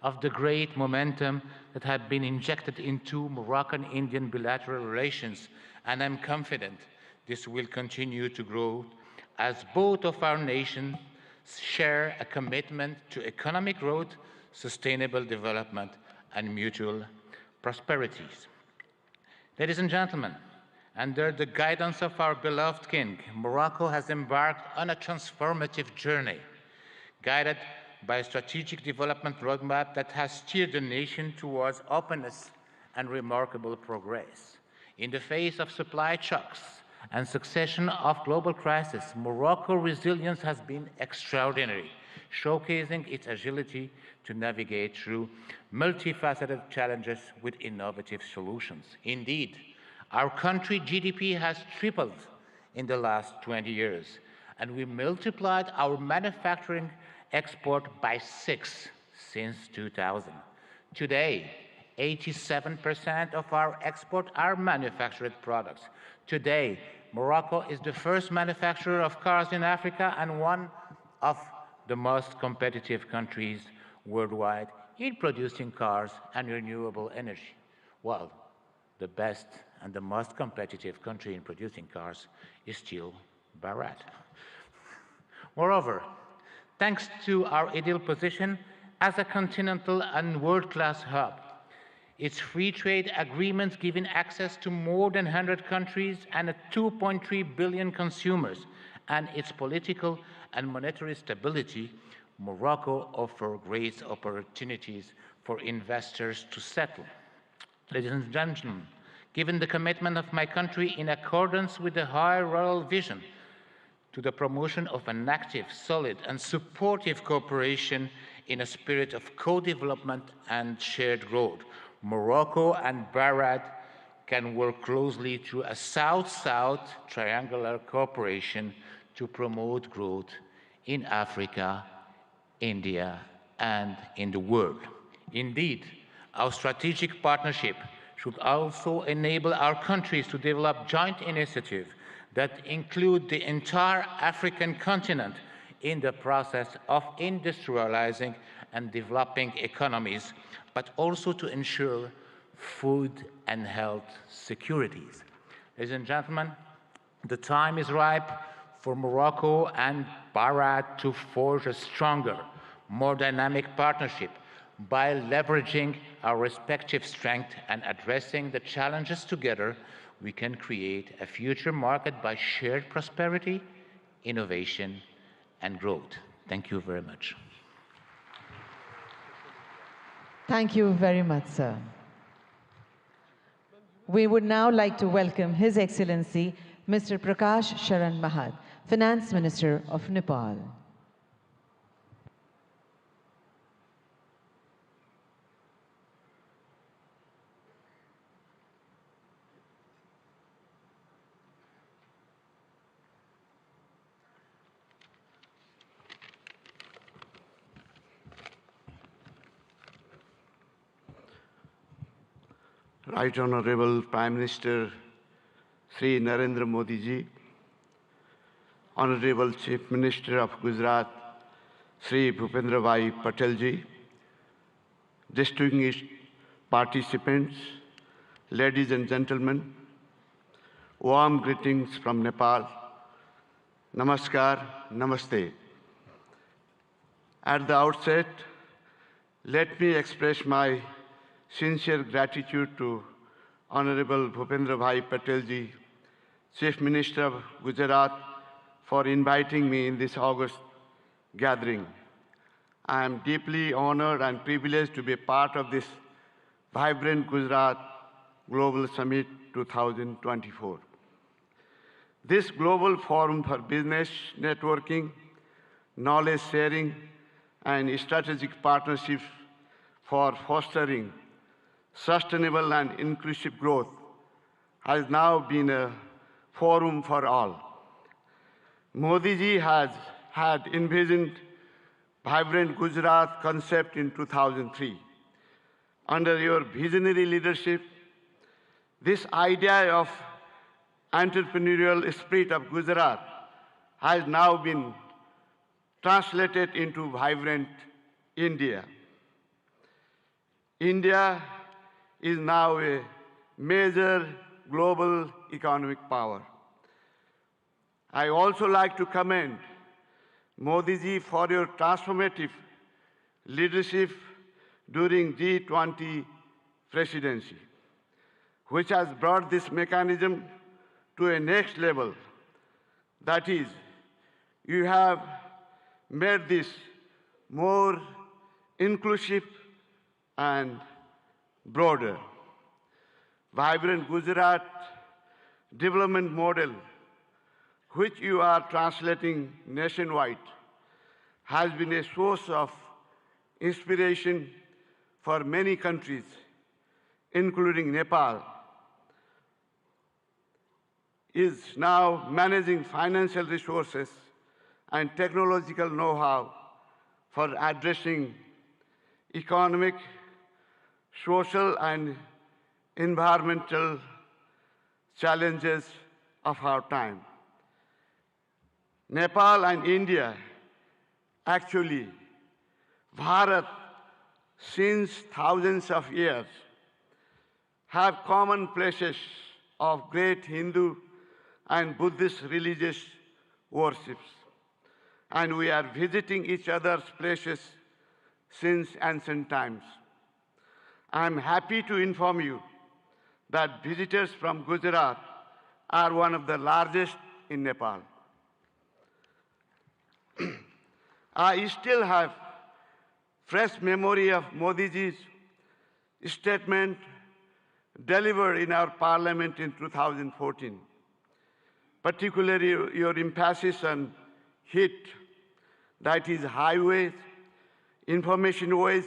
of the great momentum that had been injected into Moroccan-Indian bilateral relations, and I'm confident this will continue to grow as both of our nations share a commitment to economic growth, sustainable development, and mutual prosperities. Ladies and gentlemen, under the guidance of our beloved King, Morocco has embarked on a transformative journey, guided by a strategic development roadmap that has steered the nation towards openness and remarkable progress. In the face of supply shocks and succession of global crises, Morocco's resilience has been extraordinary, showcasing its agility to navigate through multifaceted challenges with innovative solutions. Indeed, our country's GDP has tripled in the last 20 years, and we multiplied our manufacturing export by 6 since 2000. Today, 87% of our export are manufactured products. Today, Morocco is the first manufacturer of cars in Africa and one of the most competitive countries worldwide in producing cars and renewable energy. Well, the best and the most competitive country in producing cars is still Gujarat. Moreover, thanks to our ideal position as a continental and world-class hub, its free trade agreements giving access to more than 100 countries and 2.3 billion consumers, and its political and monetary stability, Morocco offers great opportunities for investors to settle. Ladies and gentlemen, given the commitment of my country in accordance with the high royal vision to the promotion of an active, solid, and supportive cooperation in a spirit of co-development and shared growth, Morocco and Gujarat can work closely through a South-South triangular cooperation to promote growth in Africa, India, and in the world. Indeed, our strategic partnership should also enable our countries to develop joint initiatives that include the entire African continent in the process of industrializing and developing economies, but also to ensure food and health securities. Ladies and gentlemen, the time is ripe for Morocco and Gujarat to forge a stronger, more dynamic partnership by leveraging our respective strengths and addressing the challenges together. We can create a future marked by shared prosperity, innovation, and growth. Thank you very much. Thank you very much, sir. We would now like to welcome His Excellency Mr. Prakash Sharan Mahat, Finance Minister of Nepal. Right Honorable Prime Minister Sri Narendra Modi ji, Honorable Chief Minister of Gujarat Sri Bhupendra Bhai Patel ji, distinguished participants, ladies and gentlemen, warm greetings from Nepal. Namaskar, namaste. At the outset, let me express my sincere gratitude to Honorable Bhupendra Bhai Patel ji, Chief Minister of Gujarat, for inviting me in this August gathering. I am deeply honored and privileged to be a part of this vibrant Gujarat Global Summit 2024. This global forum for business networking, knowledge sharing, and strategic partnerships for fostering sustainable and inclusive growth has now been a forum for all. Modi ji had envisioned vibrant Gujarat concept in 2003. Under your visionary leadership, this idea of entrepreneurial spirit of Gujarat has now been translated into vibrant India. India is now a major global economic power. I also like to commend Modi ji for your transformative leadership during G20 presidency, which has brought this mechanism to a next level. That is, you have made this more inclusive and broader. Vibrant Gujarat development model, which you are translating nationwide, has been a source of inspiration for many countries, including Nepal, is now managing financial resources and technological know-how for addressing economic, social, and environmental challenges of our time. Nepal and India, actually, Bharat, since thousands of years, have common places of great Hindu and Buddhist religious worships. And we are visiting each other's places since ancient times. I am happy to inform you that visitors from Gujarat are one of the largest in Nepal. I still have fresh memory of Modi ji's statement delivered in our parliament in 2014, particularly your emphasis on HIT, that is highways, information ways,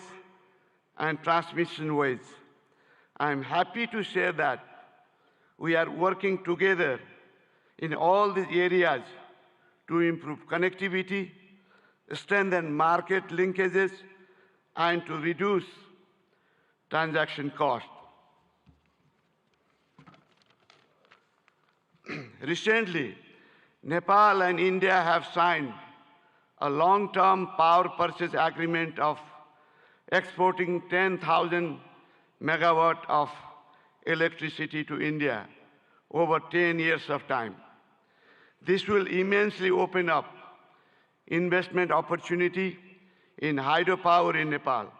and transmission ways. I am happy to share that we are working together in all these areas to improve connectivity, strengthen market linkages, and to reduce transaction costs. Recently, Nepal and India have signed a long-term power purchase agreement of exporting 10,000 megawatt of electricity to India over 10 years of time. This will immensely open up investment opportunity in hydropower in Nepal.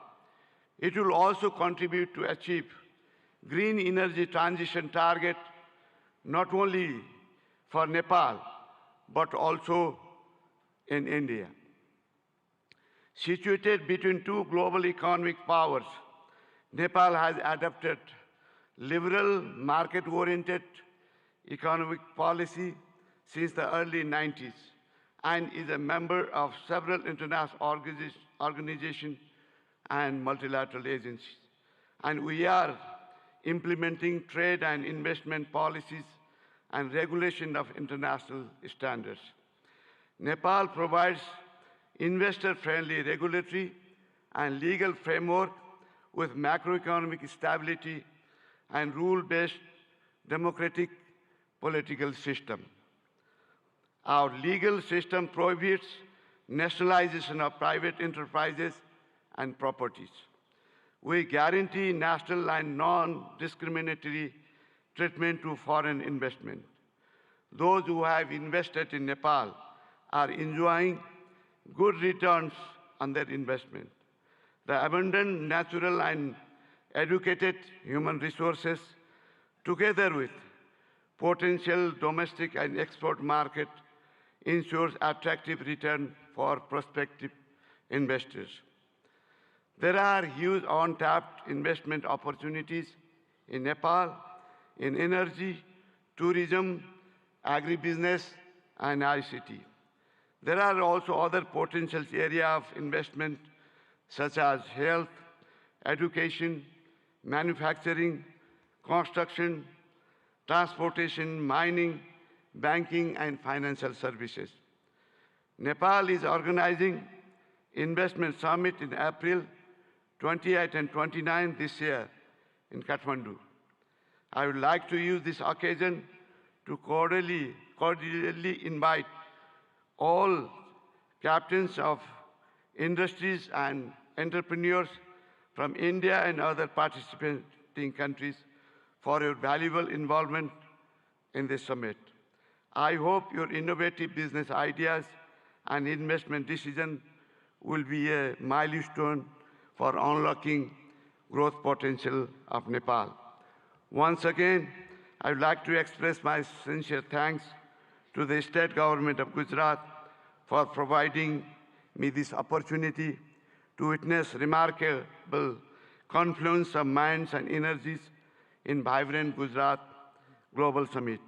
It will also contribute to achieve green energy transition target not only for Nepal, but also in India. Situated between two global economic powers, Nepal has adopted liberal, market-oriented economic policy since the early 90s and is a member of several international organizations and multilateral agencies. And we are implementing trade and investment policies and regulation of international standards. Nepal provides investor-friendly regulatory and legal framework with macroeconomic stability and rule-based democratic political system. Our legal system prohibits nationalization of private enterprises and properties. We guarantee national and non-discriminatory treatment to foreign investment. Those who have invested in Nepal are enjoying good returns on their investment. The abundant natural and educated human resources, together with potential domestic and export market, ensures attractive return for prospective investors. There are huge untapped investment opportunities in Nepal, in energy, tourism, agribusiness, and ICT. There are also other potential areas of investment such as health, education, manufacturing, construction, transportation, mining, banking, and financial services. Nepal is organizing Investment Summit in April 28 and 29 this year in Kathmandu. I would like to use this occasion to cordially invite all captains of industries and entrepreneurs from India and other participating countries for your valuable involvement in this summit. I hope your innovative business ideas and investment decisions will be a milestone for unlocking growth potential of Nepal. Once again, I would like to express my sincere thanks to the state government of Gujarat for providing me this opportunity to witness remarkable confluence of minds and energies in vibrant Gujarat Global Summit.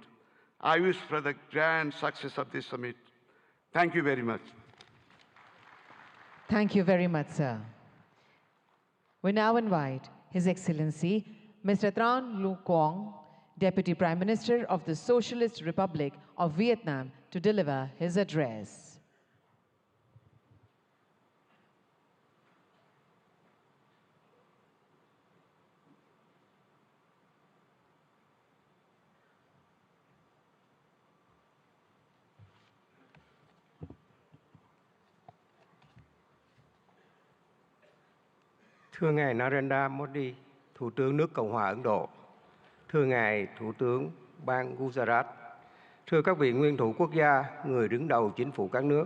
I wish for the grand success of this summit. Thank you very much. Thank you very much, sir. We now invite His Excellency Mr. Tran Lu Quang, Deputy Prime Minister of the Socialist Republic of Vietnam, to deliver his address. Thưa Ngài Narendra Modi, Thủ tướng nước Cộng hòa Ấn Độ, thưa Ngài Thủ tướng bang Gujarat, thưa các vị nguyên thủ quốc gia, người đứng đầu chính phủ các nước,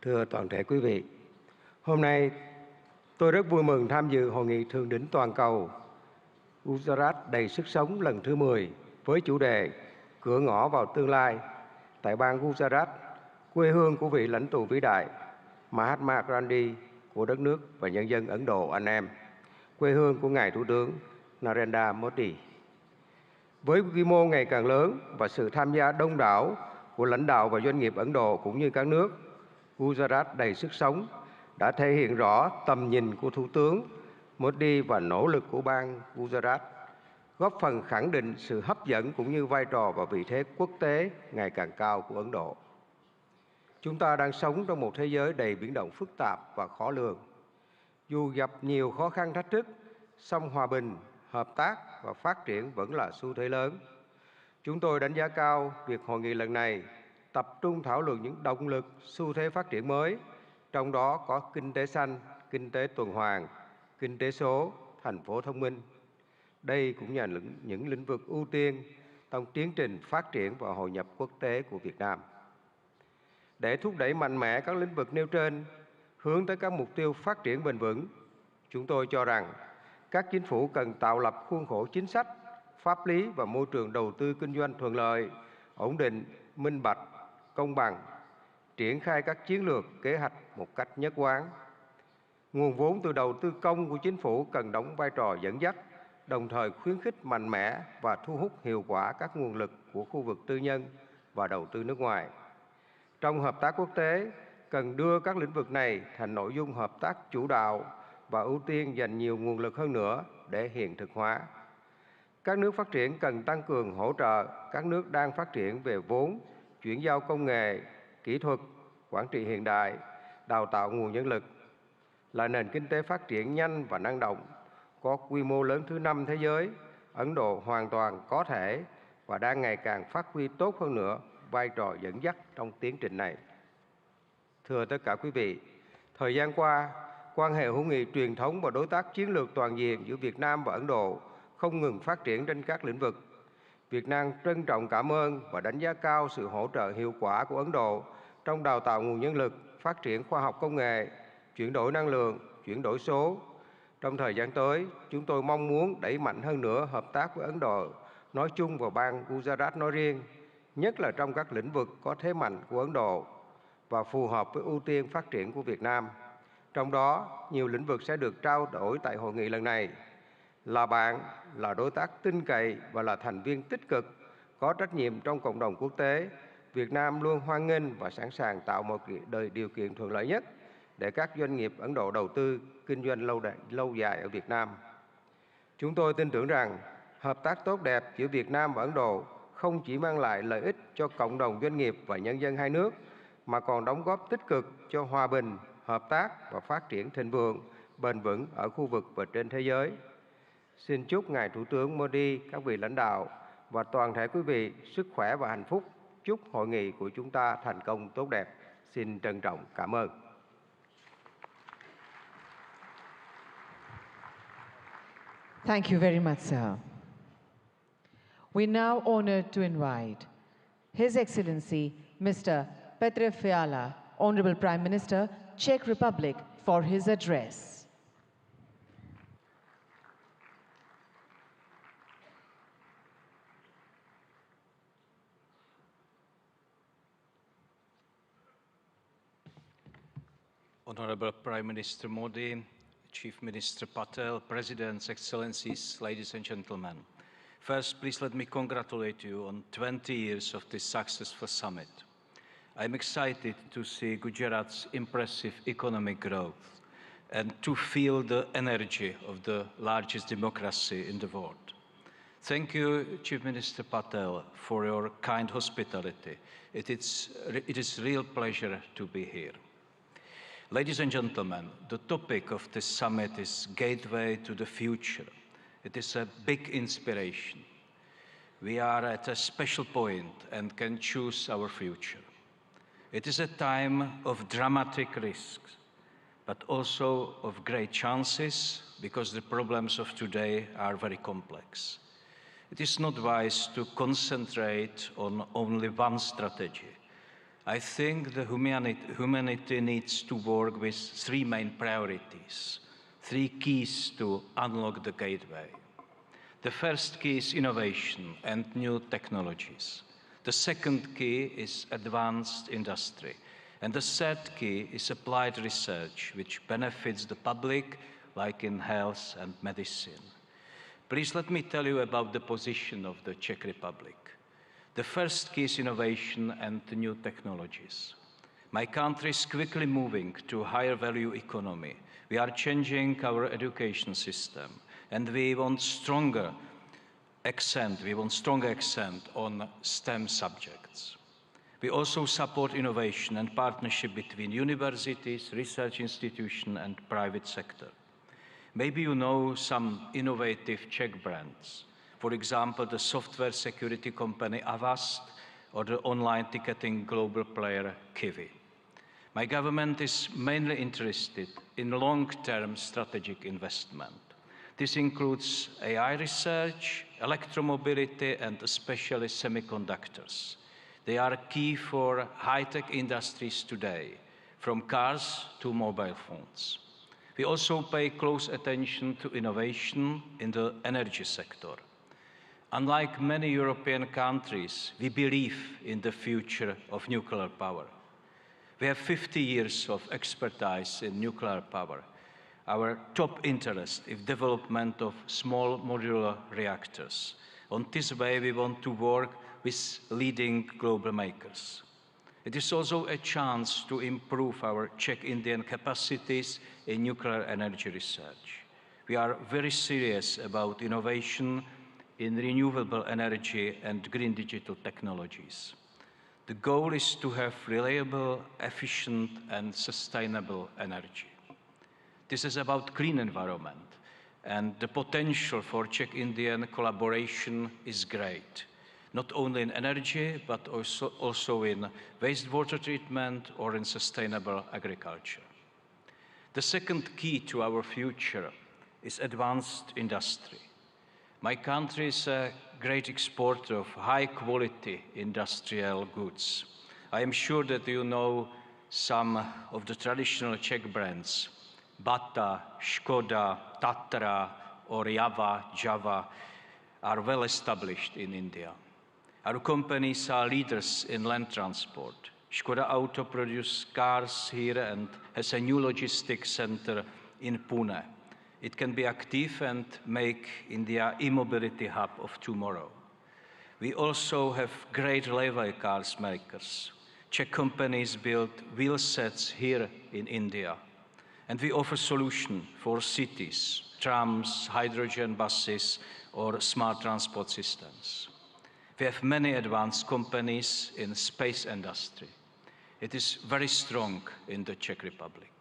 thưa toàn thể quý vị. Hôm nay, tôi rất vui mừng tham dự Hội nghị Thượng đỉnh toàn cầu Gujarat đầy sức sống lần thứ 10 với chủ đề Cửa ngõ vào tương lai tại bang Gujarat, quê hương của vị lãnh tụ vĩ đại Mahatma Gandhi của đất nước và nhân dân Ấn Độ anh em, quê hương của Ngài Thủ tướng Narendra Modi. Với quy mô ngày càng lớn và sự tham gia đông đảo của lãnh đạo và doanh nghiệp Ấn Độ cũng như các nước, Gujarat đầy sức sống đã thể hiện rõ tầm nhìn của Thủ tướng Modi và nỗ lực của bang Gujarat, góp phần khẳng định sự hấp dẫn cũng như vai trò và vị thế quốc tế ngày càng cao của Ấn Độ. Chúng ta đang sống trong một thế giới đầy biến động phức tạp và khó lường. Dù gặp nhiều khó khăn thách thức, song hòa bình, hợp tác và phát triển vẫn là xu thế lớn. Chúng tôi đánh giá cao việc hội nghị lần này tập trung thảo luận những động lực, xu thế phát triển mới, trong đó có kinh tế xanh, kinh tế tuần hoàn, kinh tế số, thành phố thông minh. Đây cũng là những lĩnh vực ưu tiên trong tiến trình phát triển và hội nhập quốc tế của Việt Nam. Để thúc đẩy mạnh mẽ các lĩnh vực nêu trên, hướng tới các mục tiêu phát triển bền vững, chúng tôi cho rằng các chính phủ cần tạo lập khuôn khổ chính sách, pháp lý và môi trường đầu tư kinh doanh thuận lợi, ổn định, minh bạch, công bằng, triển khai các chiến lược, kế hoạch một cách nhất quán. Nguồn vốn từ đầu tư công của chính phủ cần đóng vai trò dẫn dắt, đồng thời khuyến khích mạnh mẽ và thu hút hiệu quả các nguồn lực của khu vực tư nhân và đầu tư nước ngoài. Trong hợp tác quốc tế, cần đưa các lĩnh vực này thành nội dung hợp tác chủ đạo và ưu tiên dành nhiều nguồn lực hơn nữa để hiện thực hóa. Các nước phát triển cần tăng cường hỗ trợ các nước đang phát triển về vốn, chuyển giao công nghệ, kỹ thuật, quản trị hiện đại, đào tạo nguồn nhân lực. Là nền kinh tế phát triển nhanh và năng động, có quy mô lớn thứ 5 thế giới, Ấn Độ hoàn toàn có thể và đang ngày càng phát huy tốt hơn nữa vai trò dẫn dắt trong tiến trình này. Thưa tất cả quý vị, thời gian qua, quan hệ hữu nghị truyền thống và đối tác chiến lược toàn diện giữa Việt Nam và Ấn Độ không ngừng phát triển trên các lĩnh vực. Việt Nam trân trọng cảm ơn và đánh giá cao sự hỗ trợ hiệu quả của Ấn Độ trong đào tạo nguồn nhân lực, phát triển khoa học công nghệ, chuyển đổi năng lượng, chuyển đổi số. Trong thời gian tới, chúng tôi mong muốn đẩy mạnh hơn nữa hợp tác với Ấn Độ nói chung và bang Gujarat nói riêng, nhất là trong các lĩnh vực có thế mạnh của Ấn Độ và phù hợp với ưu tiên phát triển của Việt Nam. Trong đó, nhiều lĩnh vực sẽ được trao đổi tại hội nghị lần này. Là bạn, là đối tác tin cậy và là thành viên tích cực, có trách nhiệm trong cộng đồng quốc tế, Việt Nam luôn hoan nghênh và sẵn sàng tạo một điều kiện thuận lợi nhất để các doanh nghiệp Ấn Độ đầu tư, kinh doanh lâu dài ở Việt Nam. Chúng tôi tin tưởng rằng hợp tác tốt đẹp giữa Việt Nam và Ấn Độ không chỉ mang lại lợi ích cho cộng đồng doanh nghiệp và nhân dân hai nước, mà còn đóng góp tích cực cho hòa bình, hợp tác và phát triển thịnh vượng, bền vững ở khu vực và trên thế giới. Xin chúc Ngài Thủ tướng Modi, các vị lãnh đạo và toàn thể quý vị sức khỏe và hạnh phúc. Chúc hội nghị của chúng ta thành công tốt đẹp. Xin trân trọng cảm ơn. Thank you very much, sir. We now honored to invite His Excellency Mr. Petr Fiala, Honorable Prime Minister, Czech Republic, for his address. Honorable Prime Minister Modi, Chief Minister Patel, Presidents, Excellencies, ladies and gentlemen. First, please let me congratulate you on 20 years of this successful summit. I'm excited to see Gujarat's impressive economic growth and to feel the energy of the largest democracy in the world. Thank you, Chief Minister Patel, for your kind hospitality. It is a real pleasure to be here. Ladies and gentlemen, the topic of this summit is Gateway to the Future. It is a big inspiration. We are at a special point and can choose our future. It is a time of dramatic risks, but also of great chances, because the problems of today are very complex. It is not wise to concentrate on only one strategy. I think the humanity needs to work with three main priorities, three keys to unlock the gateway. The first key is innovation and new technologies. The second key is advanced industry. And the third key is applied research, which benefits the public, like in health and medicine. Please let me tell you about the position of the Czech Republic. The first key is innovation and new technologies. My country is quickly moving to a higher value economy. We are changing our education system, and we want stronger accent on STEM subjects. We also support innovation and partnership between universities, research institutions, and private sector. Maybe you know some innovative Czech brands. For example, the software security company Avast or the online ticketing global player Kiwi. My government is mainly interested in long-term strategic investment. This includes AI research, electromobility, and especially semiconductors. They are key for high-tech industries today, from cars to mobile phones. We also pay close attention to innovation in the energy sector. Unlike many European countries, we believe in the future of nuclear power. We have 50 years of expertise in nuclear power. Our top interest is development of small modular reactors. On this way, we want to work with leading global makers. It is also a chance to improve our Czech-Indian capacities in nuclear energy research. We are very serious about innovation in renewable energy and green digital technologies. The goal is to have reliable, efficient, and sustainable energy. This is about clean environment, and the potential for Czech-Indian collaboration is great, not only in energy, but also in wastewater treatment or in sustainable agriculture. The second key to our future is advanced industry. My country is a great exporter of high-quality industrial goods. I am sure that you know some of the traditional Czech brands. Bata, Škoda, Tatra, or Java are well established in India. Our companies are leaders in land transport. Škoda Auto produces cars here and has a new logistics center in Pune. It can be active and make India e-mobility hub of tomorrow. We also have great railway cars makers. Czech companies build wheel sets here in India. And we offer solutions for cities, trams, hydrogen buses, or smart transport systems. We have many advanced companies in the space industry. It is very strong in the Czech Republic.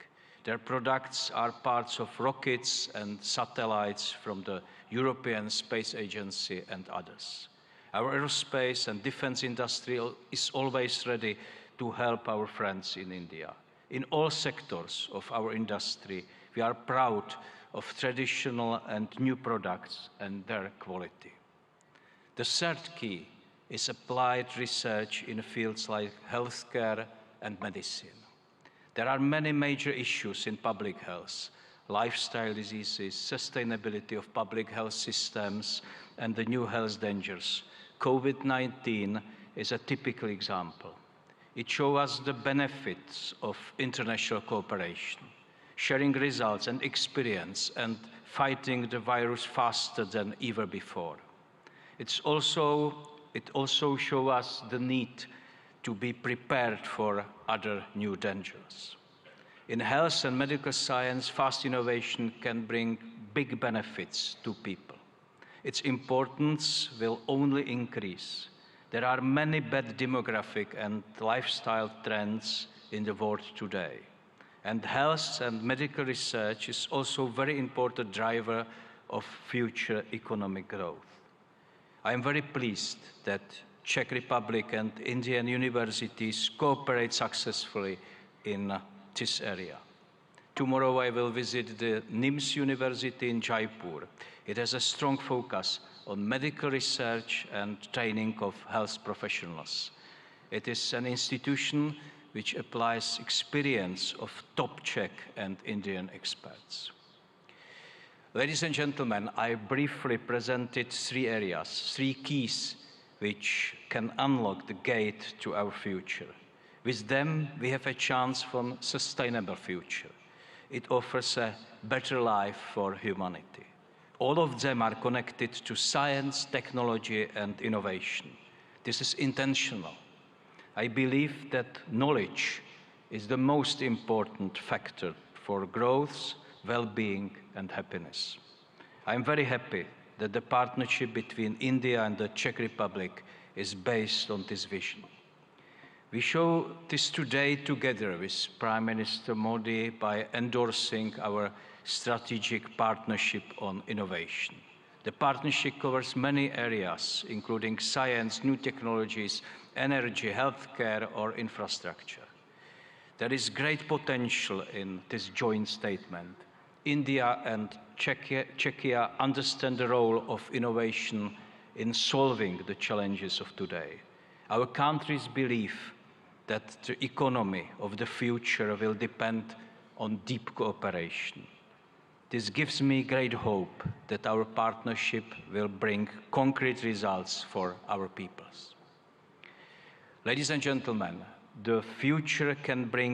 Their products are parts of rockets and satellites from the European Space Agency and others. Our aerospace and defense industry is always ready to help our friends in India. In all sectors of our industry, we are proud of traditional and new products and their quality. The third key is applied research in fields like healthcare and medicine. There are many major issues in public health: lifestyle diseases, sustainability of public health systems, and the new health dangers. COVID-19 is a typical example. It shows us the benefits of international cooperation, sharing results and experience, and fighting the virus faster than ever before. It also shows us the need to be prepared for other new dangers. In health and medical science, fast innovation can bring big benefits to people. Its importance will only increase. There are many bad demographic and lifestyle trends in the world today. And health and medical research is also a very important driver of future economic growth. I am very pleased that Czech Republic and Indian universities cooperate successfully in this area. Tomorrow I will visit the NIMS University in Jaipur. It has a strong focus on medical research and training of health professionals. It is an institution which applies experience of top Czech and Indian experts. Ladies and gentlemen, I briefly presented three areas, three keys which can unlock the gate to our future. With them, we have a chance for a sustainable future. It offers a better life for humanity. All of them are connected to science, technology, and innovation. This is intentional. I believe that knowledge is the most important factor for growth, well-being, and happiness. I am very happy that the partnership between India and the Czech Republic is based on this vision. We show this today together with Prime Minister Modi by endorsing our strategic partnership on innovation. The partnership covers many areas, including science, new technologies, energy, healthcare, or infrastructure. There is great potential in this joint statement. India and Czechia understand the role of innovation in solving the challenges of today. Our countries believe that the economy of the future will depend on deep cooperation. This gives me great hope that our partnership will bring concrete results for our peoples. Ladies and gentlemen, the future can bring